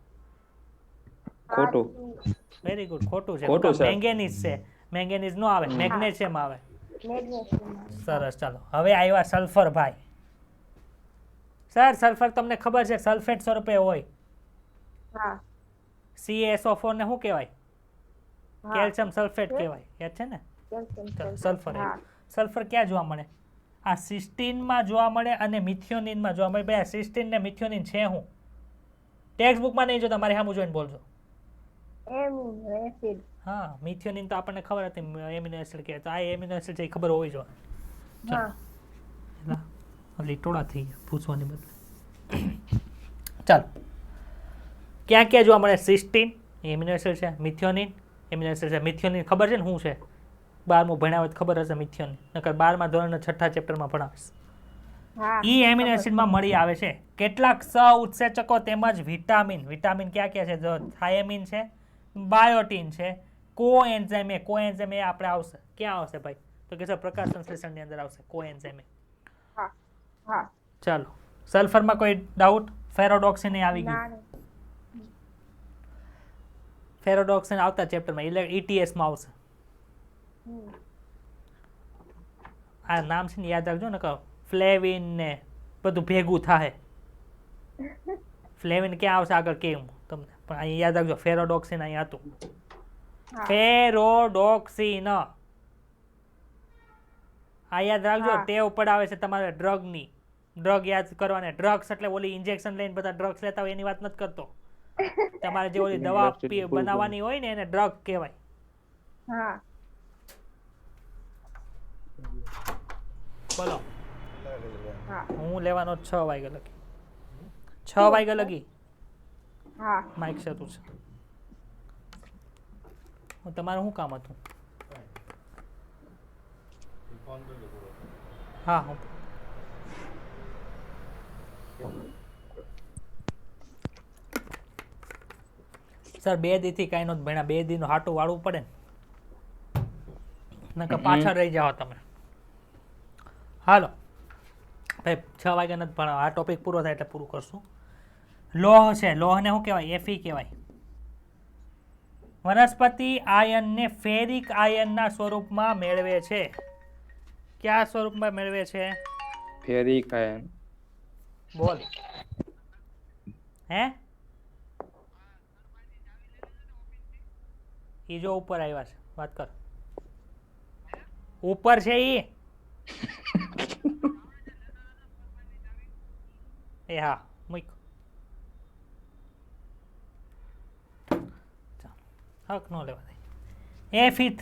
ખોટું. Very good. ખોટું છે. મેંગેનીઝ છે. મેંગેનીઝ નો આવે, મેગ્નેશિયમ આવે. સરસ. ચાલો હવે આવ્યા સલ્ફર. ભાઈ સર સલ્ફર તમને ખબર છે સલ્ફેટ સ્વરૂપે હોય. CaSO4 ને શું કહેવાય? કેલ્શિયમ સલ્ફેટ કહેવાય. યાદ છે ને? સલ્ફર. સલ્ફર ક્યાં જોવા મળે? આ સિસ્ટીનમાં જોવા મળે અને મિથિયોનિનમાં જોવા મળે. ભાઈ સિસ્ટીન ને મિથિયોનિન છે શું? ટેક્સ્ટ બુકમાં નહીં જોતા, મારી સામું જોઈને બોલજો. હા, મિથિયોનિન તો આપણને ખબર હતી એમિનો એસિડ કે, તો આ એમિનો એસિડ છે ખબર હોવી જોઈએ. લીટોડા થઈ ગયા પૂછવાની બદલે. ચાલો, ક્યાં ક્યાં જોવા મળે? સિસ્ટીન એમિનો એસિડ છે, મિથિયોનિન એમિનો એસિડ છે. મિથિયોનિન ખબર છે ને શું છે? 12મું ભણ્યા હોય ખબર હશે મિથિયોનિન, નકર 12મા ધોરણના 6થા ચેપ્ટરમાં ભણાવીશ. ઈ એમિનો એસિડમાં મળી આવે છે. કેટલાક સહ ઉત્સેચકો તેમજ વિટામિન. વિટામિન ક્યાં ક્યાં છે? જો થાયમિન છે, બાયોટીન છે, કોએન્ઝાઇમ એ. કોએન્ઝાઇમ એ આપણે આવશે ક્યાં આવશે ભાઈ? તો કે સર પ્રકાશ સંશ્લેષણની અંદર આવશે કોએન્ઝાઇમ એ. ચાલો, સલ્ફરમાં કોઈ ડાઉટ? ફેરોડોક્સિન આવી ગયું. ફેરોડોક્સિન આવતા ચેપ્ટરમાં ETS માં આવશે. આ નામ છે ને યાદ રાખજો ને, કહો ફ્લેવિન ને બધું ભેગું થાય. ફ્લેવિન ક્યાં આવશે આગળ કેમ તમને, પણ અહીં યાદ રાખજો ફેરોડોક્સિન અહીં હતું. ફેરોડોક્સિન આ યાદ રાખજો. ટેવ પડાવે છે તમારે ડ્રગની. ડ્રગ યાદ કરવાને. ડ્રગ્સ એટલે ઓલી ઇન્જેક્શન લઈને બધા ડ્રગ્સ લેતા હોય એની વાત નથી કરતો. તમારે જે ઓલી દવા બનાવવાની હોય ને એને ડ્રગ કહેવાય. બોલો. હું લેવાનો 6 વાગે લખી. 6 વાગ્યા લગી હા માઇક શરૂ છે. તમારું શું કામ હતું? હા હું સર 2 દીથી કાંઈ નહોતું ભણ્યા. 2 દીનું હાટું વાળવું પડે ને, નકર પાછળ રહી જાઓ તમે. હાલો ભાઈ 6 વાગ્યા નથી ભણાવ. આ ટોપિક પૂરો થાય એટલે પૂરું કરશું. લોહ છે, લોહને શું કહેવાય? Fe કહેવાય. વનસ્પતિ આયનને ફેરિક આયનના સ્વરૂપમાં મેળવે છે. કયા સ્વરૂપમાં મેળવે છે? Ferric ion. બોલ. હે ઈ જો ઉપર આવ્યા છે, વાત કર. ઉપર છે ઈ. એ હા મૂક. હક નો લેવા દે. Fe3+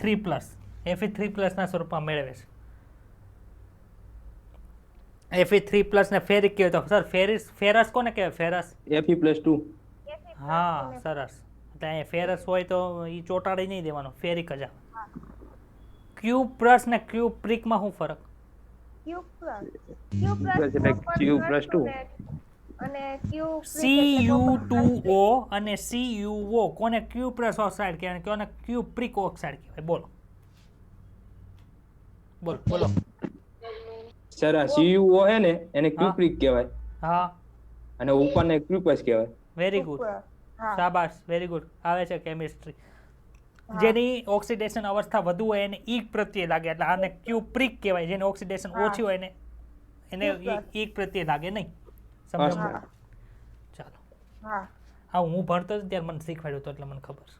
Fe3+ ના સ્વરૂપમાં મેળવે છે. Fe3+ ને ફેરિક કહેવાય. તો સર ફેરસ કોને કહેવાય? ફેરસ. Fe+2. હા સરસ. એટલે અહીંયા ફેરસ હોય તો એ ચોટાડી નહીં દેવાનો, ફેરિક જ આવે. Q+ ને Q' માં શું ફરક? Q+2 અને Cu2O અને CuO કોને Q+ ઓક્સાઇડ કહેવાય, કોને Q' ઓક્સાઇડ કહેવાય? બોલો બોલો બોલો. સર આ CuO હે ને એને હા. ક્યુપ્રિક કહેવાય હા અને ઉપરને ક્યુપસ કહેવાય. વેરી ગુડ, શાબાશ, વેરી ગુડ. આવે છે કેમિસ્ટ્રી. જેની ઓક્સિડેશન અવસ્થા વધુ હોય એને ઈક પ્રત્યે લાગે, એટલે આને ક્યુપ્રિક કહેવાય. જેની ઓક્સિડેશન ઓછી હોય એને ઈક પ્રત્યે લાગે નહીં. સમજો? ચાલો. હા હું ભણતો હતો ત્યારે મને શીખવાડ્યું હતું એટલે મને ખબર છે.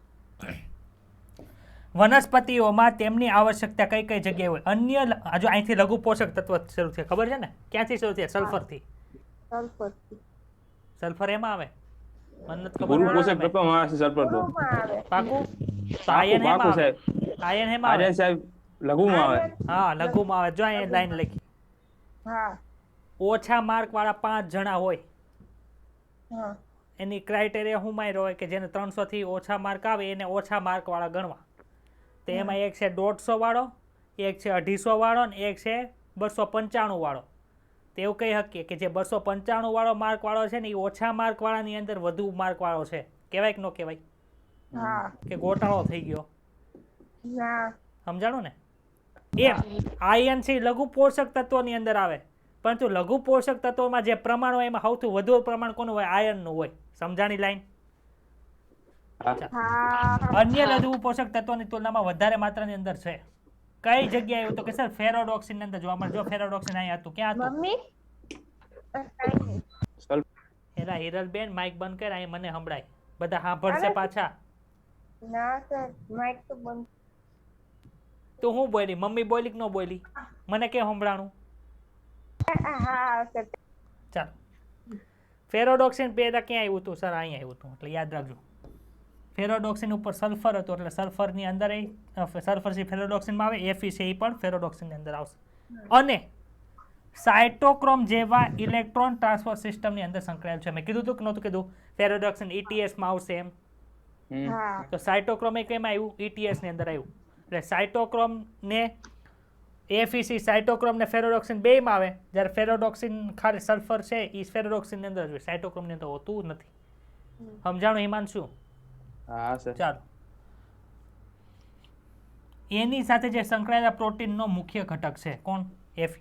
વનસ્પતિઓમાં તેમની આવશ્યકતા કઈ કઈ જગ્યાએ હોય? અન્ય જો અહીંથી લઘુ પોષક તત્વ શરૂ છે, ખબર છે ને? ક્યાંથી શરૂ થયા? સલ્ફરથી. સલ્ફર એમાં આવે? મને નથી ખબર. ગુરુ પોષક તત્વમાં આવે છે સલ્ફર તો. પાકું? તો આયન એમાં આવે. આયન એમાં આવે. આર્યન સાહેબ લઘુમાં આવે. હા લઘુમાં આવે. જો અહીંયા લાઈન લખી. ઓછા માર્ક વાળા 5 જણા હોય, એની ક્રાઇટેરિયા શું માર્યો હોય કે જેને 300 થી ઓછા માર્ક આવે એને ઓછા માર્ક વાળા ગણવા. તો એમાં એક છે 150 વાળો, એક છે 250 વાળો ને એક છે 295 વાળો. તો એવું કહી શકીએ કે જે 295 વાળો માર્ક વાળો છે ને એ ઓછા માર્ક વાળાની અંદર વધુ માર્ક વાળો છે. કહેવાય કે ન કહેવાય? કે ગોટાળો થઈ ગયો? સમજાણું ને? એમ આયન છે લઘુ પોષક તત્વોની અંદર આવે, પરંતુ લઘુ પોષક તત્વોમાં જે પ્રમાણ હોય એમાં સૌથી વધુ પ્રમાણ કોનું હોય? આયનનું હોય. સમજાણી લાઈન? અન્ય લઘુ પોષક તત્વોની તુલનામાં વધારે માત્રાની અંદર છે. કઈ જગ્યાએ એવું? તો કે સર ફેરોડોક્સિન ની અંદર જોવા મળે. જો ફેરોડોક્સિન અહીંયા હતું. ક્યાં હતું? એલા હિરલબેન માઇક બંધ કર, અહીં મને સંભળાય. બધા સાંભળશે પાછા. તું હું બોલી? મમ્મી બોલી કે ન બોલી? મને કે સંભળાણું? ચાલો. ફેરોડોક્સિન પહેલા ક્યાં આવ્યું હતું? સર અહીંયા આવ્યું હતું. એટલે યાદ રાખજો. ફેરોડોક્સિન ઉપર સલ્ફર હતું એટલે સલ્ફરની અંદર સલ્ફર છે ફેરોડોક્સિનમાં આવે. Fe છે એ પણ ફેરોડોક્સિનની અંદર આવશે. અને સાયટોક્રોમ જેવા ઇલેક્ટ્રોન ટ્રાન્સફર સિસ્ટમની અંદર સંકળાયેલ છે. મેં કીધું હતું કે નહોતું કીધું? ફેરોડોક્સિન ETS માં આવશે એમ. તો સાયટોક્રોમ એ કેમ આવ્યું? ETS ની અંદર આવ્યું. એટલે સાયટોક્રોમ ને FeC સાયટોક્રોમ ને ફેરોડોક્સિન બેયમાં આવે. જ્યારે ફેરોડોક્સિન ખાલી સલ્ફર છે એ ફેરોડોક્સિનની અંદર હોય, સાયટોક્રોમની અંદર હોતું નથી. સમજાણું હિમાંશુ? હા સર. ચાલો. એની સાથે જે સંકળાયેલા પ્રોટીનનો મુખ્ય ઘટક છે કોણ? Fe.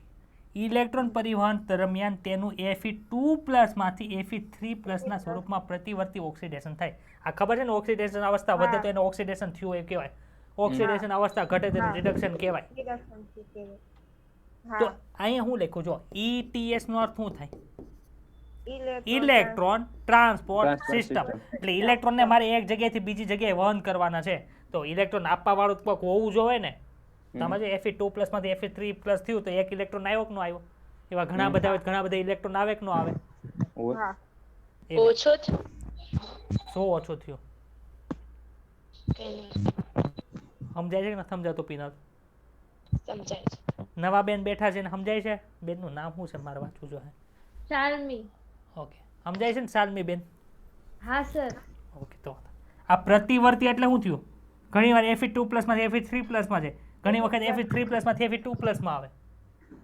ઇલેક્ટ્રોન પરિવહન દરમિયાન તેનું Fe2+ માંથી Fe3+ ના સ્વરૂપમાં પ્રતિવર્તી ઓક્સિડેશન થાય. આ ખબર છે ને? ઓક્સિડેશન અવસ્થા વધે તો એને ઓક્સિડેશન થયું એ કહેવાય. ઓક્સિડેશન અવસ્થા ઘટે તો રિડક્શન કહેવાય. તો અહીંયા હું લખું જો ETS નો અર્થ શું થાય? Electron transport system. એટલે ઇલેક્ટ્રોનને મારે એક જગ્યાએથી બીજી જગ્યાએ વહન કરવાના છે, તો ઇલેક્ટ્રોન આપવા વાળું કોઈક હોવું જોઈએ ને. સમજો Fe2+ માંથી Fe3+ થયું તો એક ઇલેક્ટ્રોન આવ્યો કે ન આવ્યો? એવા ઘણા બધા ઇલેક્ટ્રોન આવે કે ન આવે? ઓછો છે. શું ઓછો થયો? સમજાય છે કે ન સમજાતું પીનલ? સમજાય છે. નવા બેન બેઠા છે ને સમજાય છે? બેનનું નામ શું છે? મારે વાંચવું જોઈએ. શાલ્મી. ઓકે. સમજાય છે ને શાલમી બેન? હા સર. ઓકે, તો આ પ્રતિવર્તી એટલે શું થયું? ઘણી વાર Fe2+ માંથી Fe3+ માં છે, ઘણી વખત Fe3+ માંથી Fe2+ માં આવે,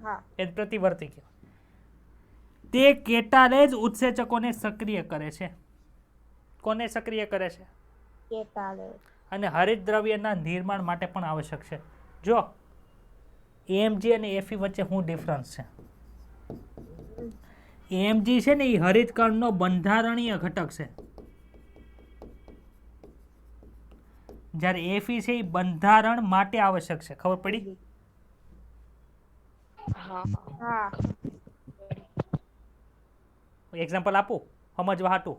હા એ જ પ્રતિવર્તી કહેવાય. તે કેટાલેજ ઉત્સેચકોને સક્રિય કરે છે. કોને સક્રિય કરે છે? કેટાલેજ. અને હરિતદ્રવ્યના નિર્માણ માટે પણ આવશ્યક છે. જો AMG અને Fe વચ્ચે શું ડિફરન્સ છે? AMG છે ને એ હરિતકણનો બંધારણીય ઘટક છે, જ્યારે Fe છે એ બંધારણ માટે આવશ્યક છે. ખબર પડી? હા હા એક્ઝામ્પલ આપું સમજવા હાટું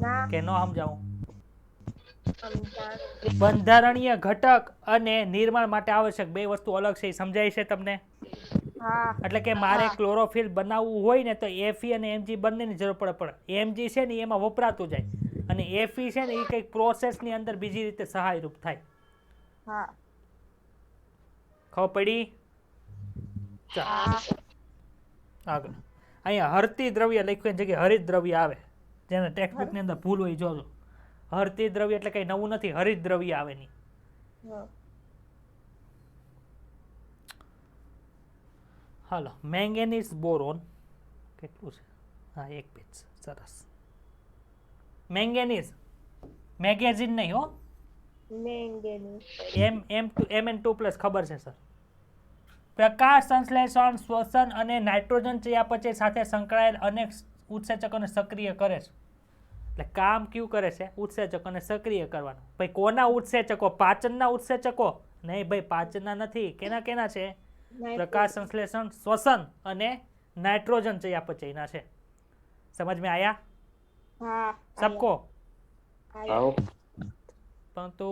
ના કે ન સમજાવું? સમજાણું. બંધારણીય ઘટક અને નિર્માણ માટે આવશ્યક બે વસ્તુ અલગ છે, એ સમજાય છે તમને? હા એટલે કે મારે ક્લોરોફિલ બનાવવું હોય ને તો Fe અને Mg બંનેની જરૂર પડે, પણ Mg છે ને એમાં વપરાતું જાય, અને Fe છે ને એ કંઈક પ્રોસેસની અંદર બીજી રીતે સહાયરૂપ થાય. હા ખબર પડી? ચાલો આગળ. અહીંયા હરતી દ્રવ્ય લખ્યું એની જગ્યાએ હરિત દ્રવ્ય આવે, જેને ટેક્સ્ટ બુકની અંદર ભૂલ હોય જોજો. હરતી દ્રવ્ય એટલે કંઈ નવું નથી, હરિત દ્રવ્ય આવે નહીં. હા હાલો, મેંગેનીઝ બોરોન કેટલું છે? હા, એક પેજ. સરસ. મેંગેનીઝ, મેગેઝીન નહીં હો, મેંગેનીઝ. Mn2+ ખબર છે સર. પ્રકાશ સંશ્લેષણ, શ્વસન અને નાઇટ્રોજન ચયાપચય સાથે સંકળાયેલ અનેક ઉત્સેચકોને સક્રિય કરે છે. એટલે કામ કયું કરે છે? ઉત્સેચકોને સક્રિય કરવાનું. ભાઈ કોના ઉત્સેચકો? પાચનના ઉત્સેચકો? નહીં ભાઈ, પાચનના નથી. કેના કેના છે? પ્રકાશ સંશ્લેષણ, શ્વસન અને નાઇટ્રોજન ચયાપચયના છે. સમજ में आया? હા सबको? આવો પરંતુ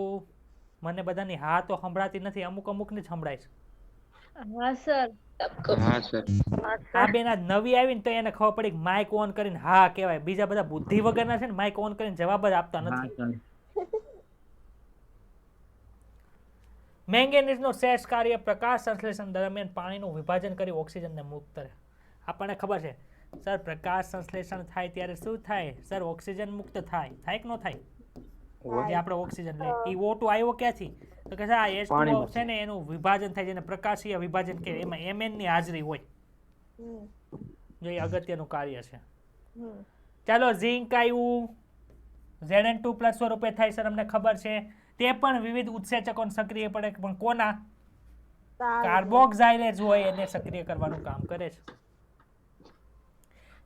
મને બધાની હા તો સંભળાતી નથી, અમુક અમુકની જ સંભળાય છે. હા સર. હા સર. આ બેન આજ નવી આવી ને તો એને ખબર પડી કે માઇક ઓન કરીને હા કહેવાય. બીજા બધા બુદ્ધિ વગરના છે ને માઇક ઓન કરીને જવાબ જ આપતા નથી. મેંગેનીઝનું શ્રેષ્ઠ કાર્ય પ્રકાશ સંશ્લેષણ દરમિયાન પાણીનું વિભાજન કરી ઓક્સિજનને મુક્ત કરે. આપણને ખબર છે સર, પ્રકાશ સંશ્લેષણ થાય ત્યારે શું થાય સર? ઓક્સિજન મુક્ત થાય. થાય કે ન થાય? જે આપણે ઓક્સિજન લે એ O2 આવ્યો ક્યાંથી? તો કે આ H2O છે ને એનું વિભાજન થાય, જેને પ્રકાશીય વિભાજન કહેવાય. એમાં Mn ની હાજરી હોય, જો એ અગત્યનું કાર્ય છે. ચાલો, ઝિંક આવ્યું, Zn2+ સ્વરૂપે થાય સર, અમને ખબર છે. તે પણ વિવિધ ઉત્સેચકોને સક્રિય પડે, પણ કોના? કાર્બોક્સાઇલેજ હોય એને સક્રિય કરવાનું કામ કરે છે.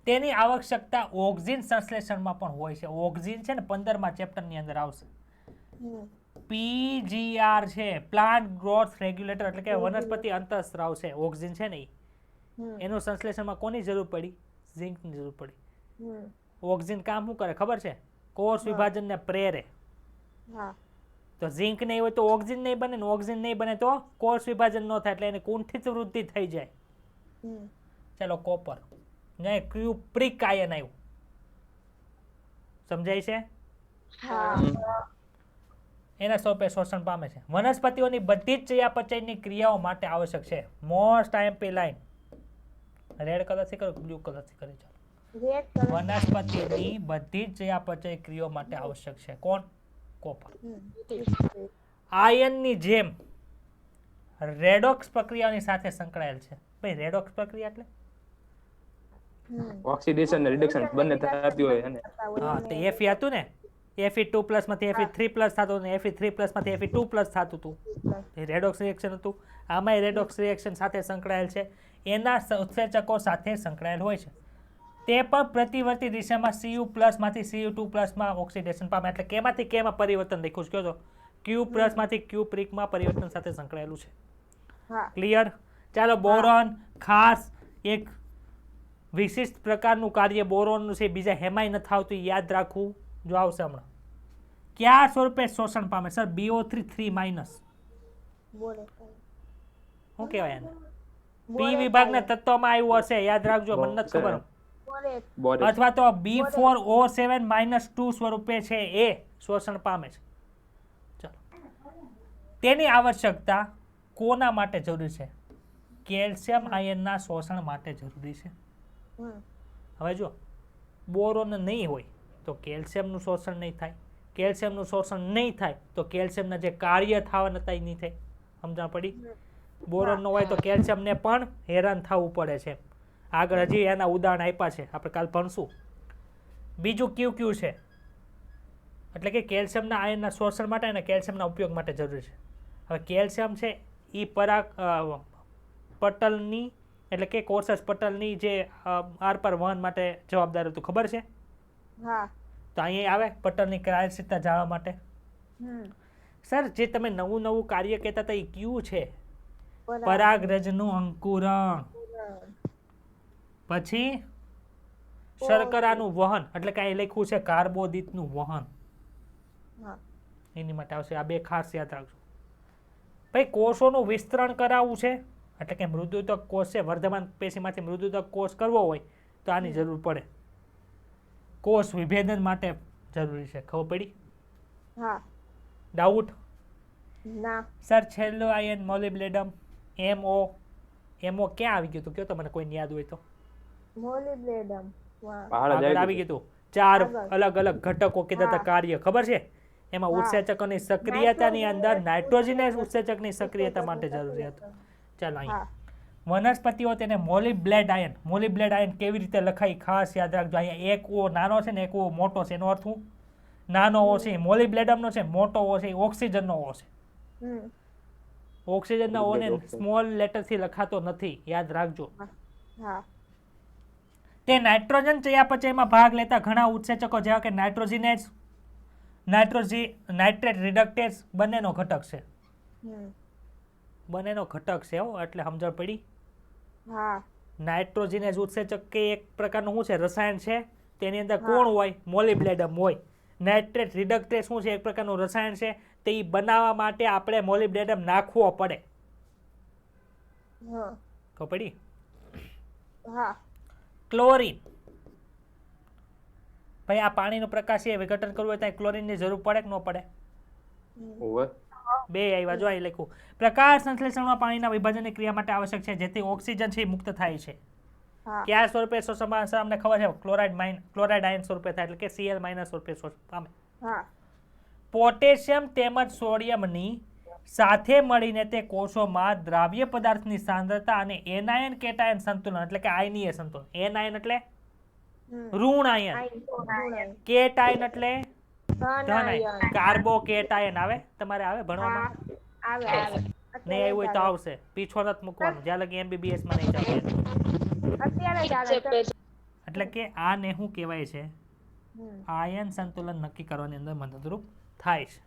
તેની આવશ્યકતા ઓક્સિજન સંશ્લેષણમાં પણ હોય છે. ઓક્સિજન છે ને 15મા ચેપ્ટરની અંદર આવશે. PGR છે, પ્લાન્ટ ગ્રોથ રેગ્યુલેટર, એટલે કે વનસ્પતિ અંતઃસ્રાવ છે. ઓક્સિજન છે ને એનું સંશ્લેષણમાં કોની જરૂર પડી? ઝિંકની જરૂર પડી. ઓક્સિજન કામ શું કરે ખબર છે? કોષ વિભાજનને પ્રેરે. તો ઝિંક નહીં હોય તો ઓક્સિજન નહીં બને, ને ઓક્સિજન નહીં બને તો કોષ વિભાજન ન થાય, એટલે એને કુંઠિત વૃદ્ધિ થઈ જાય. ચાલો, કોપર, ક્યુપ્રિક આયન આવ્યું, સમજાય છે? એના સ્વરૂપે શોષણ પામે છે. વનસ્પતિઓની બધી જ ચયાપચયની ક્રિયાઓ માટે આવશ્યક છે. મોસ્ટ આઈએમપી લાઈન રેડ કલરથી કરો, બ્લુ કલરથી કરી. ચાલો, વનસ્પતિની બધી જ ચયાપચય ક્રિયાઓ માટે આવશ્યક છે. કોણ? કોપર. આયનની જેમ રેડોક્સ પ્રક્રિયાની સાથે સંકળાયેલ છે. ભાઈ, રેડોક્સ પ્રક્રિયા એટલે ઓક્સિડેશન ને રિડક્શન બંને થતી હોય. અને હા, તો Fe હતું ને, Fe2+ માંથી Fe3+ થતું ને Fe3+ માંથી Fe2+ થતું હતું. એ રેડોક્સ રિએક્શન હતું. આમાંય રેડોક્સ રિએક્શન સાથે સંકળાયેલ છે. એના ઉત્સેચકો સાથે સંકળાયેલ હોય છે. તે પણ પ્રતિવર્તી દિશામાં Cu+ માંથી Cu2+ માં ઓક્સિડેશન પામે. એટલે કેમાંથી કેમાં પરિવર્તન લખ્યું છે? કહો તો. Q+ માંથી ક્યુપ્રિકમાં પરિવર્તન સાથે સંકળાયેલું છે. ક્લિયર? ચાલો, બોરોન ખાસ એક વિશિષ્ટ પ્રકારનું કાર્ય બોરોનનું છે, બીજા હેમાય નથી આવતું, યાદ રાખવું. જો આવશે હમણાં. કયા સ્વરૂપે શોષણ પામે સર? BO3 શું કહેવાય એને? P વિભાગના તત્વમાં આવ્યું હશે, યાદ રાખજો, મને નથી ખબર. અથવા તો B4O7-2 સ્વરૂપે છે, એ શોષણ પામે છે. ચાલો, તેની આવશ્યકતા કોના માટે જરૂરી છે? કેલ્શિયમ આયનના શોષણ માટે જરૂરી છે. હવે જો બોરોન નહીં હોય તો કેલ્શિયમનું શોષણ નહીં થાય, કેલ્શિયમનું શોષણ નહીં થાય તો કેલ્શિયમના જે કાર્ય થવાના હતા એ નહીં થાય. સમજણ પડી? બોરોન ન હોય તો કેલ્શિયમને પણ હેરાન થવું પડે છે. આગળ હજી એના ઉદાહરણ આપ્યા છે, આપણે કાલ ભણશું. બીજું ક્યુ છે, એટલે કે કેલ્શિયમના આયનના શોષણ માટે અને કેલ્શિયમના ઉપયોગ માટે જરૂરી છે. હવે કેલ્શિયમ છે એ પટલની એટલે કે કોષસ પટલની જે આરપાર વહન માટે જવાબદાર હતું, ખબર છે? હા. તો અહીંયા આવે પટલની કાર્યક્ષમતા જાણવા માટે. સર જે તમે નવું નવું કાર્ય કહેતા હતા એ ક્યુ છે, પરાગરજનું અંકુરણ, પછી શર્કરાનું વહન એટલે કે અહીં લખ્યું છે કાર્બોદિતનું વહન, એની માટે આવશે. આ બે ખાસ યાદ રાખજો. ભાઈ કોષોનું વિસ્તરણ કરાવવું છે એટલે કે મૃદુતક કોષ છે, વર્ધમાન પેશીમાંથી મૃદુતક કોષ કરવો હોય તો આની જરૂર પડે. કોષ વિભેદન માટે જરૂરી છે. ખબર પડી? હા. ડાઉટ? ના. સર છેલ્લો આયન મોલિબ્લેડમ, MO ક્યાં આવી ગયું હતું? કયો તો મને કોઈને યાદ હોય તો. મોલિબ્લેડમ. આગળ આવી ગયું હતું. 4 અલગ અલગ ઘટકો કીધા હતા કાર્ય, ખબર છે? એમાં ઉત્સેચકોની સક્રિયતાની અંદર નાઇટ્રોજનસ ઉત્સેચકની સક્રિયતા માટે જરૂરી હતું. ચાલો અહીં વનસ્પતિઓ તેને મોલિબ્લેડ આયન કેવી રીતે લખાય ખાસ યાદ રાખજો. અહીંયા એક ઓ નાનો છે ને એક ઓ મોટો છે. એનો અર્થ શું? નાનો ઓ છે મોલિબ્લેડમનો છે, મોટો ઓ છે ઓક્સિજનનો ઓ છે. ઓક્સિજનના ઓ ને સ્મોલ લેટરથી લખાતો નથી, યાદ રાખજો. તે નાઇટ્રોજન ચયાપચયમાં ભાગ લેતા ઘણા ઉત્સેચકો જેવા કે નાઇટ્રોજિનેઝ, નાઇટ્રેટ રિડક્ટેઝ બંનેનો ઘટક છે. બંનેનો ઘટક છે હો, એટલે સમજણ પડી? નાઇટ્રોજિનેઝ ઉત્સેચક કે એક પ્રકારનું શું છે? રસાયણ છે. તેની અંદર કોણ હોય? મોલિબ્લેડમ હોય. નાઇટ્રેટ રિડક્ટેઝ શું છે? એક પ્રકારનું રસાયણ છે. તે બનાવવા માટે આપણે મોલિબ્લેડમ નાખવો પડે. ખબર પડી? ક્લોરીન, ભાઈ આ પાણીનો પ્રકાશીય વિઘટન કરવું હોય તો ક્લોરીનની જરૂર પડે કે ન પડે? બે આવ્યા જો અહીં લખ્યું. પ્રકાશ સંશ્લેષણમાં પાણીના વિભાજનની ક્રિયા માટે આવશ્યક છે જેથી ઓક્સિજન છે મુક્ત થાય છે. કયા સ્વરૂપે શોષણ પામે? અમને ખબર છે ક્લોરાઇડ આયન સ્વરૂપે થાય એટલે કે Cl- સ્વરૂપે શોષણ પામે. પોટેશિયમ તેમજ સોડિયમની સાથે મળીને તે કોષોમાં દ્રાવ્ય પદાર્થની સાંદ્રતા અને એનાયન કેટાયન સંતુલન એટલે કે આયનીય સંતુલન. એનાયન એટલે ઋણ આયન, કેટાયન એટલે ધન આયન. કાર્બોકેટાયન આવે તમારે? આવે ભણવામાં? નહીં આવ્યું હોય તો આવશે. પીછો નથી મૂકવાનું જ્યાં લગી MBBS માં નહીં ચાલે. એટલે કે આને શું કહેવાય છે? આયન સંતુલન નક્કી કરવાની અંદર મદદરૂપ થાય છે.